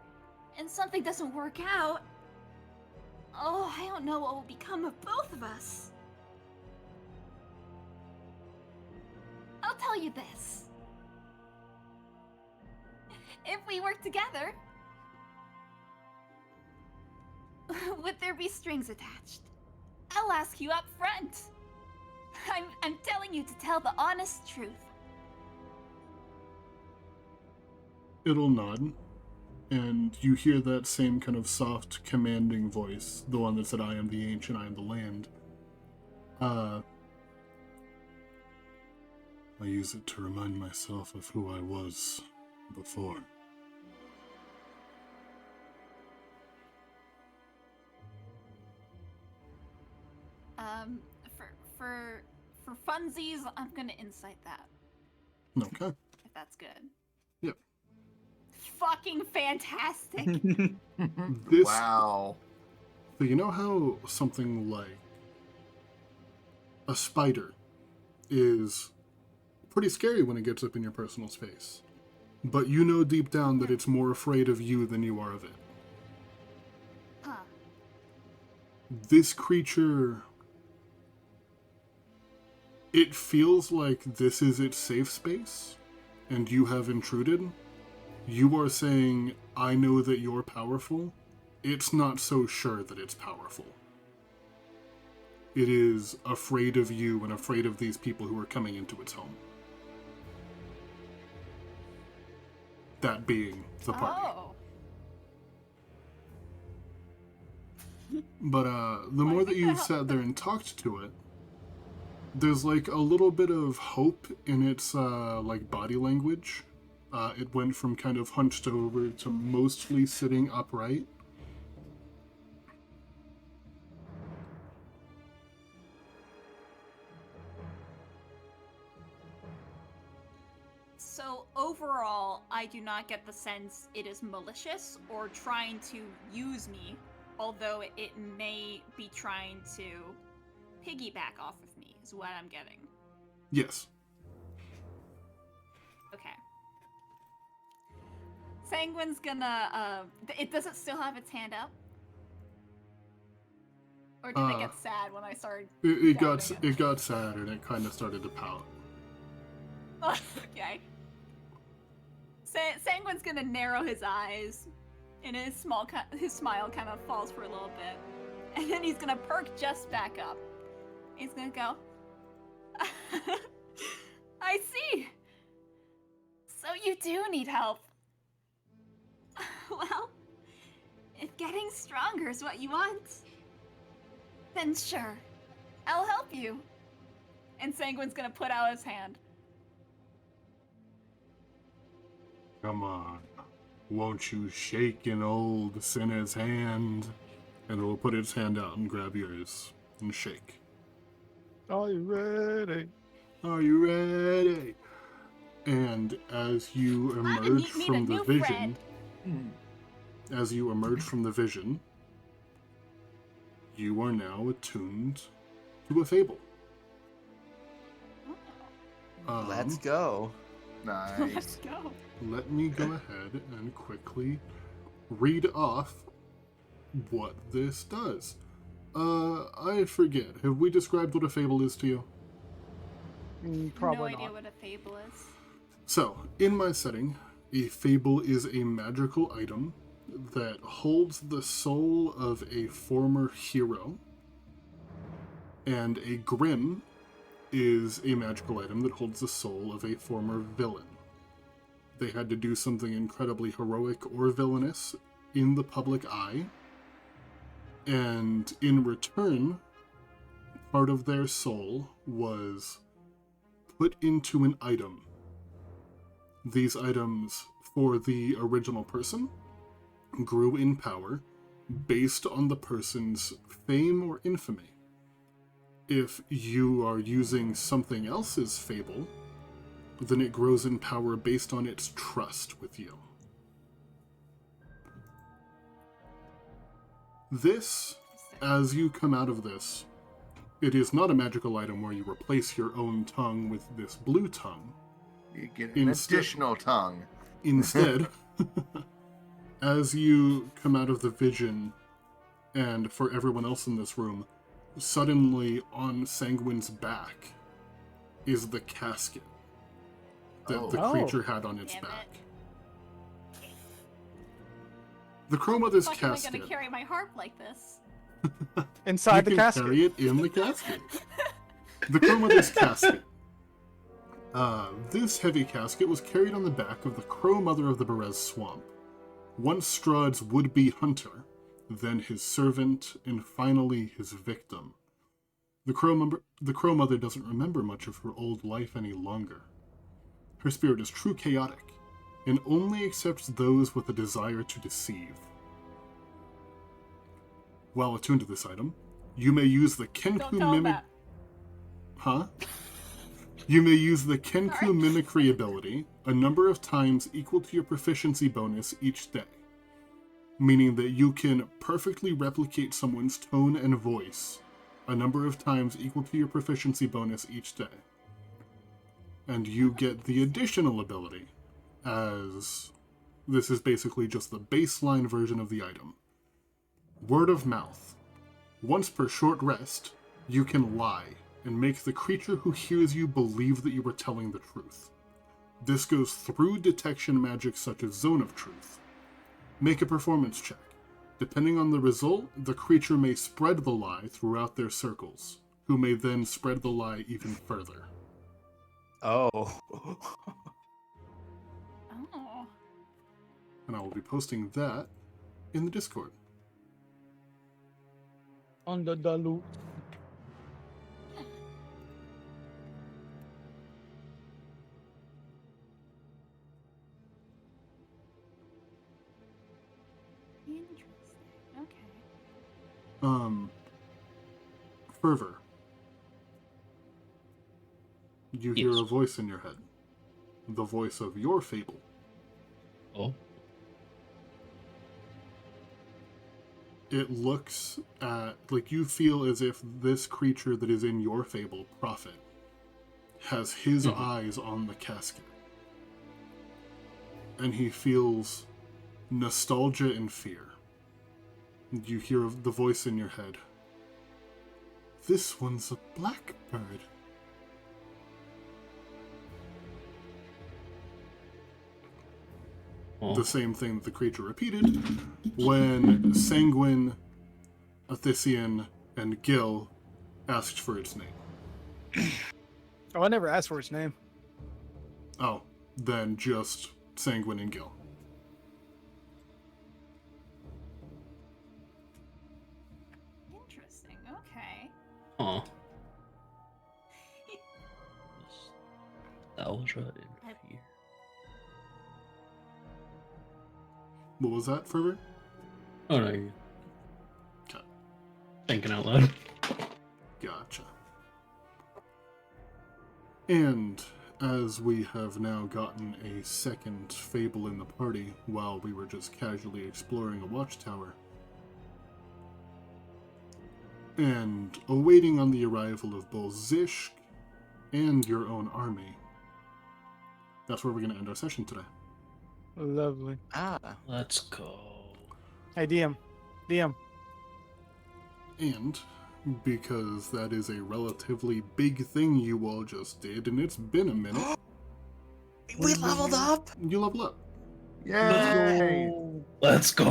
and something doesn't work out, oh, I don't know what will become of both of us. I'll tell you this. If we work together, would there be strings attached? I'll ask you up front. I'm telling you to tell the honest truth. It'll nod, and you hear that same kind of soft, commanding voice, the one that said, I am the ancient, I am the land. I use it to remind myself of who I was before. For funsies, I'm gonna insight that. Okay. If that's good. Yep. Fucking fantastic. This, Wow. So you know how something like a spider is pretty scary when it gets up in your personal space, but you know deep down that it's more afraid of you than you are of it. Huh. This creature, it feels like this is its safe space, and you have intruded, you are saying, I know that you're powerful. It's not so sure that it's powerful. It is afraid of you and afraid of these people who are coming into its home. That being the party. Oh. But the more that you've sat there and talked to it, there's like a little bit of hope in its like body language. It went from kind of hunched over to mostly sitting upright. So overall, I do not get the sense it is malicious or trying to use me, although it may be trying to piggyback off of me, is what I'm getting. Yes. Okay. Sanguine's gonna, does it still have its hand up? Or did it get sad when I started? It got sad and it kind of started to pout. Okay. Sanguine's gonna narrow his eyes, and his smile kind of falls for a little bit, and then he's gonna perk just back up. He's gonna go, I see. So you do need help. Well, if getting stronger is what you want, then sure, I'll help you. And Sanguine's gonna put out his hand. Come on, won't you shake an old sinner's hand? And it will put its hand out and grab yours and shake. Are you ready? Are you ready? And as you emerge from the vision, you are now attuned to a fable. Let's go. Nice. Let's go. Let me go ahead and quickly read off what this does. I forget. Have we described what a fable is to you? Probably no idea not. what a fable is. So, in my setting, a fable is a magical item that holds the soul of a former hero, and a grim is a magical item that holds the soul of a former villain. They had to do something incredibly heroic or villainous in the public eye, and in return, part of their soul was put into an item. These items, for the original person, grew in power based on the person's fame or infamy. If you are using something else's fable, then it grows in power based on its trust with you. This, as you come out of this, it is not a magical item where you replace your own tongue with this blue tongue. You get an additional tongue. Instead, as you come out of the vision, and for everyone else in this room, suddenly on Sanguine's back is the casket that the creature had on its back. The Crow Mother's Fuck, am I casket. gonna carry my harp like this? Inside the You can casket. carry it in the casket. The Crow Mother's casket. This heavy casket was carried on the back of the Crow Mother of the Berez Swamp, once Strahd's would-be hunter, then his servant, and finally his victim. The Crow Mother doesn't remember much of her old life any longer. Her spirit is true chaotic, and only accepts those with a desire to deceive. While attuned to this item, you may use the Kenku mimic. Huh? You may use the Kenku mimicry ability a number of times equal to your proficiency bonus each day, meaning that you can perfectly replicate someone's tone and voice a number of times equal to your proficiency bonus each day. And you get the additional ability, as this is basically just the baseline version of the item. Word of mouth. Once per short rest, you can lie and make the creature who hears you believe that you are telling the truth. This goes through detection magic such as Zone of Truth. Make a performance check. Depending on the result, the creature may spread the lie throughout their circles, who may then spread the lie even further. Oh. Oh. And I will be posting that in the Discord. On the dalu. Interesting. Okay. Fervor. You hear Yes. a voice in your head. The voice of your fable. Oh. It looks at, like, you feel as if this creature that is in your fable, Prophet, has his eyes on the casket. And he feels nostalgia and fear. You hear the voice in your head. This one's a blackbird. Oh. The same thing that the creature repeated when Sanguine, Athisian, and Gil asked for its name. Oh, I never asked for its name. Oh, then just Sanguine and Gil. Interesting. Okay. Huh. Nostalgia and fear. What was that, Fervor? Oh no, you're Okay. thinking out loud. Gotcha. And as we have now gotten a second fable in the party while we were just casually exploring a watchtower, and awaiting on the arrival of both Zishk and your own army, that's where we're going to end our session today. Lovely. Ah. Let's go. Hey, DM. DM. And because that is a relatively big thing you all just did, and it's been a minute. We leveled up! You level up. Yay! Let's go.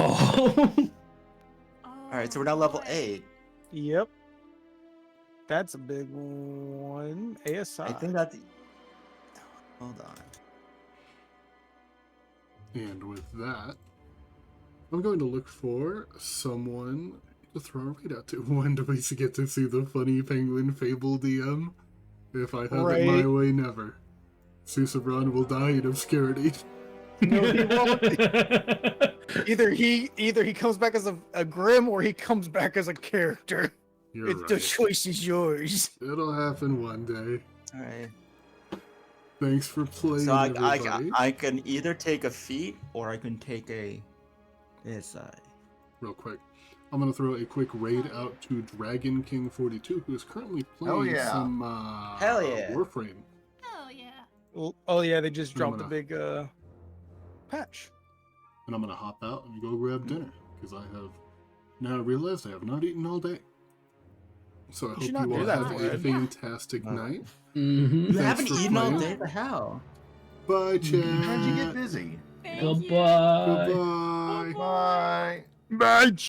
Alright, so we're now level 8. Yep. That's a big one. ASI. I think that's... Hold on. And with that, I'm going to look for someone to throw a raid out to. When do we get to see the funny penguin fable DM? If I have it my way, never. Susabron will die in obscurity. No, he won't. Either he comes back as a Grim or he comes back as a character. You're The right. choice is yours. It'll happen one day. Alright. Thanks for playing, So everybody. I can either take a feat or I can take a ASI. Real quick. I'm going to throw a quick raid out to Dragon King 42, who is currently playing some Hell yeah. Warframe. Oh yeah. Well, oh yeah, they just dropped the gonna- big patch. And I'm going to hop out and go grab dinner, because I have now realized I have not eaten all day. So I hope should you not do all that, have a Fred. fantastic night. Mm-hmm. You Thanks haven't for eaten all playing. day? The hell? Bye, chat. How'd you get busy? Thank you. Goodbye. Goodbye. Bye. Bye.